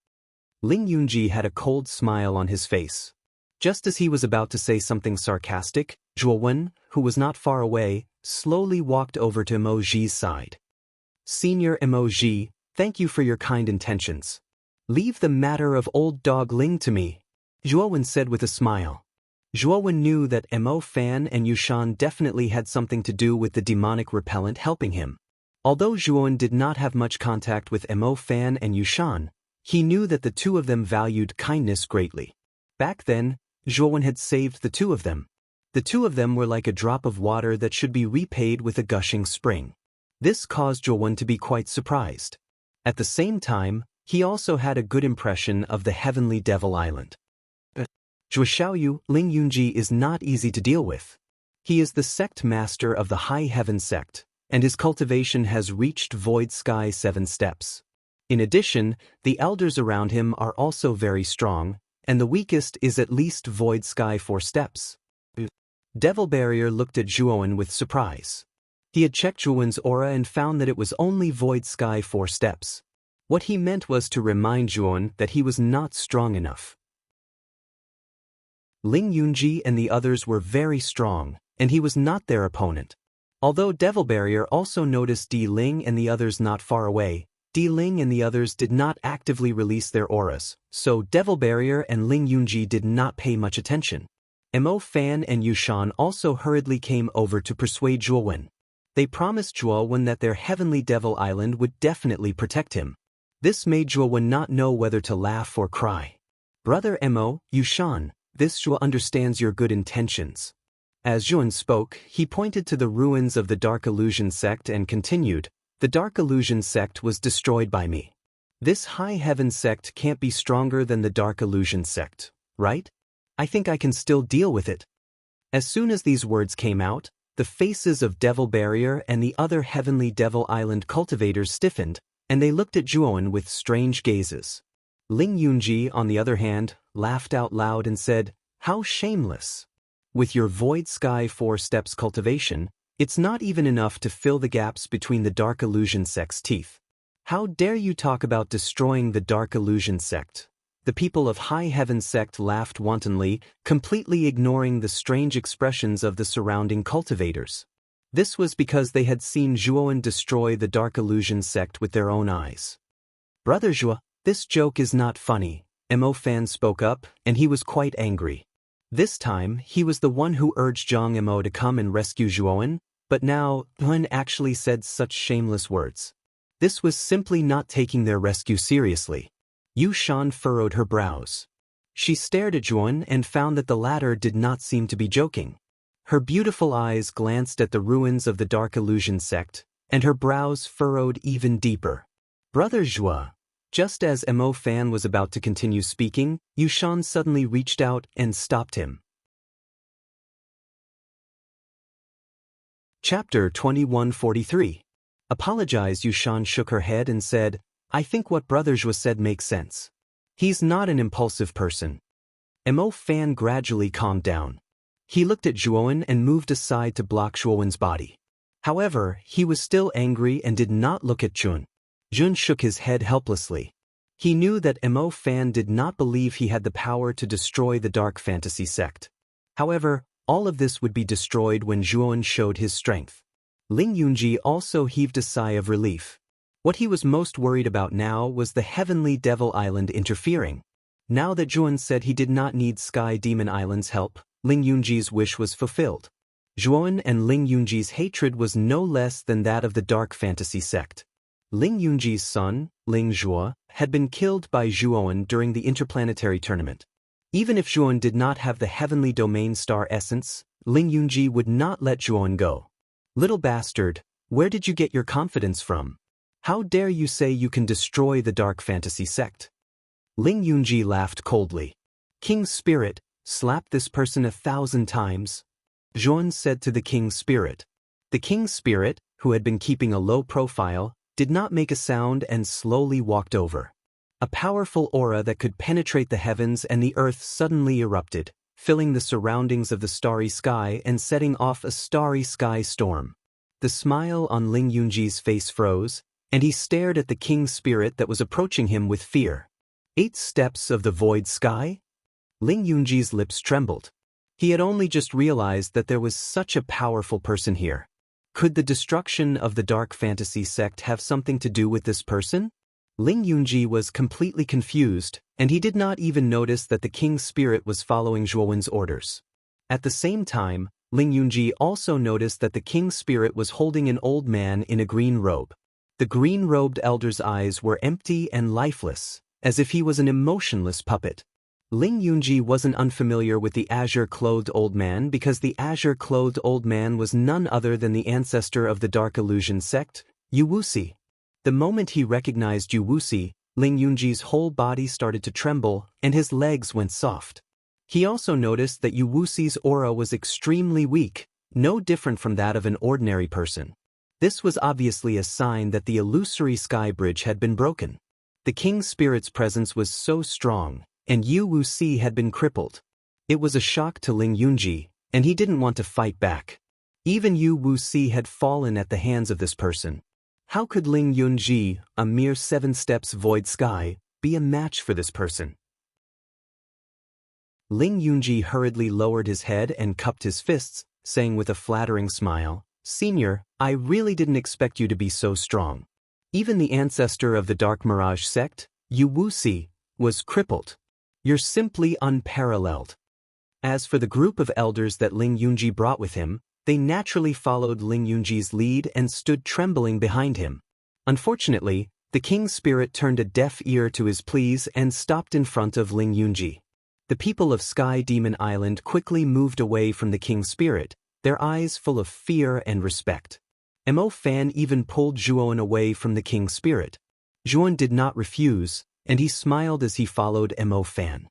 A: Ling Yunji had a cold smile on his face. Just as he was about to say something sarcastic, Zhuowen, who was not far away, slowly walked over to Emoji's side. "Senior Emoji, thank you for your kind intentions. Leave the matter of old dog Ling to me," Zhuowen said with a smile. Zhuowen knew that Mo Fan and Yushan definitely had something to do with the demonic repellent helping him. Although Zhuowen did not have much contact with Mo Fan and Yushan, He knew that the two of them valued kindness greatly. Back then, Zhuowen had saved the two of them. The two of them were like a drop of water that should be repaid with a gushing spring. This caused Zhuowen to be quite surprised. At the same time, he also had a good impression of the heavenly devil island. Zhuo Xiaoyu, Ling Yunji is not easy to deal with. He is the sect master of the High Heaven sect, and his cultivation has reached Void Sky 7 steps. In addition, the elders around him are also very strong, and the weakest is at least Void Sky 4 steps. Devil Barrier looked at Zhuowen with surprise. He had checked Zhuowen's aura and found that it was only Void Sky 4 steps. What he meant was to remind Zhuowen that he was not strong enough. Ling Yunji and the others were very strong, and he was not their opponent. Although Devil Barrier also noticed Di Ling and the others not far away, Di Ling and the others did not actively release their auras, so Devil Barrier and Ling Yunji did not pay much attention. Mo Fan and Yushan also hurriedly came over to persuade Zhuowen. They promised Zhuowen that their heavenly devil island would definitely protect him. This made Zhuowen not know whether to laugh or cry. Brother Mo, Yushan, this Zhuo understands your good intentions. As Zhuowen spoke, he pointed to the ruins of the Dark Illusion sect and continued, the Dark Illusion sect was destroyed by me. This High Heaven sect can't be stronger than the Dark Illusion sect, right? I think I can still deal with it. As soon as these words came out, the faces of Devil Barrier and the other Heavenly Devil Island cultivators stiffened, and they looked at Zhuowen with strange gazes. Ling Yunji, on the other hand, laughed out loud and said, "How shameless! With your Void Sky 4 steps cultivation, it's not even enough to fill the gaps between the Dark Illusion sect's teeth. How dare you talk about destroying the Dark Illusion sect?" The people of High Heaven sect laughed wantonly, completely ignoring the strange expressions of the surrounding cultivators. This was because they had seen Zhuowen destroy the Dark Illusion sect with their own eyes. Brother Zhuo, this joke is not funny, Mo Fan spoke up, and he was quite angry. This time, he was the one who urged Zhang Mo to come and rescue Zhuowen, but now, Zhuowen actually said such shameless words. This was simply not taking their rescue seriously. Yushan furrowed her brows. She stared at Zhuowen and found that the latter did not seem to be joking. Her beautiful eyes glanced at the ruins of the Dark Illusion sect, and her brows furrowed even deeper. Brother Zhuo. Just as Mo Fan was about to continue speaking, Yushan suddenly reached out and stopped him. Chapter 2143. Apologize. Yushan shook her head and said, I think what Brother Zhuo said makes sense. He's not an impulsive person. Mo Fan gradually calmed down. He looked at Zhuowen and moved aside to block Zhuowen's body. However, he was still angry and did not look at Jun. Jun shook his head helplessly. He knew that Mo Fan did not believe he had the power to destroy the Dark Fantasy sect. However, all of this would be destroyed when Zhuowen showed his strength. Ling Yunji also heaved a sigh of relief. What he was most worried about now was the Heavenly Devil Island interfering. Now that Zhuowen said he did not need Sky Demon Island's help, Ling Yunji's wish was fulfilled. Zhuowen and Ling Yunji's hatred was no less than that of the Dark Fantasy sect. Ling Yunji's son, Ling Zhuo, had been killed by Zhuowen during the interplanetary tournament. Even if Zhuowen did not have the Heavenly Domain Star Essence, Ling Yunji would not let Zhuowen go. Little bastard, where did you get your confidence from? How dare you say you can destroy the Dark Fantasy sect? Ling Yunji laughed coldly. King's Spirit, slap this person 1,000 times. Zhuowen said to the King's Spirit. The King's Spirit, who had been keeping a low profile, did not make a sound and slowly walked over. A powerful aura that could penetrate the heavens and the earth suddenly erupted, filling the surroundings of the starry sky and setting off a starry sky storm. The smile on Ling Yunji's face froze, and he stared at the King's Spirit that was approaching him with fear. 8 steps of the void sky? Ling Yunji's lips trembled. He had only just realized that there was such a powerful person here. Could the destruction of the Dark Fantasy sect have something to do with this person? Ling Yunji was completely confused, and he did not even notice that the King's Spirit was following Zhuowen's orders. At the same time, Ling Yunji also noticed that the King's Spirit was holding an old man in a green robe. The green-robed elder's eyes were empty and lifeless, as if he was an emotionless puppet. Ling Yunji wasn't unfamiliar with the azure-clothed old man because the azure-clothed old man was none other than the ancestor of the Dark Illusion sect, Yu Wuxi. The moment he recognized Yu Wuxi, Ling Yunji's whole body started to tremble and his legs went soft. He also noticed that Yu Wuxi's aura was extremely weak, no different from that of an ordinary person. This was obviously a sign that the illusory sky bridge had been broken. The king's spirit's presence was so strong, and Yu Wuxi had been crippled. It was a shock to Ling Yunji, and he didn't want to fight back. Even Yu Wuxi had fallen at the hands of this person. How could Ling Yunji, a mere 7 steps void sky, be a match for this person? Ling Yunji hurriedly lowered his head and cupped his fists, saying with a flattering smile, "Senior, I really didn't expect you to be so strong." Even the ancestor of the Dark Mirage sect, Yu Wuxi, was crippled. You're simply unparalleled. As for the group of elders that Ling Yunji brought with him, they naturally followed Ling Yunji's lead and stood trembling behind him. Unfortunately, the king's spirit turned a deaf ear to his pleas and stopped in front of Ling Yunji. The people of Sky Demon Island quickly moved away from the king's spirit, their eyes full of fear and respect. Mo Fan even pulled Zhuowen away from the king's spirit. Zhuowen did not refuse, and he smiled as he followed Mo Fan.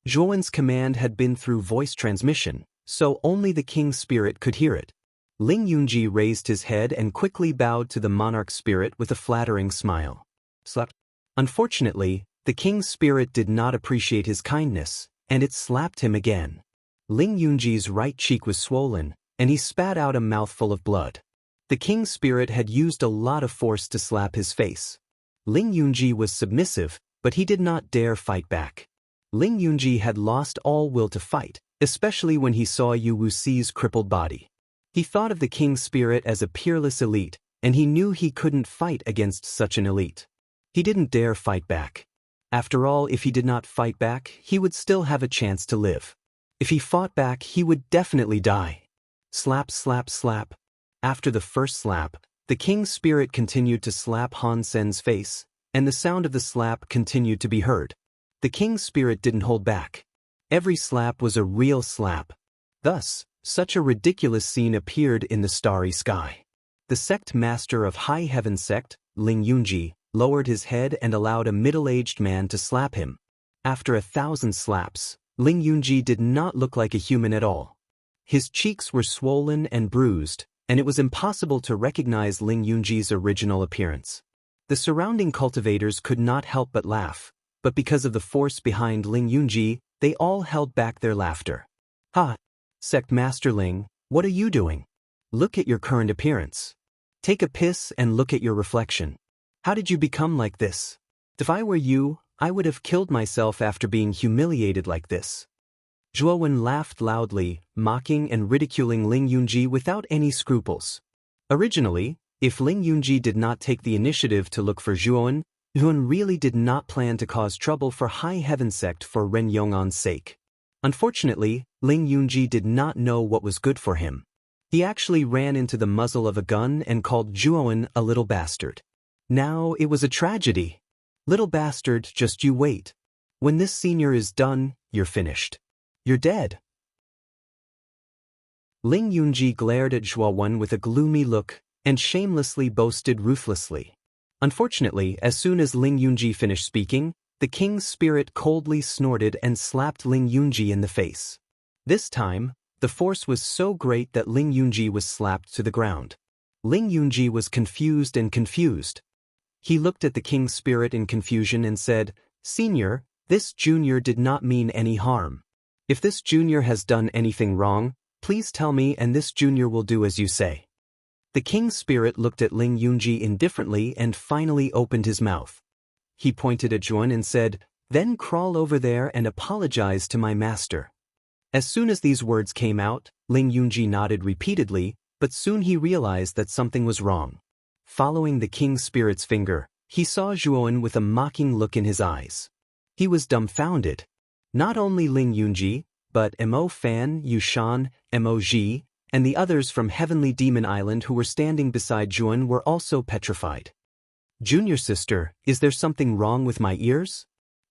A: Zhuowen's command had been through voice transmission, so only the king's spirit could hear it. Ling Yunji raised his head and quickly bowed to the monarch's spirit with a flattering smile. Unfortunately, the king's spirit did not appreciate his kindness, and it slapped him again. Ling Yunji's right cheek was swollen, and he spat out a mouthful of blood. The king's spirit had used a lot of force to slap his face. Ling Yunji was submissive, but he did not dare fight back. Ling Yunji had lost all will to fight, especially when he saw Yu Wuxi's crippled body. He thought of the king's spirit as a peerless elite, and he knew he couldn't fight against such an elite. He didn't dare fight back. After all, if he did not fight back, he would still have a chance to live. If he fought back, he would definitely die. Slap, slap, slap. After the first slap, the king's spirit continued to slap Han Sen's face, and the sound of the slap continued to be heard. The king's spirit didn't hold back. Every slap was a real slap. Thus, such a ridiculous scene appeared in the starry sky. The sect master of High Heaven sect, Ling Yunji, lowered his head and allowed a middle-aged man to slap him. After 1,000 slaps, Ling Yunji did not look like a human at all. His cheeks were swollen and bruised, and it was impossible to recognize Ling Yunji's original appearance. The surrounding cultivators could not help but laugh, but because of the force behind Ling Yunji, they all held back their laughter. "Ha! Sect Master Ling, what are you doing? Look at your current appearance. Take a piss and look at your reflection. How did you become like this? If I were you, I would have killed myself after being humiliated like this." Zhuowen laughed loudly, mocking and ridiculing Ling Yunji without any scruples. Originally, if Ling Yunji did not take the initiative to look for Zhuowen, Zhuowen really did not plan to cause trouble for High Heaven sect for Ren Yong'an's sake. Unfortunately, Ling Yunji did not know what was good for him. He actually ran into the muzzle of a gun and called Zhuowen a little bastard. Now it was a tragedy. "Little bastard, just you wait. When this senior is done, you're finished. You're dead." Ling Yunji glared at Zhuowen with a gloomy look, and shamelessly boasted ruthlessly. Unfortunately, as soon as Ling Yunji finished speaking, the king's spirit coldly snorted and slapped Ling Yunji in the face. This time, the force was so great that Ling Yunji was slapped to the ground. Ling Yunji was confused. He looked at the king's spirit in confusion and said, "Senior, this junior did not mean any harm. If this junior has done anything wrong, please tell me and this junior will do as you say." The king's spirit looked at Ling Yunji indifferently and finally opened his mouth. He pointed at Zhuowen and said, "Then crawl over there and apologize to my master." As soon as these words came out, Ling Yunji nodded repeatedly, but soon he realized that something was wrong. Following the king's spirit's finger, he saw Zhuowen with a mocking look in his eyes. He was dumbfounded. Not only Ling Yunji, but Mo Fan, Yushan, Mo Ji, and the others from Heavenly Demon Island who were standing beside Zhuowen were also petrified. "Junior sister, is there something wrong with my ears?"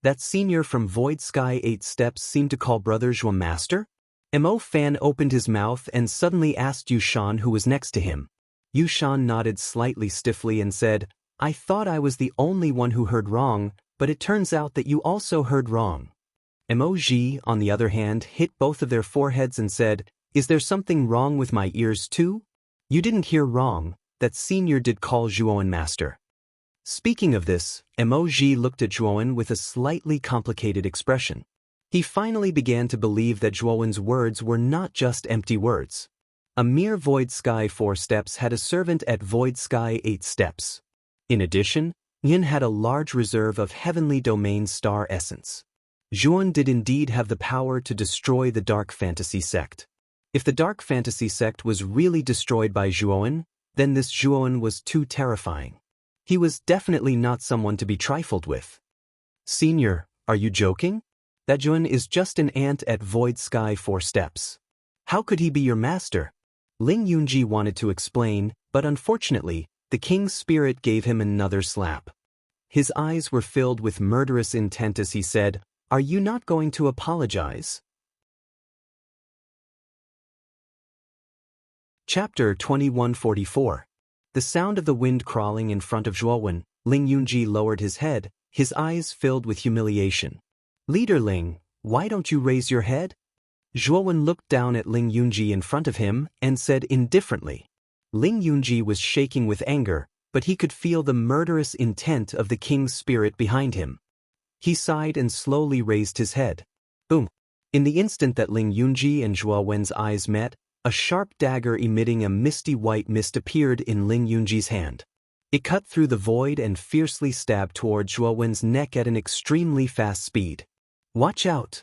A: That senior from Void Sky 8 Steps seemed to call Brother Zhuo Master? Mo Fan opened his mouth and suddenly asked Yushan who was next to him. Yushan nodded slightly stiffly and said, I thought I was the only one who heard wrong, but it turns out that you also heard wrong. Emoji, on the other hand, hit both of their foreheads and said, Is there something wrong with my ears too? You didn't hear wrong, that senior did call Zhuowen master. Speaking of this, Emoji looked at Zhuowen with a slightly complicated expression. He finally began to believe that Zhuowen's words were not just empty words. A mere Void Sky 4 Steps had a servant at Void Sky 8 Steps. In addition, Yin had a large reserve of Heavenly Domain star essence. Zhuowen did indeed have the power to destroy the Dark Fantasy sect. If the Dark Fantasy sect was really destroyed by Zhuowen, then this Zhuowen was too terrifying. He was definitely not someone to be trifled with. Senior, are you joking? That Zhuowen is just an ant at Void Sky 4 Steps. How could he be your master? Ling Yunji wanted to explain, but unfortunately, the king's spirit gave him another slap. His eyes were filled with murderous intent as he said, Are you not going to apologize? Chapter 2144. The sound of the wind crawling in front of Zhuowen, Ling Yunji lowered his head, his eyes filled with humiliation. Leader Ling, why don't you raise your head? Zhuowen looked down at Ling Yunji in front of him and said indifferently. Ling Yunji was shaking with anger, but he could feel the murderous intent of the king's spirit behind him. He sighed and slowly raised his head. Boom! In the instant that Ling Yunji and Zhuowen's eyes met, a sharp dagger emitting a misty white mist appeared in Ling Yunji's hand. It cut through the void and fiercely stabbed toward Zhuowen's neck at an extremely fast speed. Watch out!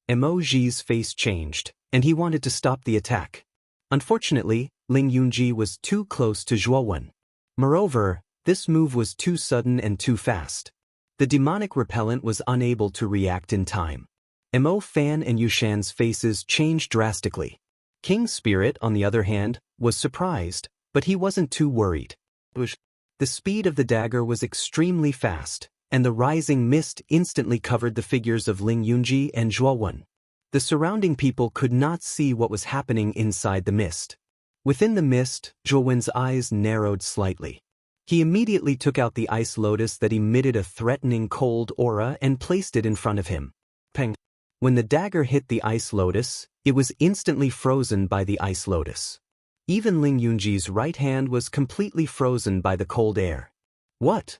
A: Emoji's face changed, and he wanted to stop the attack. Unfortunately, Ling Yunji was too close to Zhuowen. Moreover, this move was too sudden and too fast. The demonic repellent was unable to react in time. Mo Fan and Yushan's faces changed drastically. King Spirit, on the other hand, was surprised, but he wasn't too worried. The speed of the dagger was extremely fast, and the rising mist instantly covered the figures of Ling Yunji and Zhuowen. The surrounding people could not see what was happening inside the mist. Within the mist, Zhuowen's eyes narrowed slightly. He immediately took out the ice lotus that emitted a threatening cold aura and placed it in front of him. Peng! When the dagger hit the ice lotus, it was instantly frozen by the ice lotus. Even Ling Yunji's right hand was completely frozen by the cold air. What?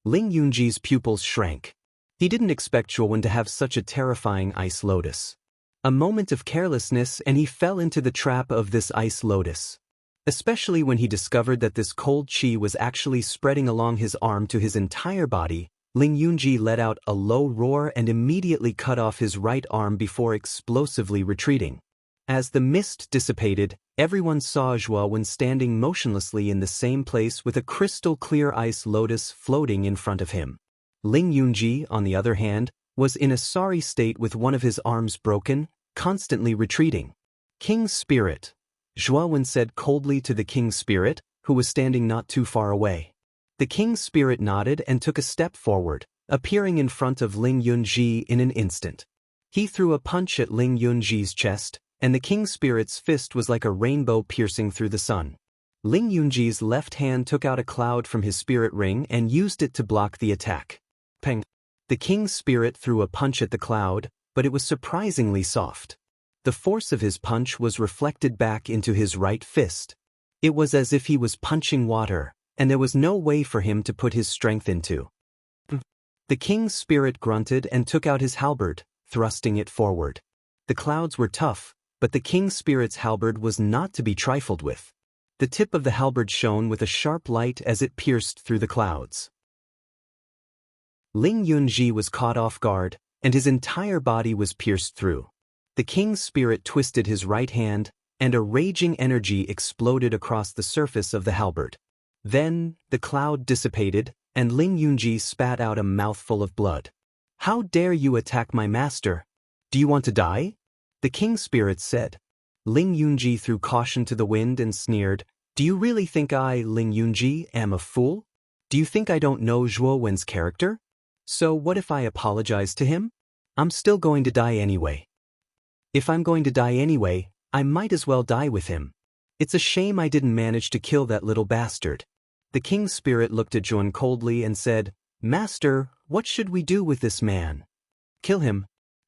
A: Ling Yunji's pupils shrank. He didn't expect Zhuowen to have such a terrifying ice lotus. A moment of carelessness and he fell into the trap of this ice lotus. Especially when he discovered that this cold chi was actually spreading along his arm to his entire body, Ling Yunji let out a low roar and immediately cut off his right arm before explosively retreating. As the mist dissipated, everyone saw Zhuowen standing motionlessly in the same place with a crystal-clear ice lotus floating in front of him. Ling Yunji, on the other hand, was in a sorry state with one of his arms broken, constantly retreating. King's Spirit, Zhuowen said coldly to the King's Spirit, who was standing not too far away. The King's Spirit nodded and took a step forward, appearing in front of Ling Yunji in an instant. He threw a punch at Ling Yunji's chest, and the King's Spirit's fist was like a rainbow piercing through the sun. Ling Yunji's left hand took out a cloud from his spirit ring and used it to block the attack. Peng! The King's Spirit threw a punch at the cloud, but it was surprisingly soft. The force of his punch was reflected back into his right fist. It was as if he was punching water, and there was no way for him to put his strength into. The King's Spirit grunted and took out his halberd, thrusting it forward. The clouds were tough, but the King's Spirit's halberd was not to be trifled with. The tip of the halberd shone with a sharp light as it pierced through the clouds. Ling Yunji was caught off guard, and his entire body was pierced through. The King's Spirit twisted his right hand, and a raging energy exploded across the surface of the halberd. Then, the cloud dissipated, and Ling Yunji spat out a mouthful of blood. How dare you attack my master? Do you want to die? The King's Spirit said. Ling Yunji threw caution to the wind and sneered, Do you really think I, Ling Yunji, am a fool? Do you think I don't know Zhuowen's character? So what if I apologize to him? I'm still going to die anyway. If I'm going to die anyway, I might as well die with him. It's a shame I didn't manage to kill that little bastard. The king's spirit looked at Zhuan coldly and said, Master, what should we do with this man? Kill him.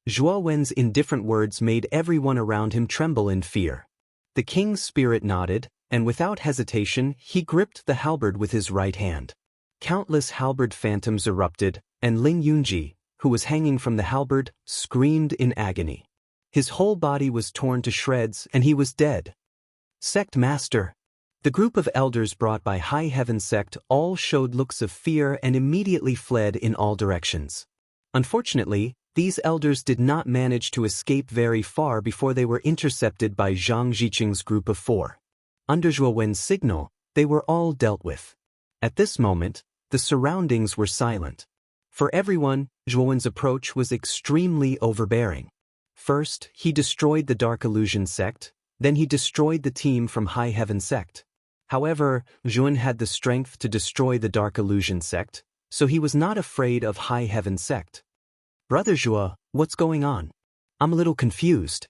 A: Zhuo Wen's indifferent words made everyone around him tremble in fear. The king's spirit nodded, and without hesitation he gripped the halberd with his right hand. Countless halberd phantoms erupted, and Ling Yunji, who was hanging from the halberd, screamed in agony. His whole body was torn to shreds and he was dead. Sect Master. The group of elders brought by High Heaven Sect all showed looks of fear and immediately fled in all directions. Unfortunately, these elders did not manage to escape very far before they were intercepted by Zhang Jiqing's group of 4. Under Zhuo Wen's signal, they were all dealt with. At this moment, the surroundings were silent. For everyone, Zhuo Wen's approach was extremely overbearing. First, he destroyed the Dark Illusion Sect, then he destroyed the team from High Heaven Sect. However, Zhuo Wen had the strength to destroy the Dark Illusion Sect, so he was not afraid of High Heaven Sect. Brother Zhuo, what's going on? I'm a little confused.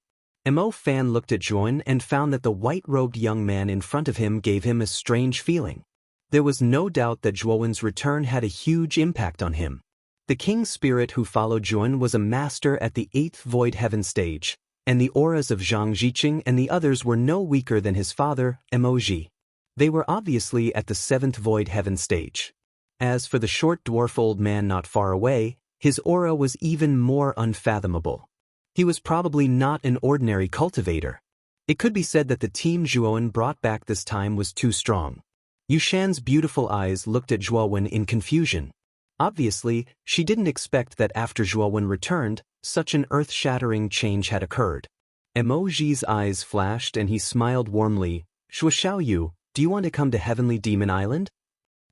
A: Mo Fan looked at Zhuo Wen and found that the white-robed young man in front of him gave him a strange feeling. There was no doubt that Zhuo Wen's return had a huge impact on him. The king's spirit who followed Zhuo Wen was a master at the 8th Void Heaven stage, and the auras of Zhang Jiqing and the others were no weaker than his father, Mo Ji. They were obviously at the 7th Void Heaven stage. As for the short dwarf old man not far away, his aura was even more unfathomable. He was probably not an ordinary cultivator. It could be said that the team Zhuo Wen brought back this time was too strong. Yushan's beautiful eyes looked at Zhuo Wen in confusion. Obviously, she didn't expect that after Zhuo Wen returned, such an earth-shattering change had occurred. Mo Ji's eyes flashed and he smiled warmly. Shuo Xiaoyu, do you want to come to Heavenly Demon Island?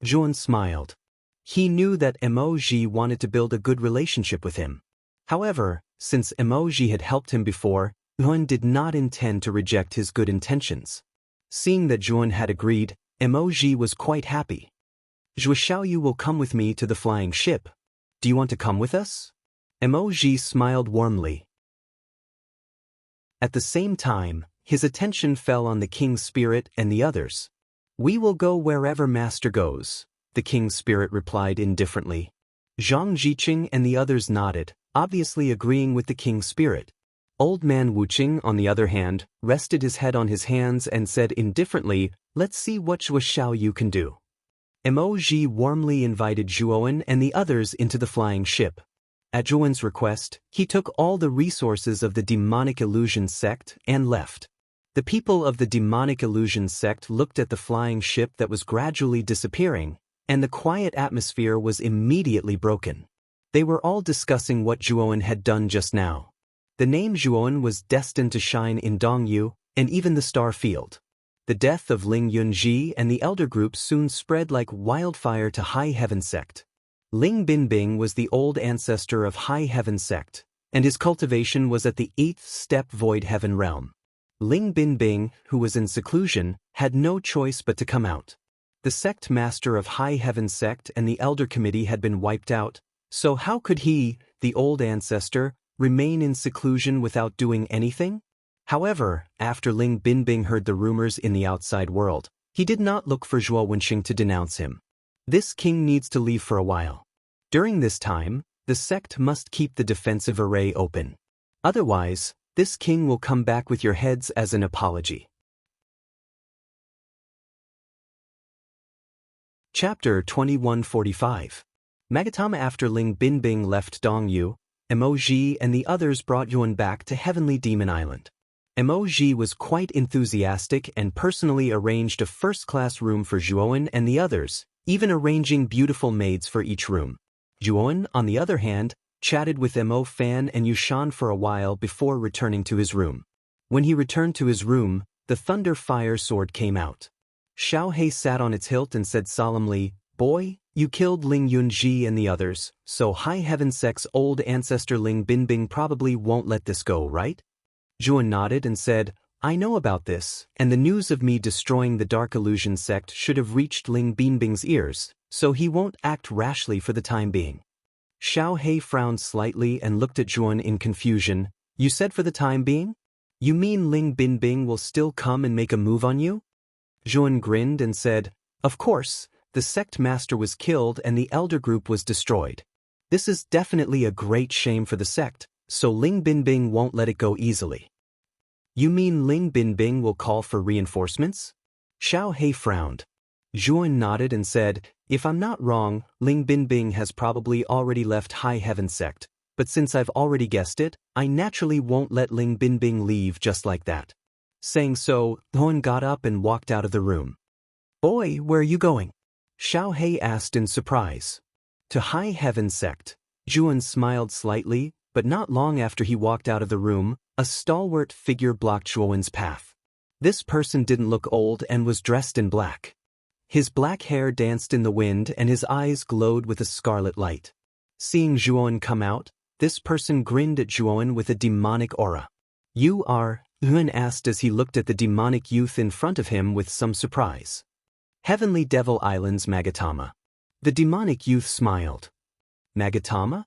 A: Zhuo Wen smiled. He knew that Mo Ji wanted to build a good relationship with him. However, since Mo Ji had helped him before, Zhuo Wen did not intend to reject his good intentions. Seeing that Zhuo Wen had agreed, Mo Ji was quite happy. Zhuo Xiaoyu will come with me to the flying ship. Do you want to come with us? Mo Ji smiled warmly. At the same time, his attention fell on the king's spirit and the others. We will go wherever master goes, the king's spirit replied indifferently. Zhang Jiqing and the others nodded, obviously agreeing with the king's spirit. Old man Wuqing, on the other hand, rested his head on his hands and said indifferently, let's see what Zhuo Xiaoyu can do. Mo Ji warmly invited Zhuo Wen and the others into the flying ship. At Zhuo Wen's request, he took all the resources of the Demonic Illusion Sect and left. The people of the Demonic Illusion Sect looked at the flying ship that was gradually disappearing, and the quiet atmosphere was immediately broken. They were all discussing what Zhuo Wen had done just now. The name Zhuo Wen was destined to shine in Dongyu and even the Star Field. The death of Ling Yunji and the elder group soon spread like wildfire to High Heaven Sect. Ling Binbing was the old ancestor of High Heaven Sect, and his cultivation was at the 8th step Void Heaven realm. Ling Binbing, who was in seclusion, had no choice but to come out. The sect master of High Heaven Sect and the elder committee had been wiped out, so how could he, the old ancestor, remain in seclusion without doing anything? However, after Ling Binbing heard the rumors in the outside world, he did not look for Zhuo Wenxing to denounce him. This king needs to leave for a while. During this time, the sect must keep the defensive array open. Otherwise, this king will come back with your heads as an apology. Chapter 2145. Magatama. After Ling Binbing left Dongyu, Mo Ji and the others brought Yuan back to Heavenly Demon Island. Mo Ji was quite enthusiastic and personally arranged a first-class room for Zhuo Wen and the others, even arranging beautiful maids for each room. Zhuo Wen, on the other hand, chatted with Mo Fan and Yushan for a while before returning to his room. When he returned to his room, the Thunder Fire Sword came out. Xiao He sat on its hilt and said solemnly, "Boy, you killed Ling Yunji and the others, so High Heaven Sect's old ancestor Ling Binbing probably won't let this go, right?" Zhuo Wen nodded and said, "I know about this, and the news of me destroying the Dark Illusion Sect should have reached Ling Binbing's ears, so he won't act rashly for the time being." Xiao He frowned slightly and looked at Zhuan in confusion. You said for the time being? You mean Ling Binbing will still come and make a move on you? Zhuan grinned and said, Of course, the sect master was killed and the elder group was destroyed. This is definitely a great shame for the sect, so Ling Binbing won't let it go easily. You mean Ling Binbing will call for reinforcements? Xiao He frowned. Zhuan nodded and said, If I'm not wrong, Ling Binbing has probably already left High Heaven sect, but since I've already guessed it, I naturally won't let Ling Binbing leave just like that. Saying so, Zhuan got up and walked out of the room. Boy, where are you going? Xiao He asked in surprise. To High Heaven sect. Zhuan smiled slightly, but not long after he walked out of the room, a stalwart figure blocked Zhuan's path. This person didn't look old and was dressed in black. His black hair danced in the wind and his eyes glowed with a scarlet light. Seeing Zhuan come out, this person grinned at Zhuan with a demonic aura. You are? Zhuan asked as he looked at the demonic youth in front of him with some surprise. Heavenly Devil Island's Magatama. The demonic youth smiled. Magatama?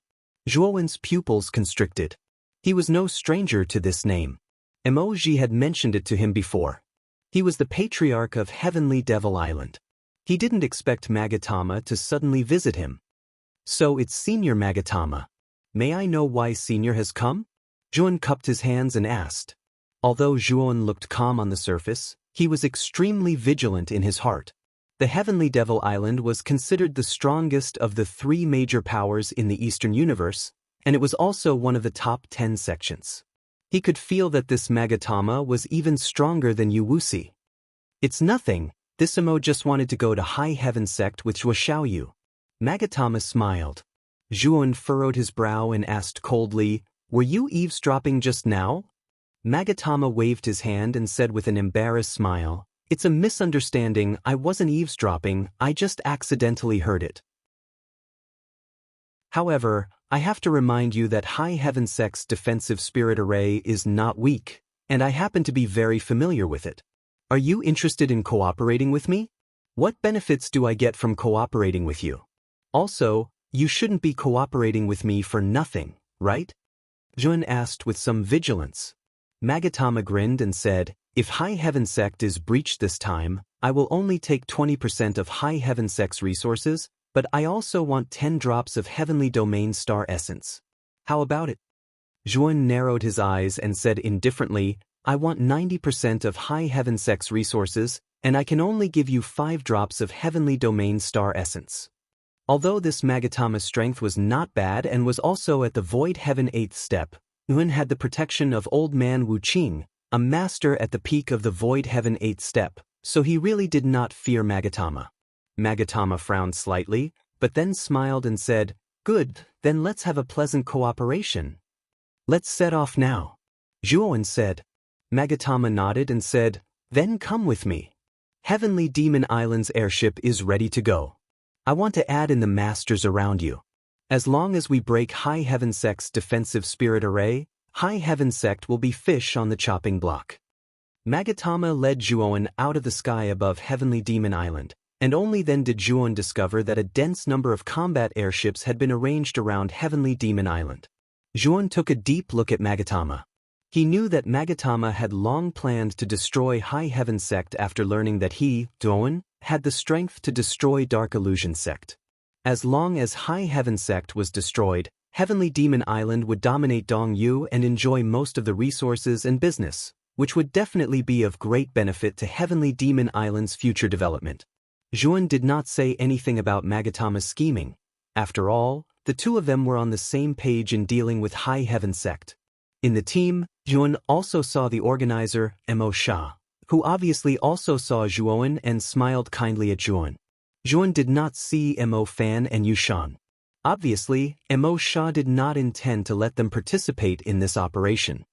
A: Zhuan's pupils constricted. He was no stranger to this name. Emoji had mentioned it to him before. He was the patriarch of Heavenly Devil Island. He didn't expect Magatama to suddenly visit him. So it's Senior Magatama. May I know why Senior has come? Zhuan cupped his hands and asked. Although Zhuan looked calm on the surface, he was extremely vigilant in his heart. The Heavenly Devil Island was considered the strongest of the 3 major powers in the Eastern Universe, and it was also one of the top 10 sections. He could feel that this Magatama was even stronger than Yuwusi. It's nothing, this Emo just wanted to go to High Heaven sect with Xiaoyu. Magatama smiled. Zhuan furrowed his brow and asked coldly, Were you eavesdropping just now? Magatama waved his hand and said with an embarrassed smile, It's a misunderstanding, I wasn't eavesdropping, I just accidentally heard it. However, I have to remind you that High Heaven sect's defensive spirit array is not weak, and I happen to be very familiar with it. Are you interested in cooperating with me? What benefits do I get from cooperating with you? Also, you shouldn't be cooperating with me for nothing, right? Zhuan asked with some vigilance. Magatama grinned and said, If High Heaven sect is breached this time, I will only take 20% of High Heaven sect's resources, but I also want 10 drops of Heavenly Domain Star Essence. How about it? Zhuan narrowed his eyes and said indifferently, I want 90% of High Heaven sect's resources, and I can only give you 5 drops of Heavenly Domain Star Essence. Although this Magatama's strength was not bad and was also at the Void Heaven 8th step, Zhuan had the protection of Old Man Wu Qing, a master at the peak of the Void Heaven 8th step, so he really did not fear Magatama. Magatama frowned slightly, but then smiled and said, Good, then let's have a pleasant cooperation. Let's set off now. Zhuan said. Magatama nodded and said, Then come with me. Heavenly Demon Island's airship is ready to go. I want to add in the masters around you. As long as we break High Heaven sect's defensive spirit array, High Heaven sect will be fish on the chopping block. Magatama led Zhuan out of the sky above Heavenly Demon Island, and only then did Zhuan discover that a dense number of combat airships had been arranged around Heavenly Demon Island. Zhuan took a deep look at Magatama. He knew that Magatama had long planned to destroy High Heaven sect after learning that he, Zhuan, had the strength to destroy Dark Illusion sect. As long as High Heaven sect was destroyed, Heavenly Demon Island would dominate Dongyu and enjoy most of the resources and business, which would definitely be of great benefit to Heavenly Demon Island's future development. Zhuan did not say anything about Magatama's scheming. After all, the two of them were on the same page in dealing with High Heaven sect. In the team, Zhuan also saw the organizer, Mo Sha, who obviously also saw Zhuan and smiled kindly at Zhuan. Zhuan did not see Mo Fan and Yushan. Obviously, Mo Sha did not intend to let them participate in this operation.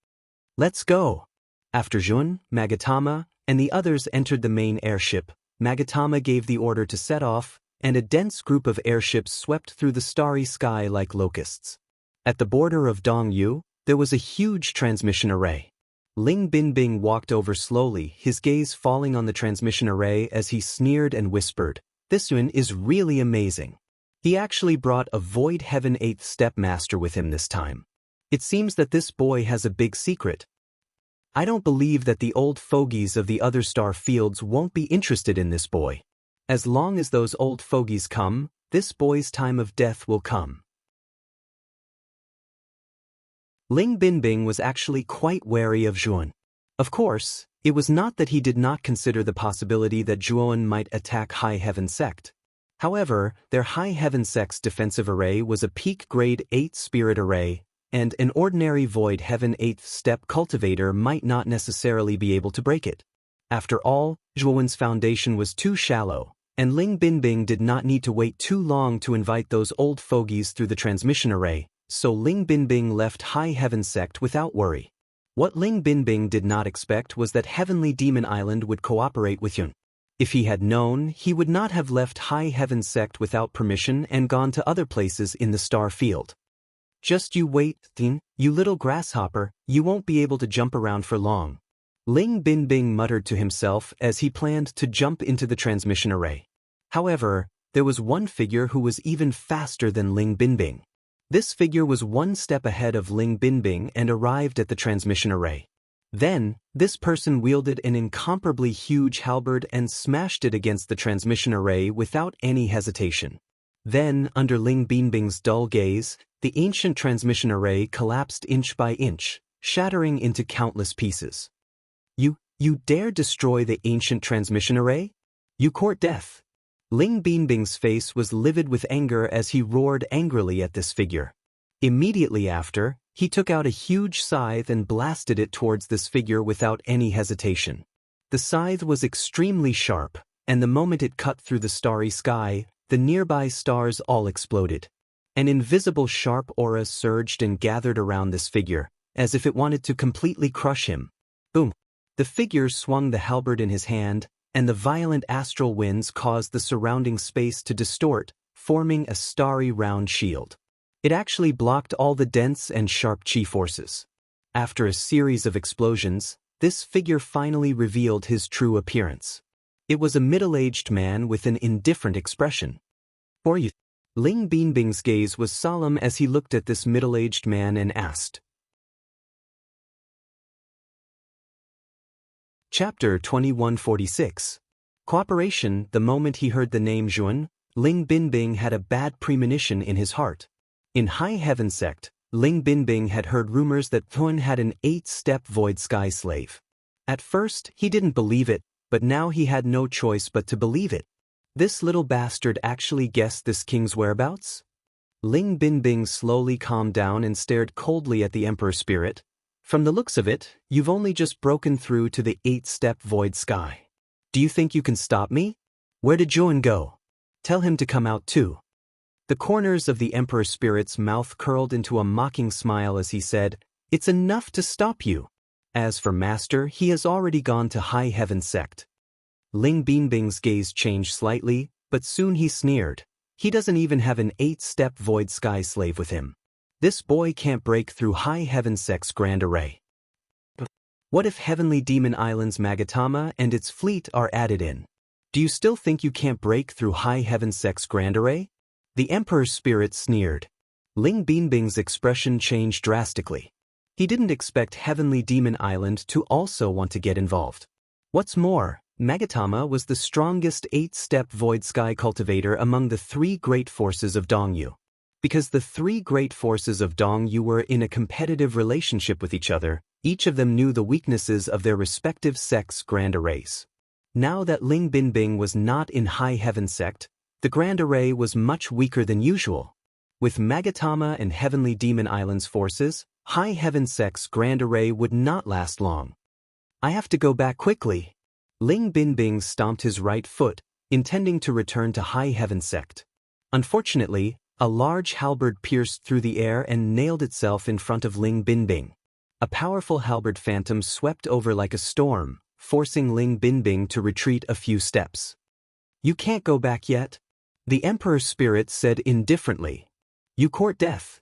A: Let's go. After Zhuan, Magatama, and the others entered the main airship, Magatama gave the order to set off, and a dense group of airships swept through the starry sky like locusts. At the border of Dongyu, there was a huge transmission array. Ling Binbing walked over slowly, his gaze falling on the transmission array as he sneered and whispered, This one is really amazing. He actually brought a Void Heaven 8th Step Master with him this time. It seems that this boy has a big secret. I don't believe that the old fogies of the other star fields won't be interested in this boy. As long as those old fogies come, this boy's time of death will come. Ling Binbing was actually quite wary of Zhuan. Of course, it was not that he did not consider the possibility that Zhuan might attack High Heaven Sect. However, their High Heaven Sect's defensive array was a peak grade 8 spirit array, and an ordinary Void Heaven 8th Step cultivator might not necessarily be able to break it. After all, Zhuan's foundation was too shallow, and Ling Binbing did not need to wait too long to invite those old fogies through the transmission array, so Ling Binbing left High Heaven Sect without worry. What Ling Binbing did not expect was that Heavenly Demon Island would cooperate with Yun. If he had known, he would not have left High Heaven Sect without permission and gone to other places in the star field. Just you wait, Thin, you little grasshopper, you won't be able to jump around for long. Ling Binbing muttered to himself as he planned to jump into the transmission array. However, there was one figure who was even faster than Ling Binbing. This figure was one step ahead of Ling Binbing and arrived at the transmission array. Then, this person wielded an incomparably huge halberd and smashed it against the transmission array without any hesitation. Then, under Ling Binbing's dull gaze, the ancient transmission array collapsed inch by inch, shattering into countless pieces. You dare destroy the ancient transmission array? You court death. Ling Binbing's face was livid with anger as he roared angrily at this figure. Immediately after, he took out a huge scythe and blasted it towards this figure without any hesitation. The scythe was extremely sharp, and the moment it cut through the starry sky, the nearby stars all exploded. An invisible sharp aura surged and gathered around this figure, as if it wanted to completely crush him. Boom! The figure swung the halberd in his hand, and the violent astral winds caused the surrounding space to distort, forming a starry round shield. It actually blocked all the dense and sharp chi forces. After a series of explosions, this figure finally revealed his true appearance. It was a middle-aged man with an indifferent expression. For you, Ling Binbing's gaze was solemn as he looked at this middle-aged man and asked. Chapter 2146. Cooperation. The moment he heard the name Zhuan, Ling Binbing had a bad premonition in his heart. In High Heaven Sect, Ling Binbing had heard rumors that Zhuan had an 8-step Void Sky Slave. At first, he didn't believe it, but now he had no choice but to believe it. This little bastard actually guessed this king's whereabouts? Ling Binbing slowly calmed down and stared coldly at the Emperor Spirit. From the looks of it, you've only just broken through to the 8-step Void Sky. Do you think you can stop me? Where did Zhuan go? Tell him to come out too. The corners of the Emperor Spirit's mouth curled into a mocking smile as he said, It's enough to stop you. As for Master, he has already gone to High Heaven Sect. Ling Binbing's gaze changed slightly, but soon he sneered. He doesn't even have an 8-step Void Sky Slave with him. This boy can't break through High Heaven Sect's grand array. What if Heavenly Demon Island's Magatama and its fleet are added in? Do you still think you can't break through High Heaven Sect's grand array? The Emperor's Spirit sneered. Ling Binbing's expression changed drastically. He didn't expect Heavenly Demon Island to also want to get involved. What's more, Magatama was the strongest 8-step Void Sky cultivator among the 3 great forces of Dongyu. Because the 3 great forces of Dongyu were in a competitive relationship with each other, each of them knew the weaknesses of their respective sects' grand arrays. Now that Ling Binbing was not in High Heaven Sect, the grand array was much weaker than usual. With Magatama and Heavenly Demon Island's forces, High Heaven Sect's grand array would not last long. I have to go back quickly. Ling Binbing stomped his right foot, intending to return to High Heaven Sect. Unfortunately, a large halberd pierced through the air and nailed itself in front of Ling Binbing. A powerful halberd phantom swept over like a storm, forcing Ling Binbing to retreat a few steps. You can't go back yet? The Emperor's Spirit said indifferently. You court death.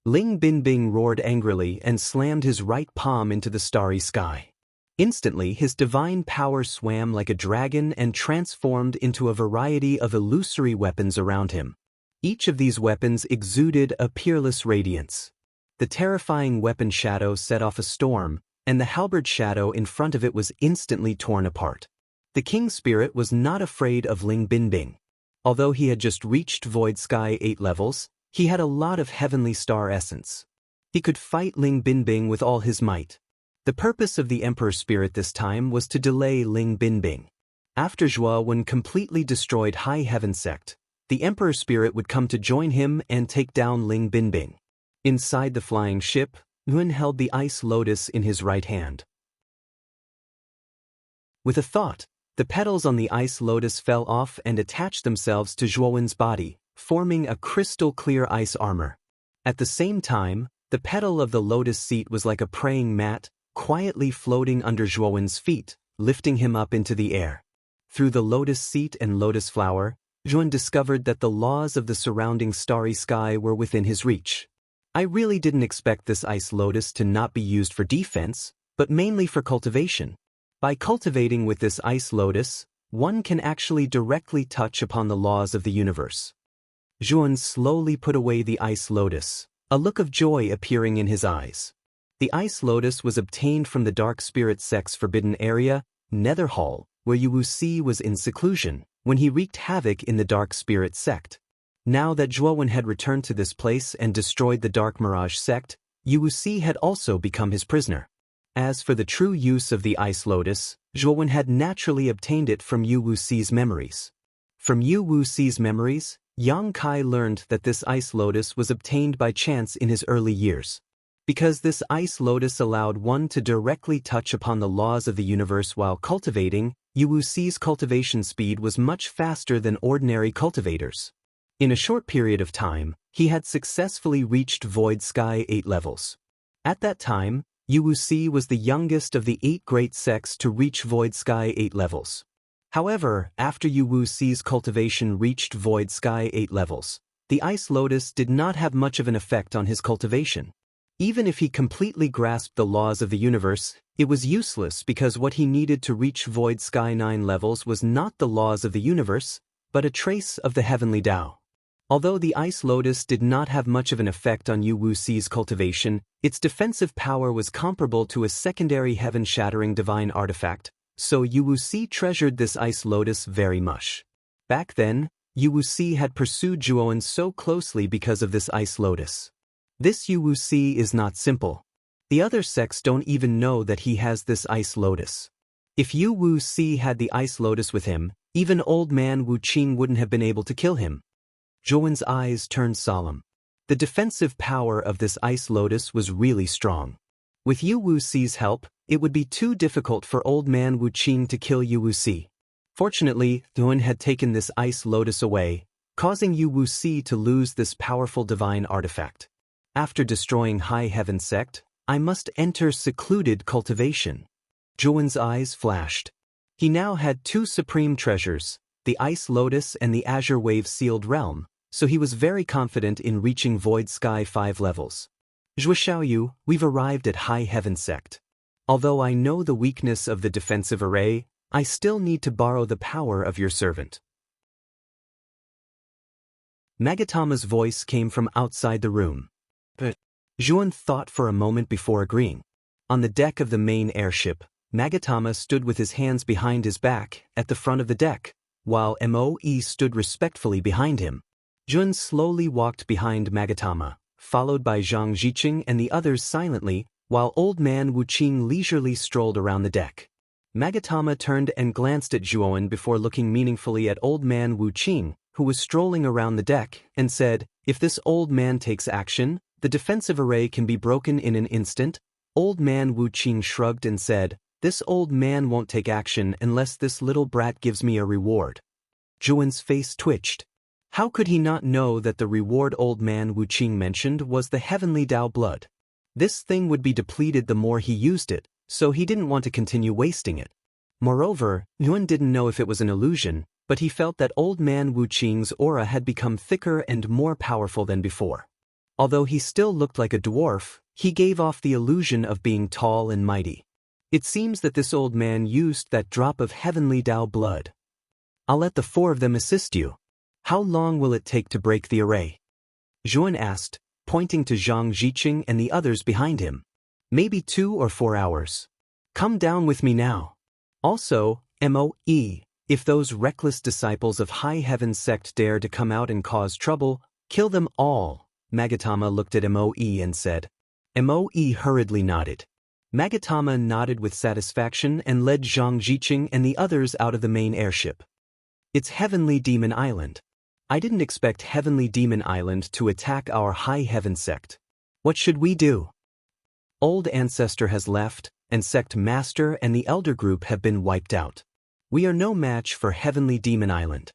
A: Ling Binbing roared angrily and slammed his right palm into the starry sky. Instantly, his divine power swam like a dragon and transformed into a variety of illusory weapons around him. Each of these weapons exuded a peerless radiance. The terrifying weapon shadow set off a storm, and the halberd shadow in front of it was instantly torn apart. The king spirit was not afraid of Ling Binbing. Although he had just reached Void Sky 8 levels, he had a lot of heavenly star essence. He could fight Ling Binbing with all his might. The purpose of the Emperor Spirit this time was to delay Ling Binbing. After Zhuowen completely destroyed High Heaven Sect, the Emperor Spirit would come to join him and take down Ling Binbing. Inside the flying ship, Nguyen held the Ice Lotus in his right hand. With a thought, the petals on the Ice Lotus fell off and attached themselves to Zhuowen's body, forming a crystal-clear ice armor. At the same time, the petal of the lotus seat was like a praying mat, quietly floating under Zhuowen's feet, lifting him up into the air. Through the lotus seat and lotus flower, Zhuowen discovered that the laws of the surrounding starry sky were within his reach. I really didn't expect this ice lotus to not be used for defense, but mainly for cultivation. By cultivating with this ice lotus, one can actually directly touch upon the laws of the universe. Zhuowen slowly put away the ice lotus, a look of joy appearing in his eyes. The ice lotus was obtained from the dark spirit sect's forbidden area, Nether Hall, where Yu Wuxi was in seclusion, when he wreaked havoc in the dark spirit sect. Now that Zhuowen had returned to this place and destroyed the Dark Mirage sect, Yu Wuxi had also become his prisoner. As for the true use of the Ice Lotus, Zhuowen had naturally obtained it from Yu Wuxi's memories. From Yu Wuxi's memories, Yang Kai learned that this Ice Lotus was obtained by chance in his early years. Because this Ice Lotus allowed one to directly touch upon the laws of the universe while cultivating, Yu Wuxi's cultivation speed was much faster than ordinary cultivators. In a short period of time, he had successfully reached Void Sky 8 levels. At that time, Yu Wuxi was the youngest of the 8 great sects to reach Void Sky 8 levels. However, after Yu Wuxi's cultivation reached Void Sky 8 levels, the Ice Lotus did not have much of an effect on his cultivation. Even if he completely grasped the laws of the universe, it was useless because what he needed to reach Void Sky 9 levels was not the laws of the universe, but a trace of the heavenly Tao. Although the Ice Lotus did not have much of an effect on Yu Wuxi's cultivation, its defensive power was comparable to a secondary heaven-shattering divine artifact, so Yu Wuxi treasured this Ice Lotus very much. Back then, Yu Wuxi had pursued Zhuowen so closely because of this Ice Lotus. This Yu Wuxi is not simple. The other sects don't even know that he has this Ice Lotus. If Yu Wuxi had the Ice Lotus with him, even old man Wu Qing wouldn't have been able to kill him. Zhuowen's eyes turned solemn. The defensive power of this Ice Lotus was really strong. With Yu Wuxi's help, it would be too difficult for old man Wu Qing to kill Yu Wuxi. Fortunately, Zhuowen had taken this Ice Lotus away, causing Yu Wuxi to lose this powerful divine artifact. After destroying High Heaven Sect, I must enter secluded cultivation. Zhuowen's eyes flashed. He now had 2 supreme treasures, the Ice Lotus and the Azure Wave Sealed Realm, so he was very confident in reaching Void Sky 5 levels. Zhuo Xiaoyu, we've arrived at High Heaven Sect. Although I know the weakness of the defensive array, I still need to borrow the power of your servant. Magatama's voice came from outside the room. But Zhuowen thought for a moment before agreeing. On the deck of the main airship, Magatama stood with his hands behind his back, at the front of the deck, while Moe stood respectfully behind him. Zhuowen slowly walked behind Magatama, followed by Zhang Ziqing and the others silently, while old man Wu Qing leisurely strolled around the deck. Magatama turned and glanced at Zhuowen before looking meaningfully at old man Wu Qing, who was strolling around the deck, and said, "If this old man takes action, the defensive array can be broken in an instant." Old man Wu Qing shrugged and said, "This old man won't take action unless this little brat gives me a reward." Zhuowen's face twitched. How could he not know that the reward old man Wu Qing mentioned was the heavenly Tao blood? This thing would be depleted the more he used it, so he didn't want to continue wasting it. Moreover, Nguyen didn't know if it was an illusion, but he felt that old man Wu Qing's aura had become thicker and more powerful than before. Although he still looked like a dwarf, he gave off the illusion of being tall and mighty. It seems that this old man used that drop of heavenly Tao blood. I'll let the 4 of them assist you. How long will it take to break the array? Zhuan asked, pointing to Zhang Jiqing and the others behind him. Maybe 2 or 4 hours. Come down with me now. Also, Moe, if those reckless disciples of High Heaven sect dare to come out and cause trouble, kill them all. Magatama looked at Moe and said. Moe hurriedly nodded. Magatama nodded with satisfaction and led Zhang Jiqing and the others out of the main airship. It's Heavenly Demon Island. I didn't expect Heavenly Demon Island to attack our High Heaven sect. What should we do? Old Ancestor has left, and Sect Master and the Elder Group have been wiped out. We are no match for Heavenly Demon Island.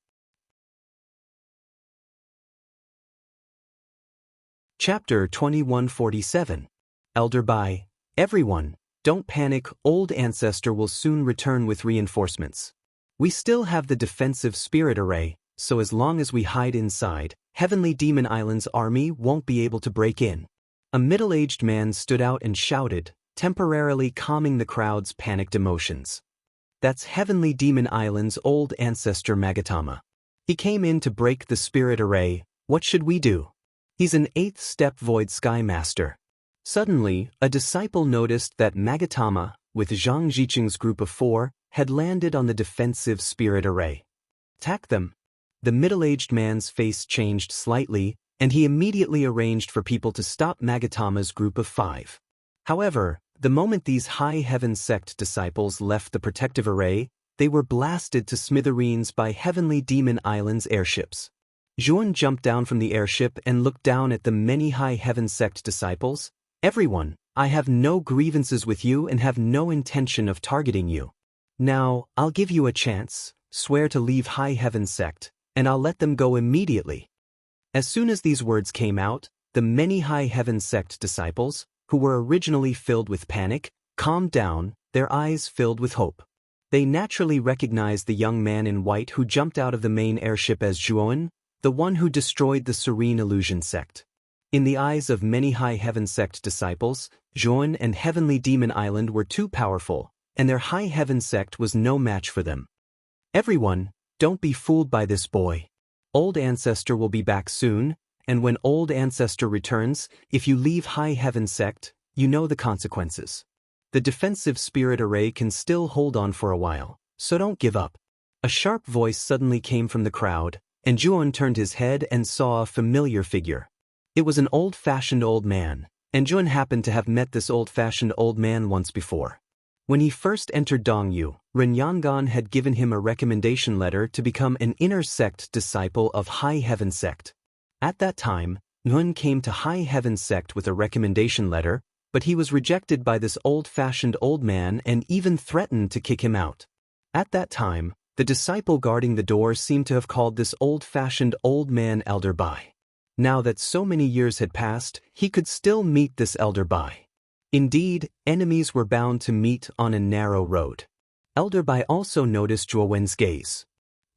A: Chapter 2147. Elder Bai. Everyone, don't panic, Old Ancestor will soon return with reinforcements. We still have the defensive spirit array, so as long as we hide inside, Heavenly Demon Island's army won't be able to break in. A middle-aged man stood out and shouted, temporarily calming the crowd's panicked emotions. That's Heavenly Demon Island's Old Ancestor Magatama. He came in to break the spirit array. What should we do? He's an 8th step Void Sky Master. Suddenly, a disciple noticed that Magatama, with Zhang Jiqing's group of 4, had landed on the defensive spirit array. Attack them. The middle-aged man's face changed slightly, and he immediately arranged for people to stop Magatama's group of 5. However, the moment these High Heaven sect disciples left the protective array, they were blasted to smithereens by Heavenly Demon Island's airships. Zhuan jumped down from the airship and looked down at the many High Heaven sect disciples. Everyone, I have no grievances with you and have no intention of targeting you. Now, I'll give you a chance, swear to leave High Heaven sect, and I'll let them go immediately. As soon as these words came out, the many High Heaven sect disciples, who were originally filled with panic, calmed down, their eyes filled with hope. They naturally recognized the young man in white who jumped out of the main airship as Zhuan, the one who destroyed the Serene Illusion sect. In the eyes of many High Heaven sect disciples, Zhuan and Heavenly Demon Island were too powerful, and their High Heaven sect was no match for them. Everyone, don't be fooled by this boy. Old Ancestor will be back soon, and when Old Ancestor returns, if you leave High Heaven sect, you know the consequences. The defensive spirit array can still hold on for a while, so don't give up. A sharp voice suddenly came from the crowd, and Zhuan turned his head and saw a familiar figure. It was an old-fashioned old man, and Zhuan happened to have met this old-fashioned old man once before. When he first entered Dongyu, Renyangan had given him a recommendation letter to become an inner sect disciple of High Heaven sect. At that time, Nguyen came to High Heaven sect with a recommendation letter, but he was rejected by this old-fashioned old man and even threatened to kick him out. At that time, the disciple guarding the door seemed to have called this old-fashioned old man Elder Bai. Now that so many years had passed, he could still meet this Elder Bai. Indeed, enemies were bound to meet on a narrow road. Elder Bai also noticed Zhuo Wen's gaze.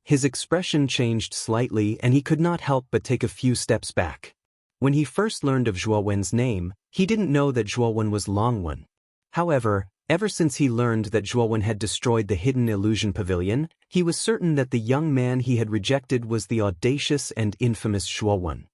A: His expression changed slightly and he could not help but take a few steps back. When he first learned of Zhuo Wen's name, he didn't know that Zhuo Wen was Long Wen. However, ever since he learned that Zhuo Wen had destroyed the hidden illusion pavilion, he was certain that the young man he had rejected was the audacious and infamous Zhuo Wen.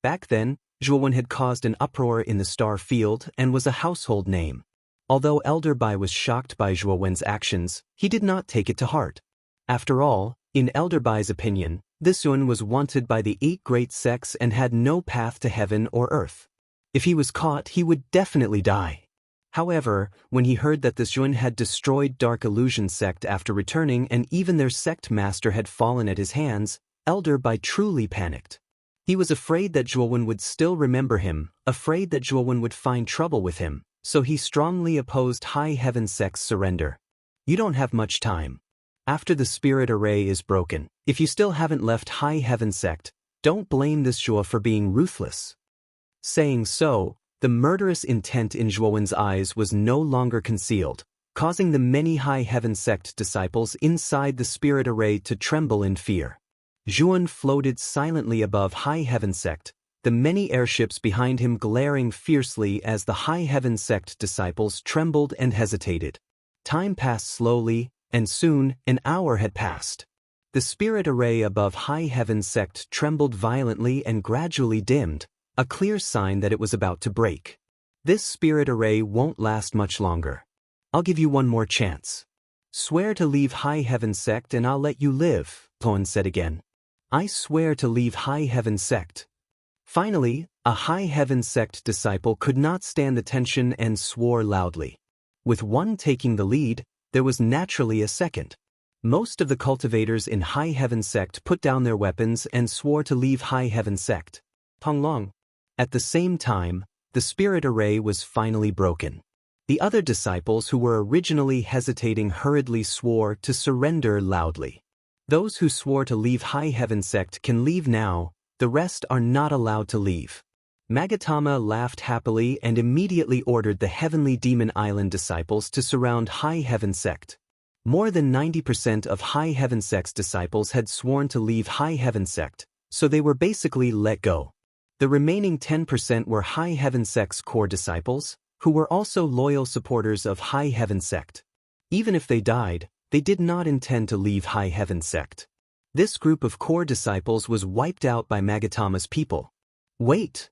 A: Back then, Zhuo Wen had caused an uproar in the star field and was a household name. Although Elder Bai was shocked by Zhuo Wen's actions, he did not take it to heart. After all, in Elder Bai's opinion, this Yun was wanted by the 8 great sects and had no path to heaven or earth. If he was caught, he would definitely die. However, when he heard that this Yun had destroyed Dark Illusion sect after returning and even their sect master had fallen at his hands, Elder Bai truly panicked. He was afraid that Zhuo Wen would still remember him, afraid that Zhuo Wen would find trouble with him, so he strongly opposed High Heaven sect's surrender. You don't have much time. After the spirit array is broken, if you still haven't left High Heaven sect, don't blame this Zhuo for being ruthless. Saying so, the murderous intent in Zhuo Wen's eyes was no longer concealed, causing the many High Heaven sect disciples inside the spirit array to tremble in fear. Zhuan floated silently above High Heaven sect, the many airships behind him glaring fiercely as the High Heaven sect disciples trembled and hesitated. Time passed slowly, and soon an hour had passed. The spirit array above High Heaven Sect trembled violently and gradually dimmed, a clear sign that it was about to break. This spirit array won't last much longer. I'll give you one more chance. Swear to leave High Heaven Sect and I'll let you live, Toan said again. I swear to leave High Heaven Sect. Finally, a High Heaven Sect disciple could not stand the tension and swore loudly. With one taking the lead, there was naturally a second. Most of the cultivators in High Heaven Sect put down their weapons and swore to leave High Heaven Sect. Tonglong. At the same time, the spirit array was finally broken. The other disciples who were originally hesitating hurriedly swore to surrender loudly. Those who swore to leave High Heaven Sect can leave now, the rest are not allowed to leave. Magatama laughed happily and immediately ordered the Heavenly Demon Island disciples to surround High Heaven Sect. More than 90% of High Heaven Sect's disciples had sworn to leave High Heaven Sect, so they were basically let go. The remaining 10% were High Heaven Sect's core disciples, who were also loyal supporters of High Heaven Sect. Even if they died, they did not intend to leave High Heaven Sect. This group of core disciples was wiped out by Magatama's people. Wait!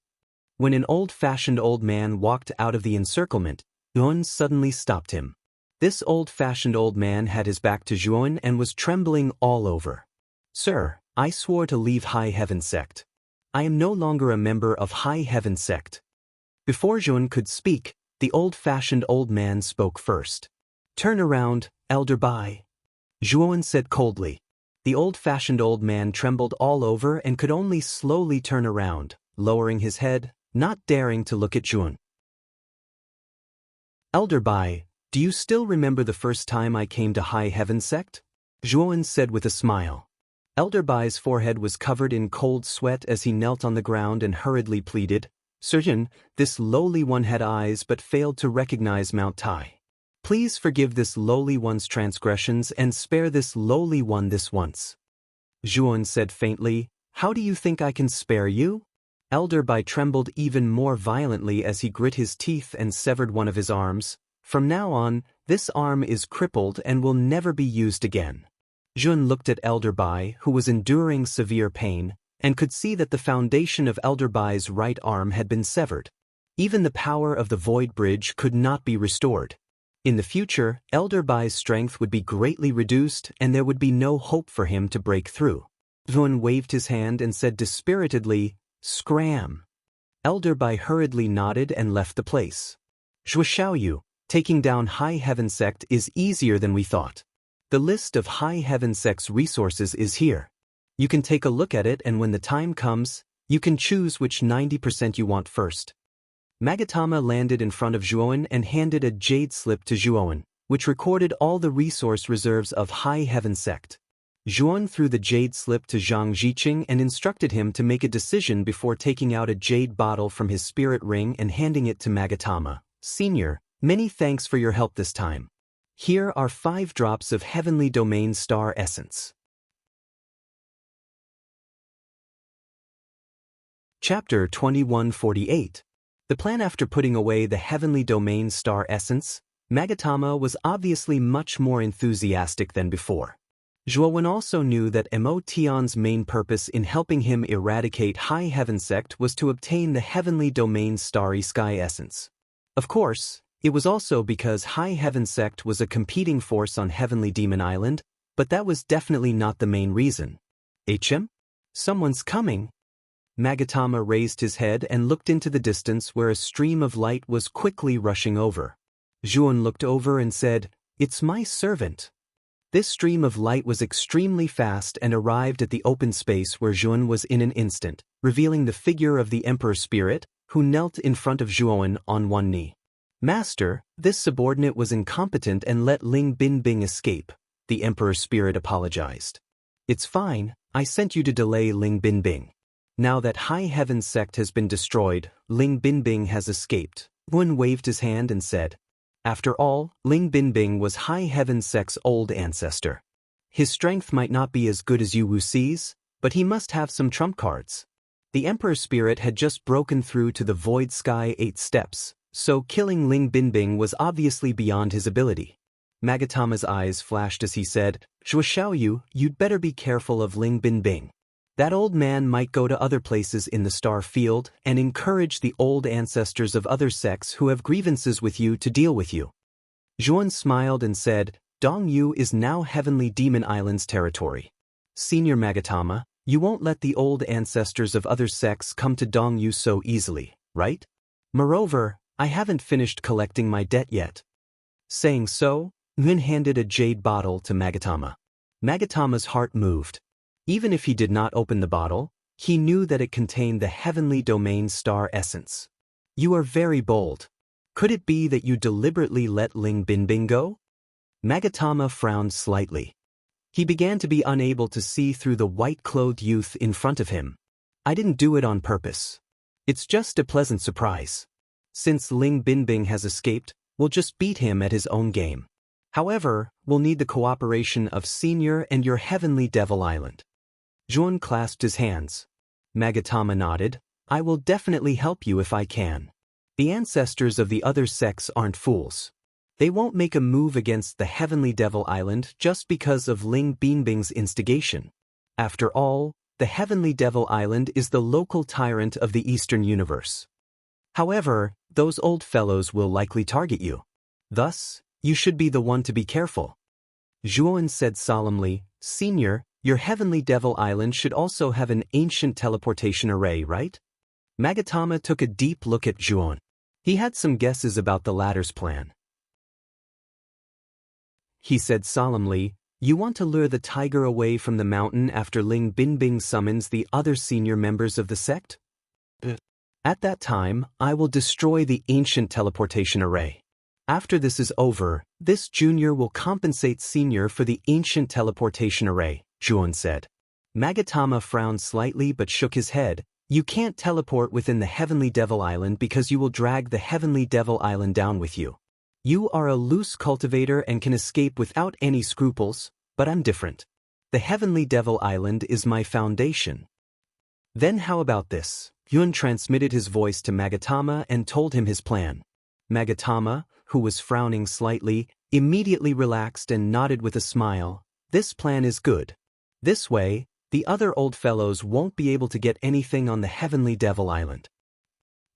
A: When an old-fashioned old man walked out of the encirclement, Yuan suddenly stopped him. This old-fashioned old man had his back to Yuan and was trembling all over. Sir, I swore to leave High Heaven Sect. I am no longer a member of High Heaven Sect. Before Yuan could speak, the old-fashioned old man spoke first. Turn around, Elder Bai. Yuan said coldly. The old-fashioned old man trembled all over and could only slowly turn around, lowering his head, not daring to look at Yuan. Elder Bai, do you still remember the first time I came to High Heaven Sect? Yuan said with a smile. Elder Bai's forehead was covered in cold sweat as he knelt on the ground and hurriedly pleaded, Surgeon, this lowly one had eyes but failed to recognize Mount Tai. Please forgive this lowly one's transgressions and spare this lowly one this once. Yuan said faintly, How do you think I can spare you? Elder Bai trembled even more violently as he grit his teeth and severed one of his arms. From now on, this arm is crippled and will never be used again. Yuan looked at Elder Bai, who was enduring severe pain, and could see that the foundation of Elder Bai's right arm had been severed. Even the power of the Void Bridge could not be restored. In the future, Elder Bai's strength would be greatly reduced and there would be no hope for him to break through. Yuan waved his hand and said dispiritedly, Scram. Elder Bai hurriedly nodded and left the place. Zhuo Xiaoyu, taking down High Heaven Sect is easier than we thought. The list of High Heaven Sect's resources is here. You can take a look at it and when the time comes, you can choose which 90% you want first. Magatama landed in front of Zhuowen and handed a jade slip to Zhuowen, which recorded all the resource reserves of High Heaven Sect. Zhuowen threw the jade slip to Zhang Ziqing and instructed him to make a decision before taking out a jade bottle from his spirit ring and handing it to Magatama. Senior, many thanks for your help this time. Here are 5 drops of Heavenly Domain Star Essence. Chapter 2148. The plan. After putting away the Heavenly Domain Star Essence, Magatama was obviously much more enthusiastic than before. Zhuowen also knew that Mo Tian's main purpose in helping him eradicate High Heaven Sect was to obtain the Heavenly Domain Starry Sky Essence. Of course, it was also because High Heaven Sect was a competing force on Heavenly Demon Island, but that was definitely not the main reason. HM? Someone's coming. Magatama raised his head and looked into the distance where a stream of light was quickly rushing over. Zhuowen looked over and said, It's my servant. This stream of light was extremely fast and arrived at the open space where Zhuowen was in an instant, revealing the figure of the Emperor Spirit, who knelt in front of Zhuowen on one knee. Master, this subordinate was incompetent and let Ling Binbing escape, the Emperor Spirit apologized. It's fine, I sent you to delay Ling Binbing. Now that High Heaven Sect has been destroyed, Ling Binbing has escaped. Wen waved his hand and said, After all, Ling Binbing was High Heaven Sect's old ancestor. His strength might not be as good as Yu Wuxi's, but he must have some trump cards. The Emperor Spirit had just broken through to the Void Sky 8 steps, so killing Ling Binbing was obviously beyond his ability. Magatama's eyes flashed as he said, Zhuo you'd better be careful of Ling Binbing. That old man might go to other places in the star field and encourage the old ancestors of other sects who have grievances with you to deal with you. Zhuan smiled and said, Dongyu is now Heavenly Demon Island's territory. Senior Magatama, you won't let the old ancestors of other sects come to Dongyu so easily, right? Moreover, I haven't finished collecting my debt yet. Saying so, Nguyen handed a jade bottle to Magatama. Magatama's heart moved. Even if he did not open the bottle, he knew that it contained the heavenly domain star essence. You are very bold. Could it be that you deliberately let Ling Binbing go? Magatama frowned slightly. He began to be unable to see through the white-clothed youth in front of him. I didn't do it on purpose. It's just a pleasant surprise. Since Ling Binbing has escaped, we'll just beat him at his own game. However, we'll need the cooperation of Senior and your Heavenly Devil Island. Zhuan clasped his hands. Magatama nodded. I will definitely help you if I can. The ancestors of the other sects aren't fools. They won't make a move against the Heavenly Devil Island just because of Ling Binbing's instigation. After all, the Heavenly Devil Island is the local tyrant of the Eastern Universe. However, those old fellows will likely target you. Thus, you should be the one to be careful. Zhuan said solemnly, Senior, your Heavenly Devil Island should also have an ancient teleportation array, right? Magatama took a deep look at Zhuan. He had some guesses about the latter's plan. He said solemnly, You want to lure the tiger away from the mountain after Ling Binbing summons the other senior members of the sect? At that time, I will destroy the ancient teleportation array. After this is over, this junior will compensate senior for the ancient teleportation array, Zhuan said. Magatama frowned slightly but shook his head. You can't teleport within the Heavenly Devil Island because you will drag the Heavenly Devil Island down with you. You are a loose cultivator and can escape without any scruples, but I'm different. The Heavenly Devil Island is my foundation. Then how about this? Yun transmitted his voice to Magatama and told him his plan. Magatama, who was frowning slightly, immediately relaxed and nodded with a smile. This plan is good. This way, the other old fellows won't be able to get anything on the Heavenly Devil Island.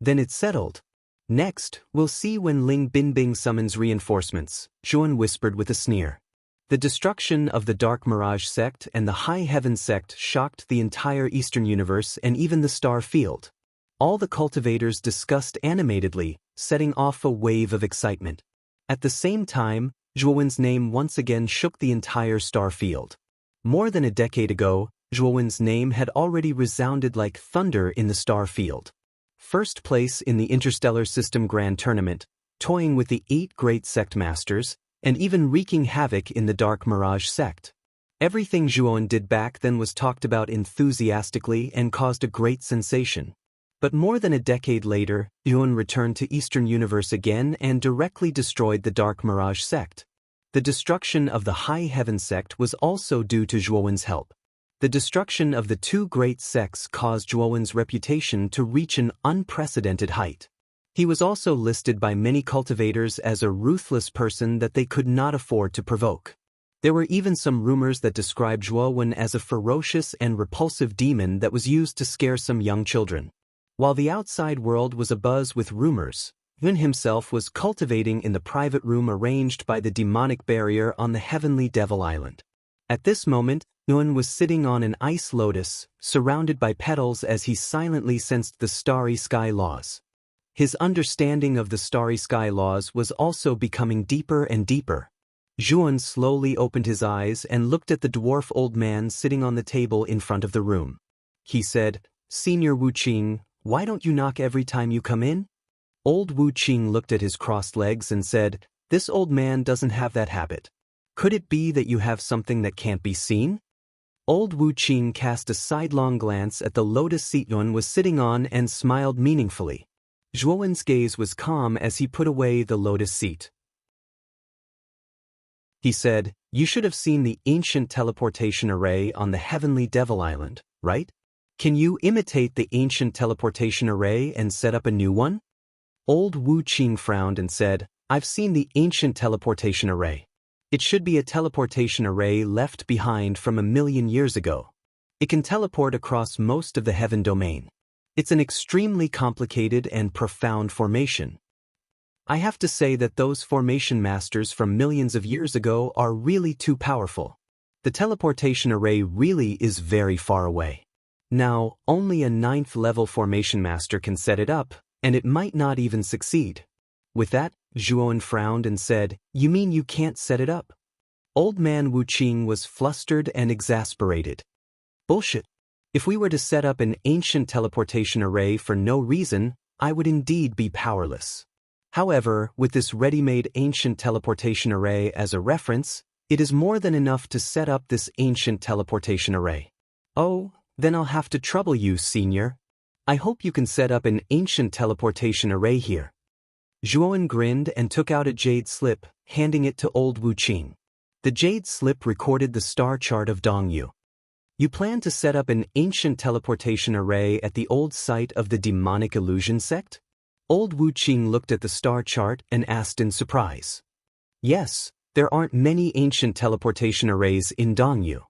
A: Then it's settled. Next, we'll see when Ling Binbing summons reinforcements, Zhuan whispered with a sneer. The destruction of the Dark Mirage sect and the High Heaven sect shocked the entire Eastern Universe and even the star field. All the cultivators discussed animatedly, setting off a wave of excitement. At the same time, Zhuowen's name once again shook the entire star field. More than a decade ago, Zhuowen's name had already resounded like thunder in the star field. First place in the Interstellar System Grand Tournament, toying with the 8 great sect masters, and even wreaking havoc in the Dark Mirage sect. Everything Zhuowen did back then was talked about enthusiastically and caused a great sensation. But more than a decade later, Zhuowen returned to Eastern Universe again and directly destroyed the Dark Mirage sect. The destruction of the High Heaven sect was also due to Zhuowen's help. The destruction of the 2 great sects caused Zhuowen's reputation to reach an unprecedented height. He was also listed by many cultivators as a ruthless person that they could not afford to provoke. There were even some rumors that described Zhuowen as a ferocious and repulsive demon that was used to scare some young children. While the outside world was abuzz with rumors, Yun himself was cultivating in the private room arranged by the demonic barrier on the Heavenly Devil Island. At this moment, Yun was sitting on an ice lotus, surrounded by petals as he silently sensed the starry sky laws. His understanding of the starry sky laws was also becoming deeper and deeper. Zhuan slowly opened his eyes and looked at the dwarf old man sitting on the table in front of the room. He said, Senior Wu Qing, why don't you knock every time you come in? Old Wu Qing looked at his crossed legs and said, This old man doesn't have that habit. Could it be that you have something that can't be seen? Old Wu Qing cast a sidelong glance at the lotus seat Yun was sitting on and smiled meaningfully. Zhuowen's gaze was calm as he put away the lotus seat. He said, You should have seen the ancient teleportation array on the Heavenly Devil Island, right? Can you imitate the ancient teleportation array and set up a new one? Old Wu Qing frowned and said, I've seen the ancient teleportation array. It should be a teleportation array left behind from 1,000,000 years ago. It can teleport across most of the heaven domain. It's an extremely complicated and profound formation. I have to say that those formation masters from millions of years ago are really too powerful. The teleportation array really is very far away. Now, only a 9th level formation master can set it up, and it might not even succeed. With that, Zhuowen frowned and said, "You mean you can't set it up?" Old man Wu Qing was flustered and exasperated. Bullshit. If we were to set up an ancient teleportation array for no reason, I would indeed be powerless. However, with this ready-made ancient teleportation array as a reference, it is more than enough to set up this ancient teleportation array. Oh, then I'll have to trouble you, senior. I hope you can set up an ancient teleportation array here. Zhuowen grinned and took out a jade slip, handing it to old Wu Qing. The jade slip recorded the star chart of Dongyu. You plan to set up an ancient teleportation array at the old site of the demonic illusion sect? Old Wu Qing looked at the star chart and asked in surprise. Yes, there aren't many ancient teleportation arrays in Dongyu.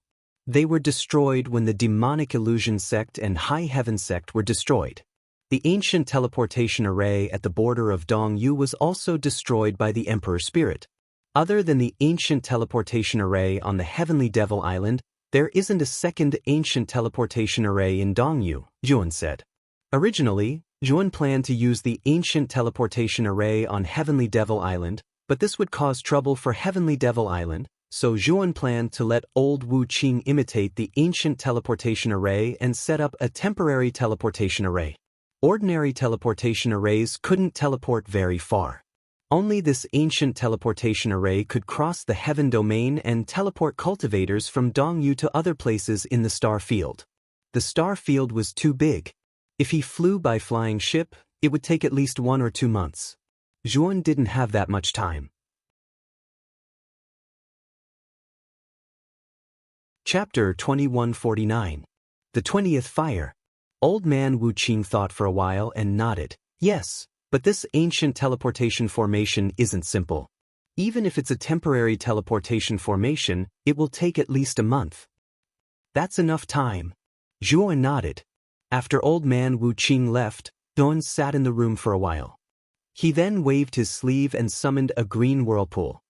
A: They were destroyed when the demonic illusion sect and high heaven sect were destroyed. The ancient teleportation array at the border of Dongyu was also destroyed by the Emperor Spirit. Other than the ancient teleportation array on the Heavenly Devil Island, there isn't a second ancient teleportation array in Dongyu, Zhuowen said. Originally, Zhuowen planned to use the ancient teleportation array on Heavenly Devil Island, but this would cause trouble for Heavenly Devil Island, so Zhuowen planned to let old Wu Qing imitate the ancient teleportation array and set up a temporary teleportation array. Ordinary teleportation arrays couldn't teleport very far. Only this ancient teleportation array could cross the heaven domain and teleport cultivators from Dongyu to other places in the star field. The star field was too big. If he flew by flying ship, it would take at least 1 or 2 months. Zhuowen didn't have that much time. Chapter 2149. The 20th Fire. Old man Wu Qing thought for a while and nodded. Yes, but this ancient teleportation formation isn't simple. Even if it's a temporary teleportation formation, it will take at least a month. That's enough time. Zhuowen nodded. After old man Wu Qing left, Zhuowen sat in the room for a while. He then waved his sleeve and summoned a green whirlpool.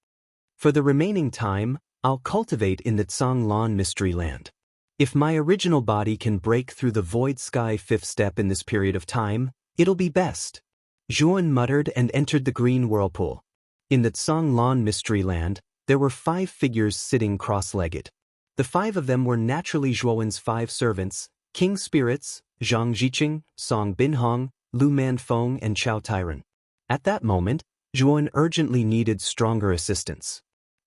A: For the remaining time, I'll cultivate in the Zhanglan Mystery Land. If my original body can break through the void sky 5th step in this period of time, it'll be best. Zhuowen muttered and entered the green whirlpool. In the Zhanglan Mystery Land, there were 5 figures sitting cross-legged. The 5 of them were naturally Zhuowen's 5 servants, King Spirits, Zhang Jiqing, Song Binhong, Lu Manfeng and Chao Tairen. At that moment, Zhuowen urgently needed stronger assistance.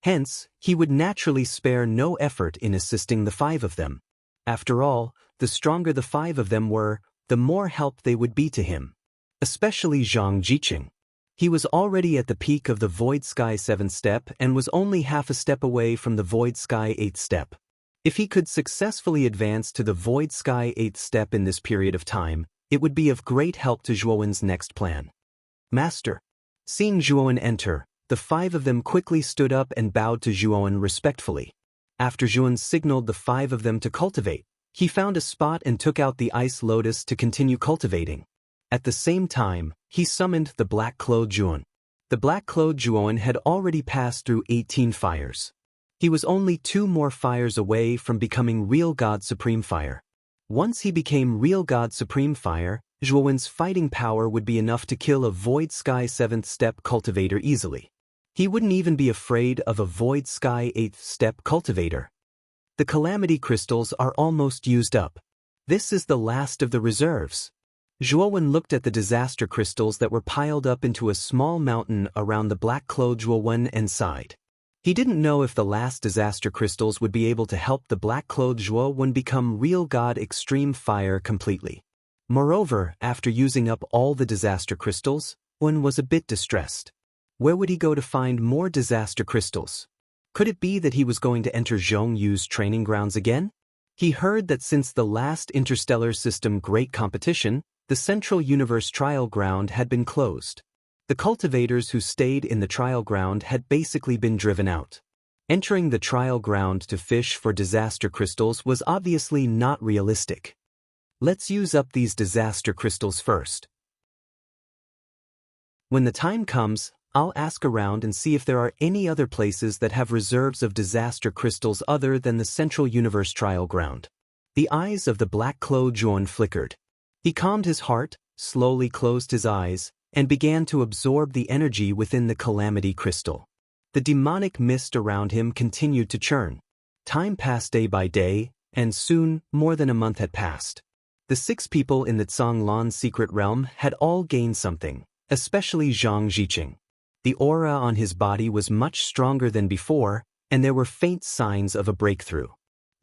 A: Hence, he would naturally spare no effort in assisting the 5 of them. After all, the stronger the 5 of them were, the more help they would be to him. Especially Zhang Jiqing. He was already at the peak of the Void Sky 7th step and was only half a step away from the Void Sky 8th step. If he could successfully advance to the Void Sky 8th step in this period of time, it would be of great help to Zhuowen's next plan. Master. Seeing Zhuowen enter, the 5 of them quickly stood up and bowed to Zhuowen respectfully. After Zhuowen signaled the 5 of them to cultivate, he found a spot and took out the ice lotus to continue cultivating. At the same time, he summoned the black-clothed Zhuowen. The black-clothed Zhuowen had already passed through 18 fires. He was only 2 more fires away from becoming Real God Supreme Fire. Once he became Real God Supreme Fire, Zhuowen's fighting power would be enough to kill a Void Sky 7th step cultivator easily. He wouldn't even be afraid of a Void Sky 8th step cultivator. The Calamity Crystals are almost used up. This is the last of the reserves. Zhuowen looked at the disaster crystals that were piled up into a small mountain around the black-clothed Zhuowen and sighed. He didn't know if the last disaster crystals would be able to help the black-clothed Zhuowen become Real God Extreme Fire completely. Moreover, after using up all the disaster crystals, Zhuowen was a bit distressed. Where would he go to find more disaster crystals? Could it be that he was going to enter Zhong Yu's training grounds again? He heard that since the last interstellar system great competition, the Central Universe Trial Ground had been closed. The cultivators who stayed in the trial ground had basically been driven out. Entering the trial ground to fish for disaster crystals was obviously not realistic. Let's use up these disaster crystals first. When the time comes, I'll ask around and see if there are any other places that have reserves of disaster crystals other than the Central Universe trial ground. The eyes of the black-clothed Zhuan flickered. He calmed his heart, slowly closed his eyes, and began to absorb the energy within the Calamity Crystal. The demonic mist around him continued to churn. Time passed day by day, and soon, more than a month had passed. The 6 people in the Zhonglan's secret realm had all gained something, especially Zhang Ziqing. The aura on his body was much stronger than before, and there were faint signs of a breakthrough.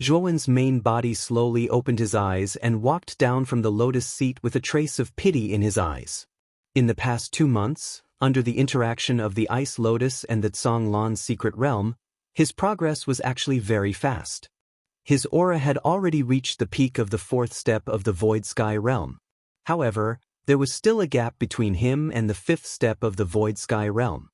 A: Zhuowen's main body slowly opened his eyes and walked down from the lotus seat with a trace of pity in his eyes. In the past 2 months, under the interaction of the Ice Lotus and the Zhonglan's secret realm, his progress was actually very fast. His aura had already reached the peak of the 4th step of the Void Sky realm. However, there was still a gap between him and the 5th step of the Void Sky realm.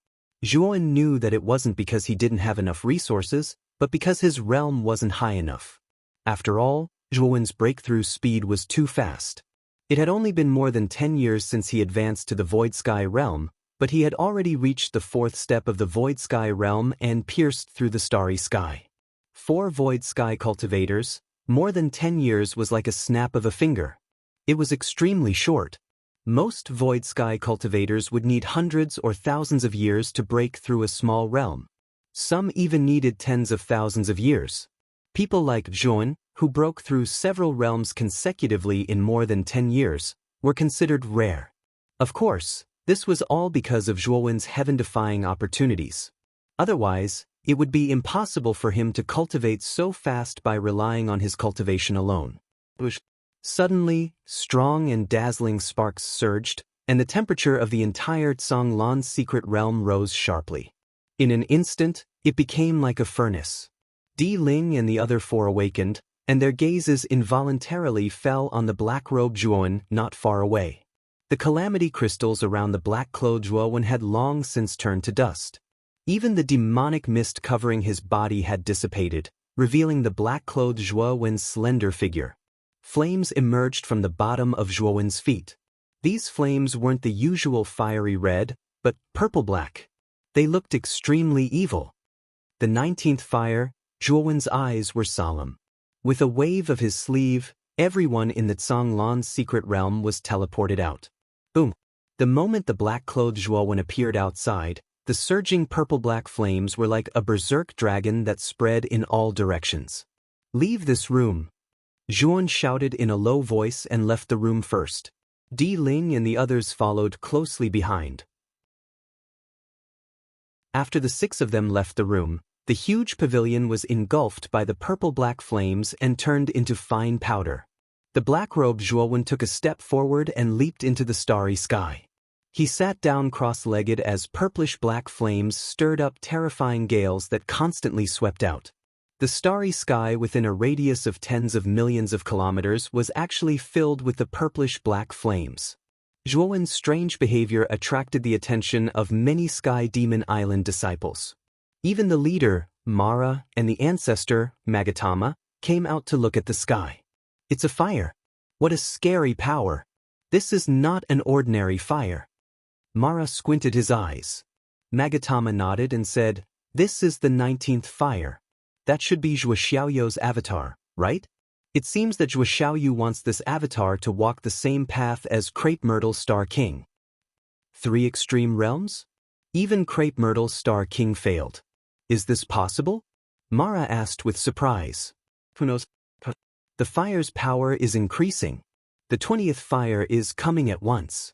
A: Zhuowen knew that it wasn't because he didn't have enough resources, but because his realm wasn't high enough. After all, Zhuowen's breakthrough speed was too fast. It had only been more than 10 years since he advanced to the Void Sky realm, but he had already reached the 4th step of the Void Sky realm and pierced through the starry sky. 4 Void Sky cultivators, more than 10 years was like a snap of a finger. It was extremely short. Most Void Sky cultivators would need hundreds or thousands of years to break through a small realm. Some even needed tens of thousands of years. People like Zhuan, who broke through several realms consecutively in more than 10 years, were considered rare. Of course, this was all because of Zhuowen's heaven-defying opportunities. Otherwise, it would be impossible for him to cultivate so fast by relying on his cultivation alone. Suddenly, strong and dazzling sparks surged, and the temperature of the entire Zhonglan's secret realm rose sharply. In an instant, it became like a furnace. Di Ling and the other 4 awakened, and their gazes involuntarily fell on the black-robed Zhuowen not far away. The calamity crystals around the black-clothed Zhuowen had long since turned to dust. Even the demonic mist covering his body had dissipated, revealing the black-clothed Zhuowen's slender figure. Flames emerged from the bottom of Zhuowen's feet. These flames weren't the usual fiery red, but purple-black. They looked extremely evil. The 19th fire, Zhuowen's eyes were solemn. With a wave of his sleeve, everyone in the Zhonglan's secret realm was teleported out. Boom! The moment the black-clothed Zhuowen appeared outside, the surging purple-black flames were like a berserk dragon that spread in all directions. "Leave this room!" Zhuowen shouted in a low voice and left the room first. Di Ling and the others followed closely behind. After the 6 of them left the room, the huge pavilion was engulfed by the purple-black flames and turned into fine powder. The black-robed Zhuowen took a step forward and leaped into the starry sky. He sat down cross-legged as purplish-black flames stirred up terrifying gales that constantly swept out. The starry sky within a radius of tens of millions of kilometers was actually filled with the purplish-black flames. Zhuowen's strange behavior attracted the attention of many Sky Demon Island disciples. Even the leader, Mara, and the ancestor, Magatama, came out to look at the sky. "It's a fire. What a scary power. This is not an ordinary fire." Mara squinted his eyes. Magatama nodded and said, "This is the 19th fire. That should be Zhuo Xiaoyu's avatar, right? It seems that Zhuo Xiaoyu wants this avatar to walk the same path as Crepe Myrtle's Star King." 3 extreme realms? Even Crepe Myrtle's Star King failed. Is this possible? Mara asked with surprise. Who knows? The fire's power is increasing. The 20th fire is coming at once.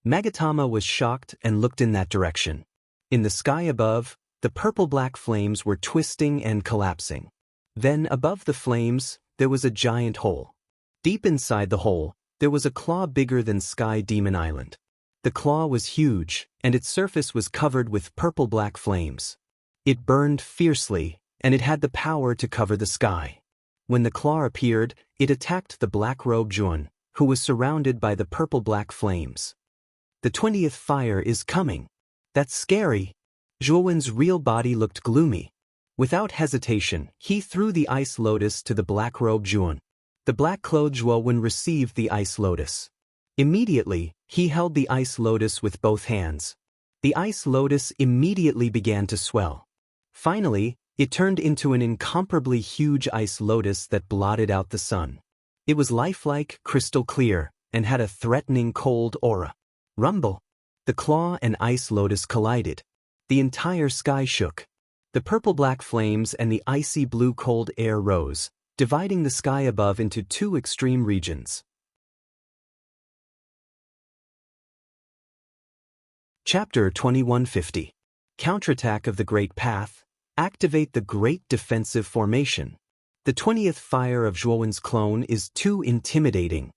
A: Magatama was shocked and looked in that direction. In the sky above, the purple-black flames were twisting and collapsing. Then above the flames, there was a giant hole. Deep inside the hole, there was a claw bigger than Sky Demon Island. The claw was huge, and its surface was covered with purple-black flames. It burned fiercely, and it had the power to cover the sky. When the claw appeared, it attacked the black-robed Zhuan, who was surrounded by the purple-black flames. "The 20th fire is coming. That's scary." Zhuowen's real body looked gloomy. Without hesitation, he threw the ice lotus to the black-robed Zhuan. The black-clothed Zhuan received the ice lotus. Immediately, he held the ice lotus with both hands. The ice lotus immediately began to swell. Finally, it turned into an incomparably huge ice lotus that blotted out the sun. It was lifelike, crystal clear, and had a threatening cold aura. Rumble! The claw and ice lotus collided. The entire sky shook. The purple-black flames and the icy blue-cold air rose, dividing the sky above into two extreme regions. Chapter 2150. Counterattack of the Great Path. Activate the Great Defensive Formation. The 20th fire of Zhuowen's clone is too intimidating.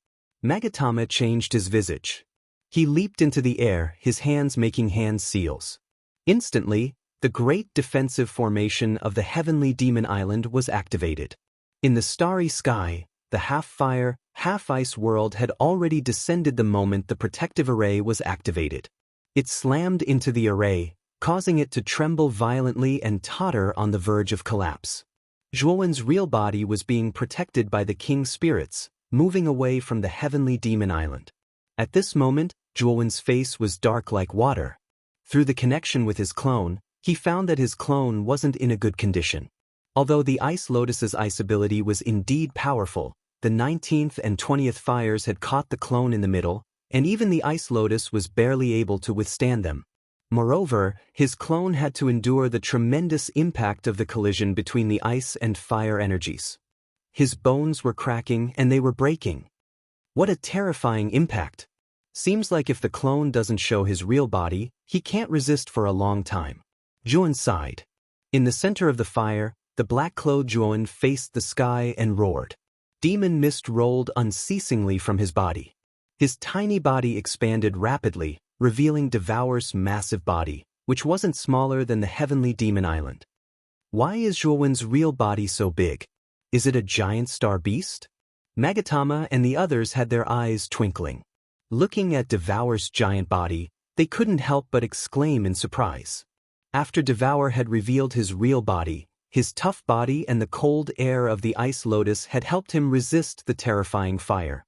A: Magatama changed his visage. He leaped into the air, his hands making hand seals. Instantly, the Great Defensive Formation of the Heavenly Demon Island was activated. In the starry sky, the half-fire, half-ice world had already descended the moment the protective array was activated. It slammed into the array, causing it to tremble violently and totter on the verge of collapse. Zhuowen's real body was being protected by the king's spirits, moving away from the Heavenly Demon Island. At this moment, Zhuowen's face was dark like water. Through the connection with his clone, he found that his clone wasn't in a good condition. Although the Ice Lotus's ice ability was indeed powerful, the 19th and 20th fires had caught the clone in the middle, and even the Ice Lotus was barely able to withstand them. Moreover, his clone had to endure the tremendous impact of the collision between the ice and fire energies. His bones were cracking and they were breaking. What a terrifying impact! Seems like if the clone doesn't show his real body, he can't resist for a long time. Zhuan sighed. In the center of the fire, the black-clothed Zhuan faced the sky and roared. Demon mist rolled unceasingly from his body. His tiny body expanded rapidly, revealing Devour's massive body, which wasn't smaller than the Heavenly Demon Island. Why is Zhuowen's real body so big? Is it a giant star beast? Magatama and the others had their eyes twinkling. Looking at Devour's giant body, they couldn't help but exclaim in surprise. After Devour had revealed his real body, his tough body and the cold air of the Ice Lotus had helped him resist the terrifying fire.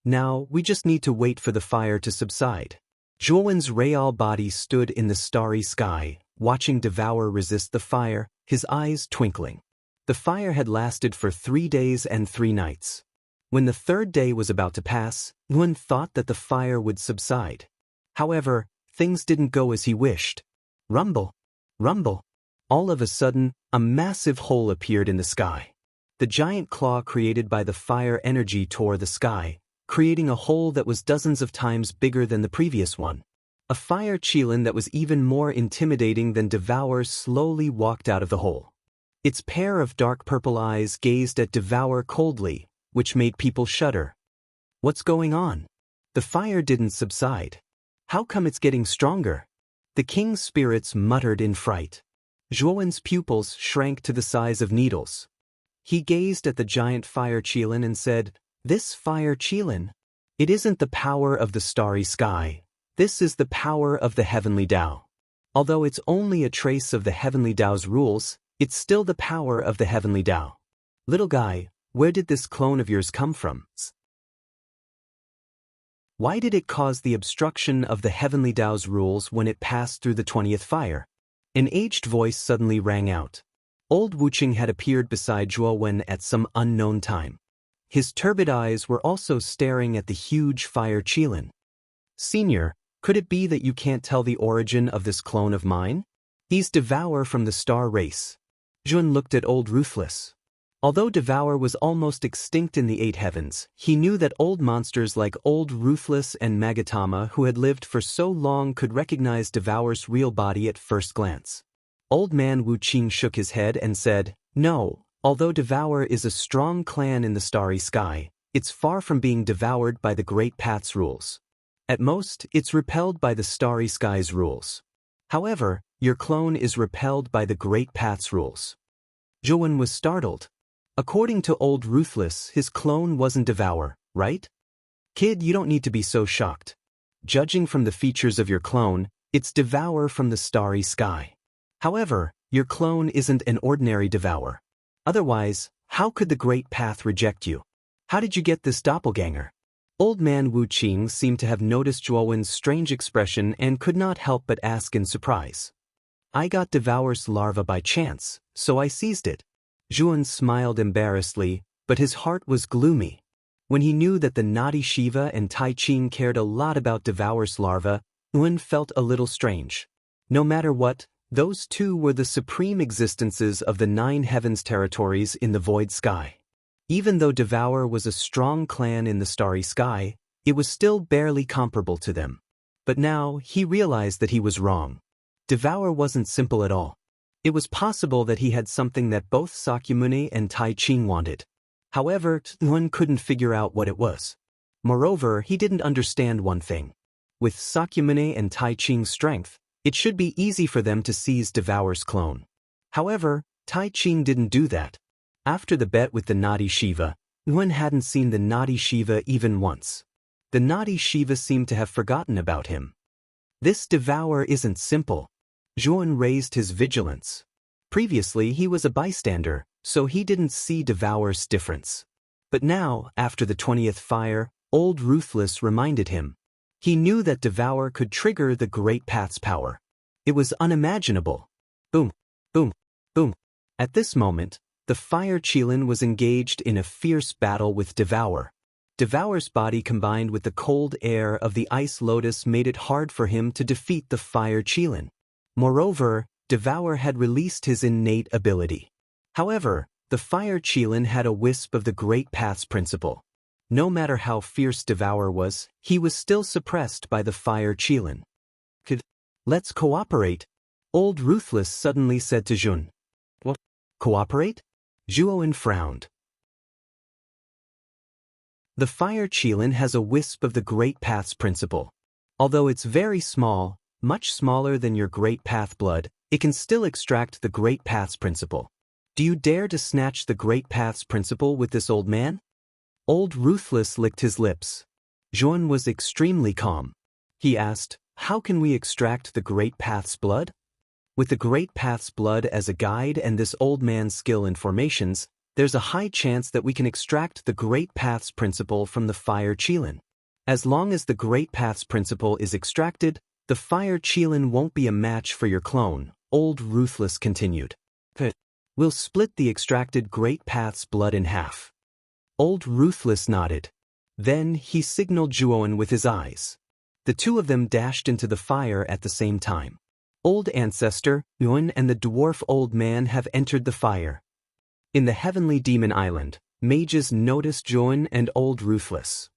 A: Now, we just need to wait for the fire to subside. Zhuowen's real body stood in the starry sky, watching Devour resist the fire, his eyes twinkling. The fire had lasted for 3 days and 3 nights. When the 3rd day was about to pass, Zhuowen thought that the fire would subside. However, things didn't go as he wished. Rumble! Rumble! All of a sudden, a massive hole appeared in the sky. The giant claw created by the fire energy tore the sky, creating a hole that was dozens of times bigger than the previous one. A fire Qilin that was even more intimidating than Devour slowly walked out of the hole. Its pair of dark purple eyes gazed at Devour coldly, which made people shudder. What's going on? The fire didn't subside. How come it's getting stronger? The king's spirits muttered in fright. Zhuowen's pupils shrank to the size of needles. He gazed at the giant fire Qilin and said, "This fire Qilin? It isn't the power of the starry sky. This is the power of the Heavenly Tao. Although it's only a trace of the Heavenly Tao's rules, it's still the power of the Heavenly Tao. Little guy, where did this clone of yours come from? Why did it cause the obstruction of the Heavenly Tao's rules when it passed through the 20th fire?" An aged voice suddenly rang out. Old Wuqing had appeared beside Zhuowen at some unknown time. His turbid eyes were also staring at the huge fire Qilin. "Senior, could it be that you can't tell the origin of this clone of mine? He's Devour from the star race." Zhuan looked at Old Ruthless. Although Devour was almost extinct in the 8 heavens, he knew that old monsters like Old Ruthless and Magatama who had lived for so long could recognize Devour's real body at first glance. Old man Wuqing shook his head and said, "No, although Devour is a strong clan in the starry sky, it's far from being devoured by the Great Path's rules. At most, it's repelled by the starry sky's rules. However, your clone is repelled by the Great Path's rules." Zhuowen was startled. According to Old Ruthless, his clone wasn't Devour, right? "Kid, you don't need to be so shocked. Judging from the features of your clone, it's Devour from the starry sky. However, Your clone isn't an ordinary devourer. Otherwise, how could the Great Path reject you? How did you get this doppelganger? Old man Wu Qing seemed to have noticed Zhuowen's strange expression and could not help but ask in surprise. I got Devour's larva by chance, so I seized it. Zhuowen smiled embarrassedly, but his heart was gloomy. When he knew that the naughty Shiva and Tai Ching cared a lot about Devour's larva, Zhuowen felt a little strange. No matter what, those two were the supreme existences of the 9 heavens territories in the void sky. Even though Devour was a strong clan in the starry sky, it was still barely comparable to them. But now he realized that he was wrong. Devour wasn't simple at all. It was possible that he had something that both Sakyamuni and Tai Ching wanted. However, Zhuowen couldn't figure out what it was. Moreover, he didn't understand one thing. With Sakyamuni and Tai Ching's strength, it should be easy for them to seize Devour's clone. However, Tai Ching didn't do that. After the bet with the naughty Shiva, Zhuowen hadn't seen the naughty Shiva even once. The naughty Shiva seemed to have forgotten about him. This Devour isn't simple. Zhuowen raised his vigilance. Previously he was a bystander, so he didn't see Devour's difference. But now, after the 20th fire, Old Ruthless reminded him. He knew that Devour could trigger the Great Path's power. It was unimaginable. Boom, boom, boom. At this moment, the Fire Qilin was engaged in a fierce battle with Devour. Devour's body combined with the cold air of the Ice Lotus made it hard for him to defeat the Fire Qilin. Moreover, Devour had released his innate ability. However, the Fire Qilin had a wisp of the Great Path's principle. No matter how fierce Devour was, he was still suppressed by the Fire Qilin. Let's cooperate, Old Ruthless suddenly said to Zhuowen. What? Cooperate? Zhuowen frowned. The Fire Qilin has a wisp of the Great Path's principle. Although it's very small, much smaller than your Great Path blood, it can still extract the Great Path's principle. Do you dare to snatch the Great Path's principle with this old man? Old Ruthless licked his lips. Zhuowen was extremely calm. He asked, how can we extract the Great Path's blood? With the Great Path's blood as a guide and this old man's skill in formations, there's a high chance that we can extract the Great Path's principle from the Fire Qilin. As long as the Great Path's principle is extracted, the Fire Qilin won't be a match for your clone, Old Ruthless continued. We'll split the extracted Great Path's blood in half. Old Ruthless nodded. Then he signaled Zhuowen with his eyes. The two of them dashed into the fire at the same time. Old Ancestor, Zhuowen and the dwarf old man have entered the fire. In the Heavenly Demon Island, mages noticed Zhuowen and Old Ruthless.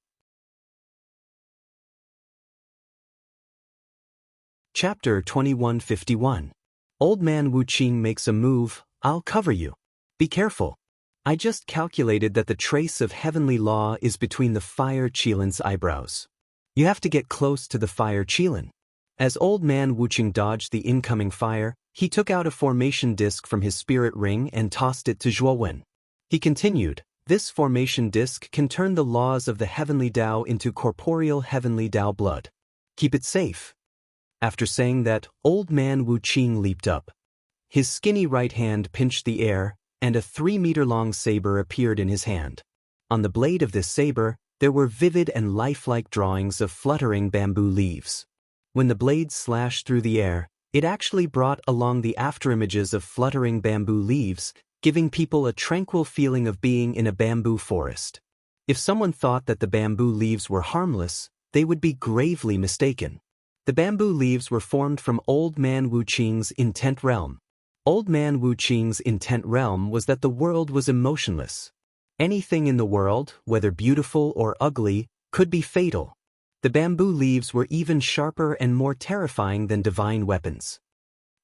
A: Chapter 2151. Old Man Wu Qing makes a move. I'll cover you. Be careful. I just calculated that the trace of heavenly law is between the Fire Qilin's eyebrows. You have to get close to the Fire Qilin. As Old Man Wu Qing dodged the incoming fire, he took out a formation disc from his spirit ring and tossed it to Zhuowen. He continued, this formation disc can turn the laws of the heavenly Tao into corporeal heavenly Tao blood. Keep it safe. After saying that, Old Man Wu Qing leaped up. His skinny right hand pinched the air, and a 3-meter-long saber appeared in his hand. On the blade of this saber, there were vivid and lifelike drawings of fluttering bamboo leaves. When the blade slashed through the air, it actually brought along the afterimages of fluttering bamboo leaves, giving people a tranquil feeling of being in a bamboo forest. If someone thought that the bamboo leaves were harmless, they would be gravely mistaken. The bamboo leaves were formed from Old Man Wu Qing's intent realm. Old Man Wu Qing's intent realm was that the world was emotionless. Anything in the world, whether beautiful or ugly, could be fatal. The bamboo leaves were even sharper and more terrifying than divine weapons.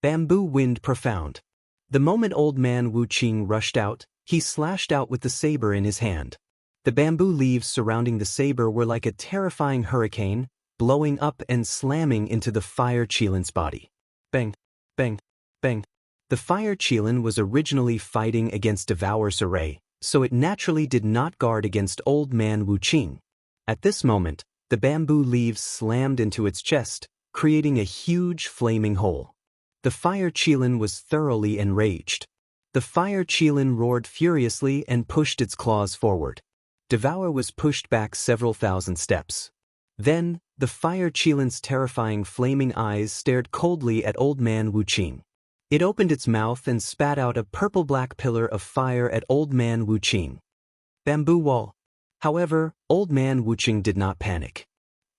A: Bamboo wind profound. The moment Old Man Wu Qing rushed out, he slashed out with the saber in his hand. The bamboo leaves surrounding the saber were like a terrifying hurricane, blowing up and slamming into the Fire Qilin's body. Bang, bang, bang. The Fire Qilin was originally fighting against Devour's array, so it naturally did not guard against Old Man Wu Qing. At this moment, the bamboo leaves slammed into its chest, creating a huge flaming hole. The fire Qilin was thoroughly enraged. The fire Qilin roared furiously and pushed its claws forward. Devour was pushed back several thousand steps. Then, the fire Qilin's terrifying flaming eyes stared coldly at Old Man Wuqing. It opened its mouth and spat out a purple-black pillar of fire at Old Man Wuqing. Bamboo wall. However, Old Man Wuqing did not panic.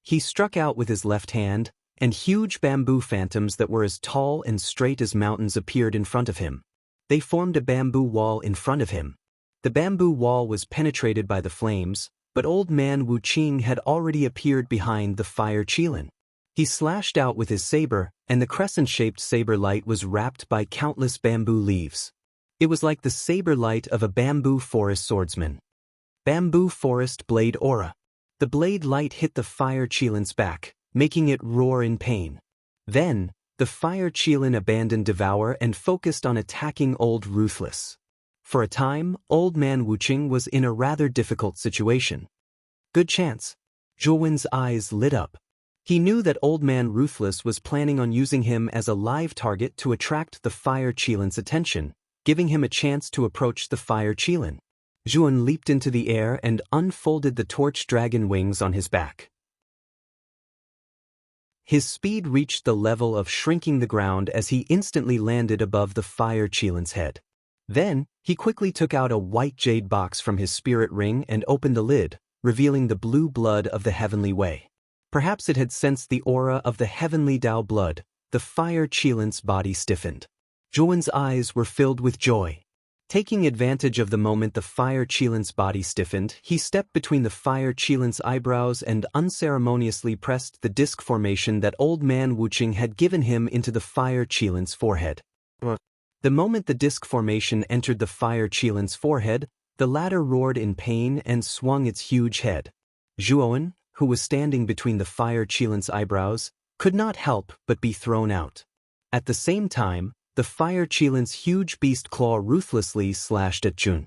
A: He struck out with his left hand, and huge bamboo phantoms that were as tall and straight as mountains appeared in front of him. They formed a bamboo wall in front of him. The bamboo wall was penetrated by the flames, but Old Man Wuqing had already appeared behind the fire Qilin. He slashed out with his saber, and the crescent-shaped saber light was wrapped by countless bamboo leaves. It was like the saber light of a bamboo forest swordsman. Bamboo forest blade aura. The blade light hit the fire Qilin's back, making it roar in pain. Then, the fire Qilin abandoned Devour and focused on attacking Old Ruthless. For a time, Old Man Wuqing was in a rather difficult situation. Good chance. Zhuowen's eyes lit up. He knew that Old Man Ruthless was planning on using him as a live target to attract the fire Qilin's attention, giving him a chance to approach the fire Qilin. Zhuowen leaped into the air and unfolded the torch dragon wings on his back. His speed reached the level of shrinking the ground as he instantly landed above the fire Qilin's head. Then, he quickly took out a white jade box from his spirit ring and opened the lid, revealing the blue blood of the heavenly way. Perhaps it had sensed the aura of the heavenly Tao blood. The fire Qilin's body stiffened. Zhuowen's eyes were filled with joy. Taking advantage of the moment the fire Qilin's body stiffened, he stepped between the fire Qilin's eyebrows and unceremoniously pressed the disc formation that Old Man Wuqing had given him into the fire Qilin's forehead. The moment the disc formation entered the fire Qilin's forehead, the latter roared in pain and swung its huge head. Zhuowen, who was standing between the fire Qilin's eyebrows, could not help but be thrown out. At the same time, the fire Qilin's huge beast claw ruthlessly slashed at Jun.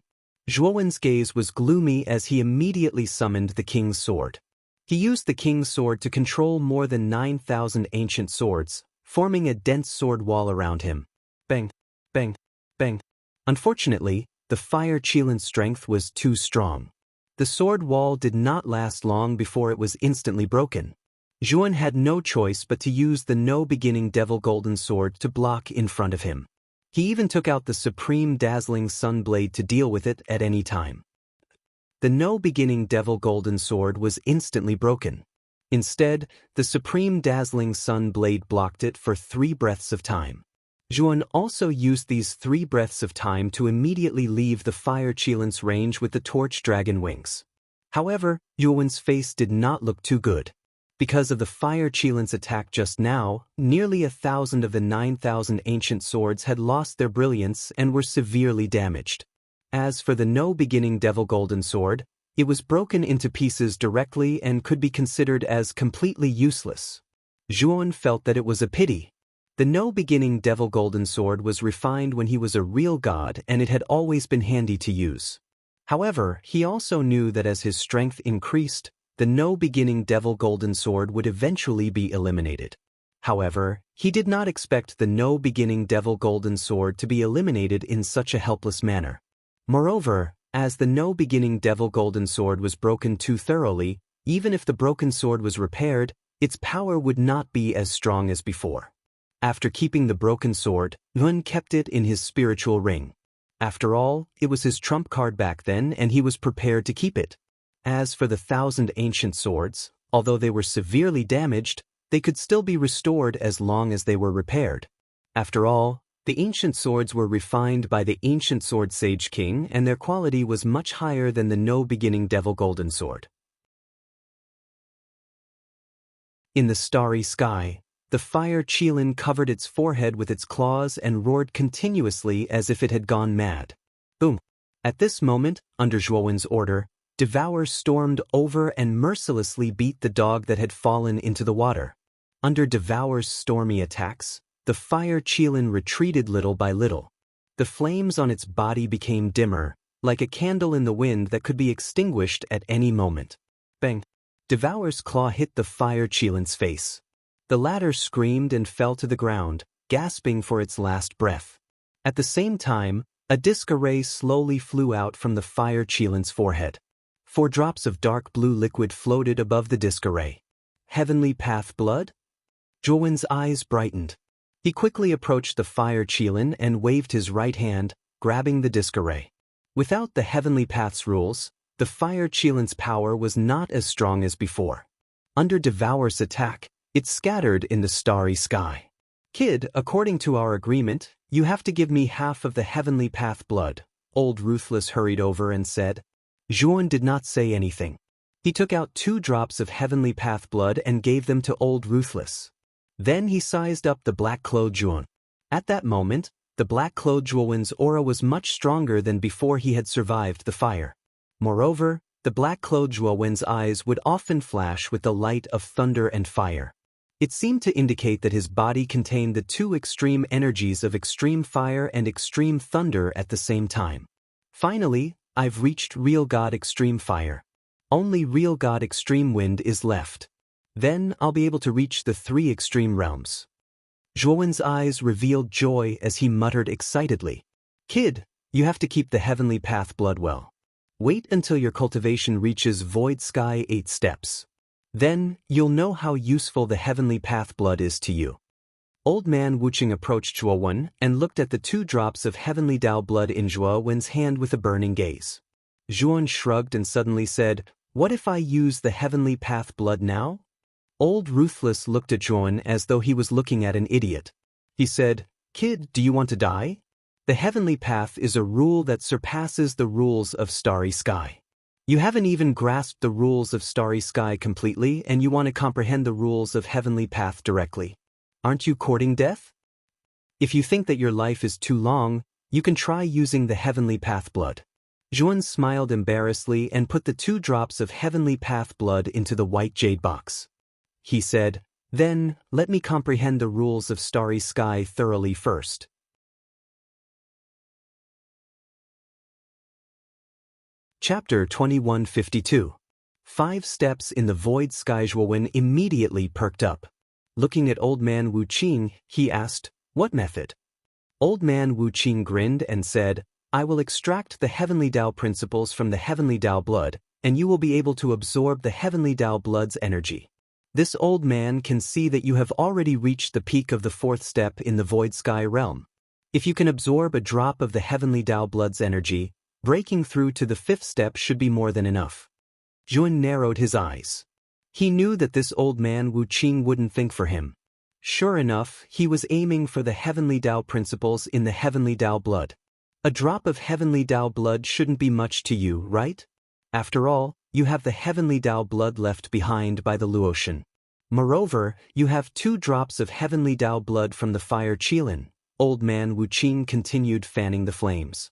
A: Zhuowen's gaze was gloomy as he immediately summoned the king's sword. He used the king's sword to control more than 9,000 ancient swords, forming a dense sword wall around him. Bang, bang, bang. Unfortunately, the fire Qilin's strength was too strong. The sword wall did not last long before it was instantly broken. Zhuowen had no choice but to use the no-beginning Devil Golden Sword to block in front of him. He even took out the Supreme Dazzling Sun Blade to deal with it at any time. The no-beginning Devil Golden Sword was instantly broken. Instead, the Supreme Dazzling Sun Blade blocked it for 3 breaths of time. Zhuowen also used these 3 breaths of time to immediately leave the fire Qilin's range with the torch dragon wings. However, Zhuowen's face did not look too good. Because of the fire Qilin's attack just now, nearly 1,000 of the 9,000 ancient swords had lost their brilliance and were severely damaged. As for the no-beginning Devil Golden Sword, it was broken into pieces directly and could be considered as completely useless. Zhuowen felt that it was a pity. The no-beginning Devil Golden Sword was refined when he was a real god and it had always been handy to use. However, he also knew that as his strength increased, the no-beginning Devil Golden Sword would eventually be eliminated. However, he did not expect the no-beginning Devil Golden Sword to be eliminated in such a helpless manner. Moreover, as the no-beginning Devil Golden Sword was broken too thoroughly, even if the broken sword was repaired, its power would not be as strong as before. After keeping the broken sword, Yun kept it in his spiritual ring. After all, it was his trump card back then and he was prepared to keep it. As for the 1,000 ancient swords, although they were severely damaged, they could still be restored as long as they were repaired. After all, the ancient swords were refined by the ancient sword Sage King and their quality was much higher than the no-beginning Devil Golden Sword. In the starry sky, the fire Qilin covered its forehead with its claws and roared continuously as if it had gone mad. Boom! At this moment, under Zhuowen's order, Devour stormed over and mercilessly beat the dog that had fallen into the water. Under Devour's stormy attacks, the fire Qilin retreated little by little. The flames on its body became dimmer, like a candle in the wind that could be extinguished at any moment. Bang! Devour's claw hit the fire Qilin's face. The latter screamed and fell to the ground, gasping for its last breath. At the same time, a disc array slowly flew out from the fire Qilin's forehead. 4 drops of dark blue liquid floated above the disc array. Heavenly Path blood? Zhuowen's eyes brightened. He quickly approached the fire Qilin and waved his right hand, grabbing the disc array. Without the Heavenly Path's rules, the fire Qilin's power was not as strong as before. Under Devour's attack, it scattered in the starry sky. Kid, according to our agreement, you have to give me half of the Heavenly Path blood, Old Ruthless hurried over and said. Zhuowen did not say anything. He took out 2 drops of Heavenly Path blood and gave them to Old Ruthless. Then he sized up the black-clothed Zhuowen. At that moment, the black-clothed Zhuowen's aura was much stronger than before he had survived the fire. Moreover, the black-clothed Zhuowen's eyes would often flash with the light of thunder and fire. It seemed to indicate that his body contained the 2 extreme energies of extreme fire and extreme thunder at the same time. Finally, I've reached Real God Extreme Fire. Only Real God Extreme Wind is left. Then I'll be able to reach the 3 extreme realms. Zhuowen's eyes revealed joy as he muttered excitedly. Kid, you have to keep the Heavenly Path blood well. Wait until your cultivation reaches Void Sky 8 steps. Then, you'll know how useful the Heavenly Path blood is to you. Old Man Wuqing approached Zhuowen and looked at the 2 drops of Heavenly Dao blood in Zhuowen's hand with a burning gaze. Zhuowen shrugged and suddenly said, What if I use the Heavenly Path blood now? Old Ruthless looked at Zhuowen as though he was looking at an idiot. He said, Kid, do you want to die? The Heavenly Path is a rule that surpasses the rules of Starry Sky. You haven't even grasped the rules of Starry Sky completely and you want to comprehend the rules of Heavenly Path directly. Aren't you courting death? If you think that your life is too long, you can try using the Heavenly Path blood. Zhuowen smiled embarrassedly and put the 2 drops of Heavenly Path blood into the white jade box. He said, Then, let me comprehend the rules of Starry Sky thoroughly first. Chapter 2152. 5 Steps in the Void Sky. Zhuowen immediately perked up. Looking at Old Man Wuqing, he asked, What method? Old Man Wuqing grinned and said, I will extract the Heavenly Dao principles from the Heavenly Dao blood, and you will be able to absorb the Heavenly Dao blood's energy. This old man can see that you have already reached the peak of the 4th step in the Void Sky realm. If you can absorb a drop of the Heavenly Dao blood's energy, breaking through to the 5th step should be more than enough. Zhuowen narrowed his eyes. He knew that this old man Wuqing wouldn't think for him. Sure enough, he was aiming for the Heavenly Dao principles in the Heavenly Dao blood. A drop of Heavenly Dao blood shouldn't be much to you, right? After all, you have the Heavenly Dao blood left behind by the Luotian. Moreover, you have 2 drops of Heavenly Dao blood from the fire Qilin. Old Man Wuqing continued fanning the flames.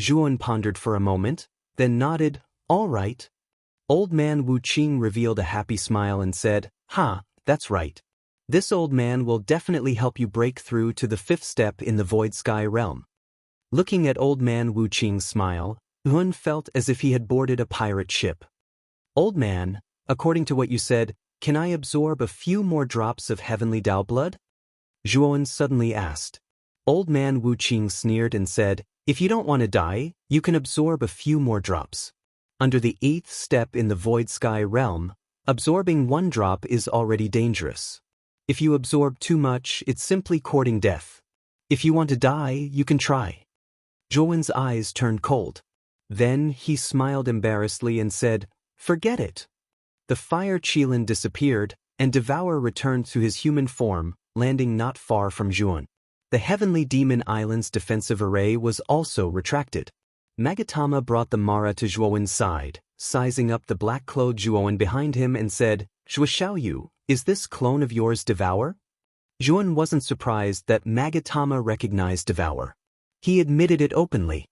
A: Zhuowen pondered for a moment, then nodded, All right. Old Man Wuqing revealed a happy smile and said, That's right. This old man will definitely help you break through to the 5th step in the Void Sky realm. Looking at Old Man Wuqing's smile, Zhuowen felt as if he had boarded a pirate ship. Old man, according to what you said, can I absorb a few more drops of Heavenly Dao blood? Zhuowen suddenly asked. Old Man Wuqing sneered and said, If you don't want to die, you can absorb a few more drops. Under the 8th step in the Void Sky realm, absorbing 1 drop is already dangerous. If you absorb too much, it's simply courting death. If you want to die, you can try. Zhuowen's eyes turned cold. Then he smiled embarrassedly and said, Forget it. The fire Qilin disappeared, and Devour returned to his human form, landing not far from Zhuowen. The Heavenly Demon Island's defensive array was also retracted. Magatama brought the Mara to Zhuowen's side, sizing up the black-clothed Zhuowen behind him and said, Zhuoxiaoyu, is this clone of yours Devour? Zhuowen wasn't surprised that Magatama recognized Devour. He admitted it openly.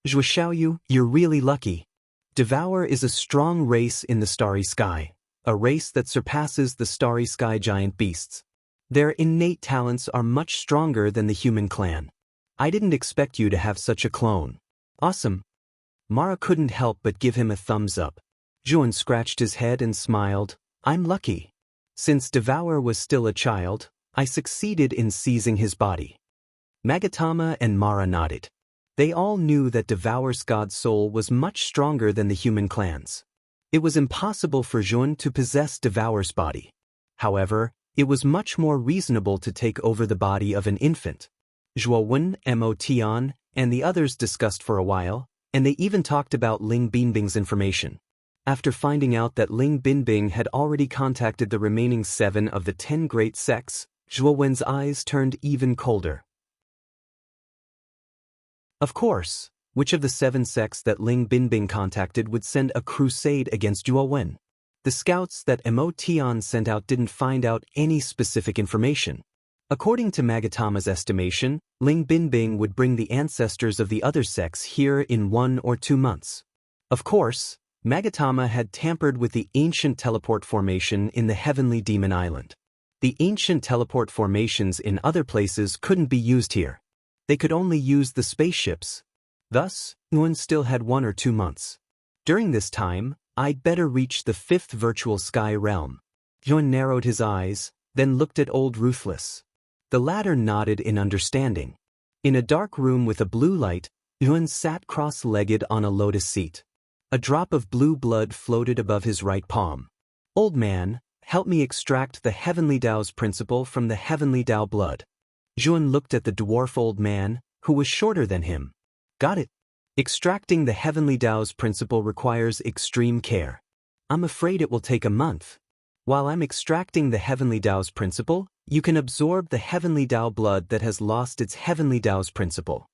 A: Zhuoxiaoyu, you're really lucky. Devour is a strong race in the Starry Sky, a race that surpasses the Starry Sky giant beasts. Their innate talents are much stronger than the human clan. I didn't expect you to have such a clone. Awesome. Mara couldn't help but give him a thumbs up. Zhuowen scratched his head and smiled. I'm lucky. Since Devour was still a child, I succeeded in seizing his body. Magatama and Mara nodded. They all knew that Devour's god's soul was much stronger than the human clan's. It was impossible for Jun to possess Devour's body. However, it was much more reasonable to take over the body of an infant. Zhuo Wen, Mo Tian, and the others discussed for a while, and they even talked about Ling Binbing's information. After finding out that Ling Binbing had already contacted the remaining 7 of the 10 great sects, Zhuo Wen's eyes turned even colder. Of course, which of the 7 sects that Ling Binbing contacted would send a crusade against Zhuo Wen? The scouts that Mo Tian sent out didn't find out any specific information. According to Magatama's estimation, Ling Binbing would bring the ancestors of the other sects here in 1 or 2 months. Of course, Magatama had tampered with the ancient teleport formation in the Heavenly Demon Island. The ancient teleport formations in other places couldn't be used here. They could only use the spaceships. Thus, Yuan still had 1 or 2 months. During this time, I'd better reach the 5th virtual sky realm. Yuan narrowed his eyes, then looked at Old Ruthless. The latter nodded in understanding. In a dark room with a blue light, Yuan sat cross-legged on a lotus seat. A drop of blue blood floated above his right palm. Old man, help me extract the Heavenly Tao's principle from the Heavenly Tao blood. Yuan looked at the dwarf old man, who was shorter than him. Got it. Extracting the Heavenly Tao's principle requires extreme care. I'm afraid it will take a month. While I'm extracting the Heavenly Tao's principle, you can absorb the Heavenly Tao blood that has lost its Heavenly Tao's principle.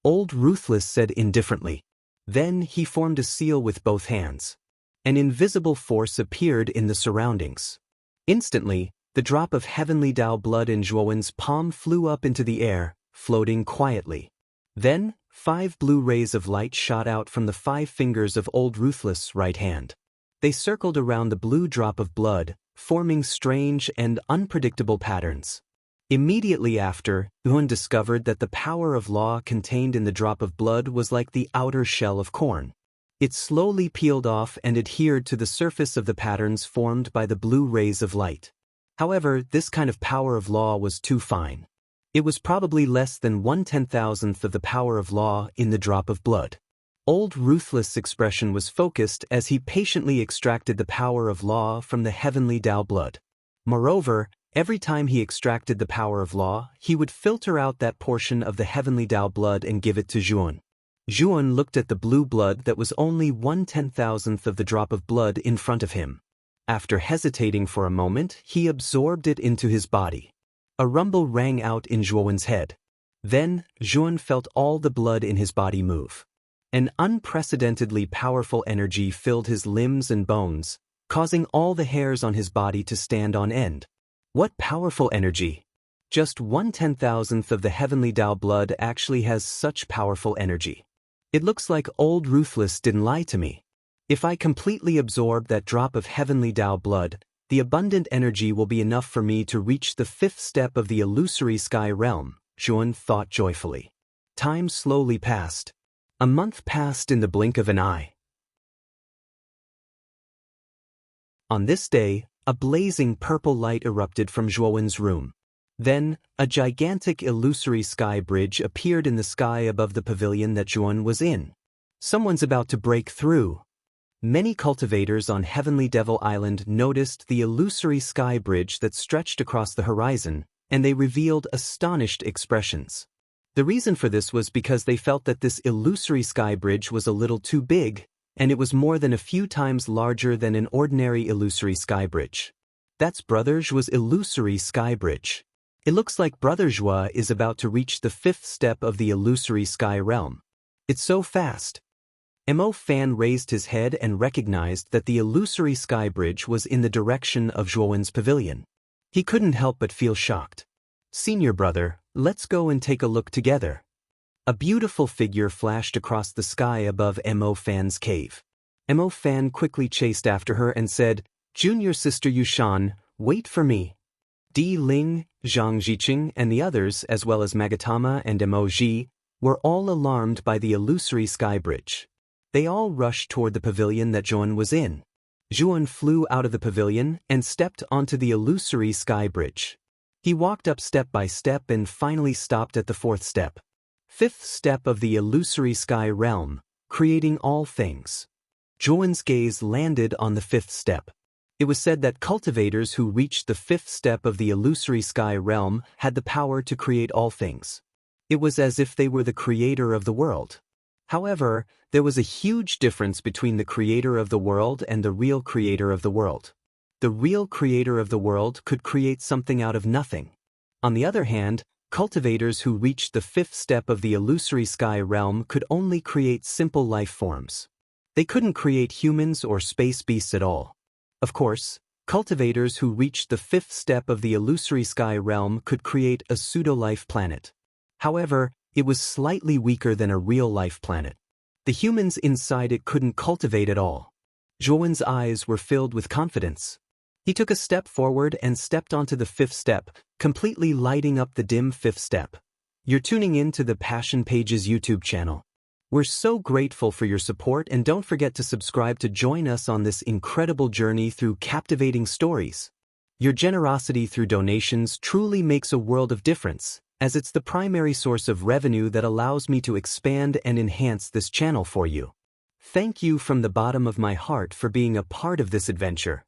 A: Old Ruthless said indifferently. Then he formed a seal with both hands. An invisible force appeared in the surroundings. Instantly, the drop of Heavenly Tao blood in Zhuowen's palm flew up into the air, floating quietly. Then, 5 blue rays of light shot out from the 5 fingers of Old Ruthless' right hand. They circled around the blue drop of blood, forming strange and unpredictable patterns. Immediately after, Yuan discovered that the power of law contained in the drop of blood was like the outer shell of corn. It slowly peeled off and adhered to the surface of the patterns formed by the blue rays of light. However, this kind of power of law was too fine. It was probably less than 1/10,000th of the power of law in the drop of blood. Old Ruthless' expression was focused as he patiently extracted the power of law from the Heavenly Tao blood. Moreover, every time he extracted the power of law, he would filter out that portion of the Heavenly Tao blood and give it to Zhuan. Zhuan looked at the blue blood that was only 1/10,000th of the drop of blood in front of him. After hesitating for a moment, he absorbed it into his body. A rumble rang out in Zhuowen's head. Then, Zhuan felt all the blood in his body move. An unprecedentedly powerful energy filled his limbs and bones, causing all the hairs on his body to stand on end. What powerful energy! Just 1/10,000th of the Heavenly Tao blood actually has such powerful energy. It looks like Old Ruthless didn't lie to me. If I completely absorb that drop of Heavenly Tao blood, the abundant energy will be enough for me to reach the 5th step of the illusory sky realm, Zhuan thought joyfully. Time slowly passed. A month passed in the blink of an eye. On this day, a blazing purple light erupted from Zhuowen's room. Then, a gigantic illusory sky bridge appeared in the sky above the pavilion that Zhuan was in. Someone's about to break through. Many cultivators on Heavenly Devil Island noticed the illusory sky bridge that stretched across the horizon, and they revealed astonished expressions. The reason for this was because they felt that this illusory sky bridge was a little too big, and it was more than a few times larger than an ordinary illusory sky bridge. That's Brother Zhua's illusory sky bridge. It looks like Brother Zhua is about to reach the 5th step of the illusory sky realm. It's so fast. Mo Fan raised his head and recognized that the illusory sky bridge was in the direction of Zhuowen's pavilion. He couldn't help but feel shocked. Senior brother, let's go and take a look together. A beautiful figure flashed across the sky above Mo Fan's cave. Mo Fan quickly chased after her and said, Junior sister Yushan, wait for me. Di Ling, Zhang Jiqing, and the others, as well as Magatama and Mo Ji, were all alarmed by the illusory sky bridge. They all rushed toward the pavilion that Zhuan was in. Zhuan flew out of the pavilion and stepped onto the illusory sky bridge. He walked up step by step and finally stopped at the fourth step. Fifth step of the illusory sky realm, creating all things. Joan's gaze landed on the fifth step. It was said that cultivators who reached the fifth step of the illusory sky realm had the power to create all things. It was as if they were the creator of the world. However, there was a huge difference between the creator of the world and the real creator of the world. The real creator of the world could create something out of nothing. On the other hand, cultivators who reached the fifth step of the illusory sky realm could only create simple life forms. They couldn't create humans or space beasts at all. Of course, cultivators who reached the fifth step of the illusory sky realm could create a pseudo-life planet. However, it was slightly weaker than a real-life planet. The humans inside it couldn't cultivate at all. Joan's eyes were filled with confidence. He took a step forward and stepped onto the fifth step, completely lighting up the dim fifth step. You're tuning in to the Passion Pages YouTube channel. We're so grateful for your support, and don't forget to subscribe to join us on this incredible journey through captivating stories. Your generosity through donations truly makes a world of difference, as it's the primary source of revenue that allows me to expand and enhance this channel for you. Thank you from the bottom of my heart for being a part of this adventure.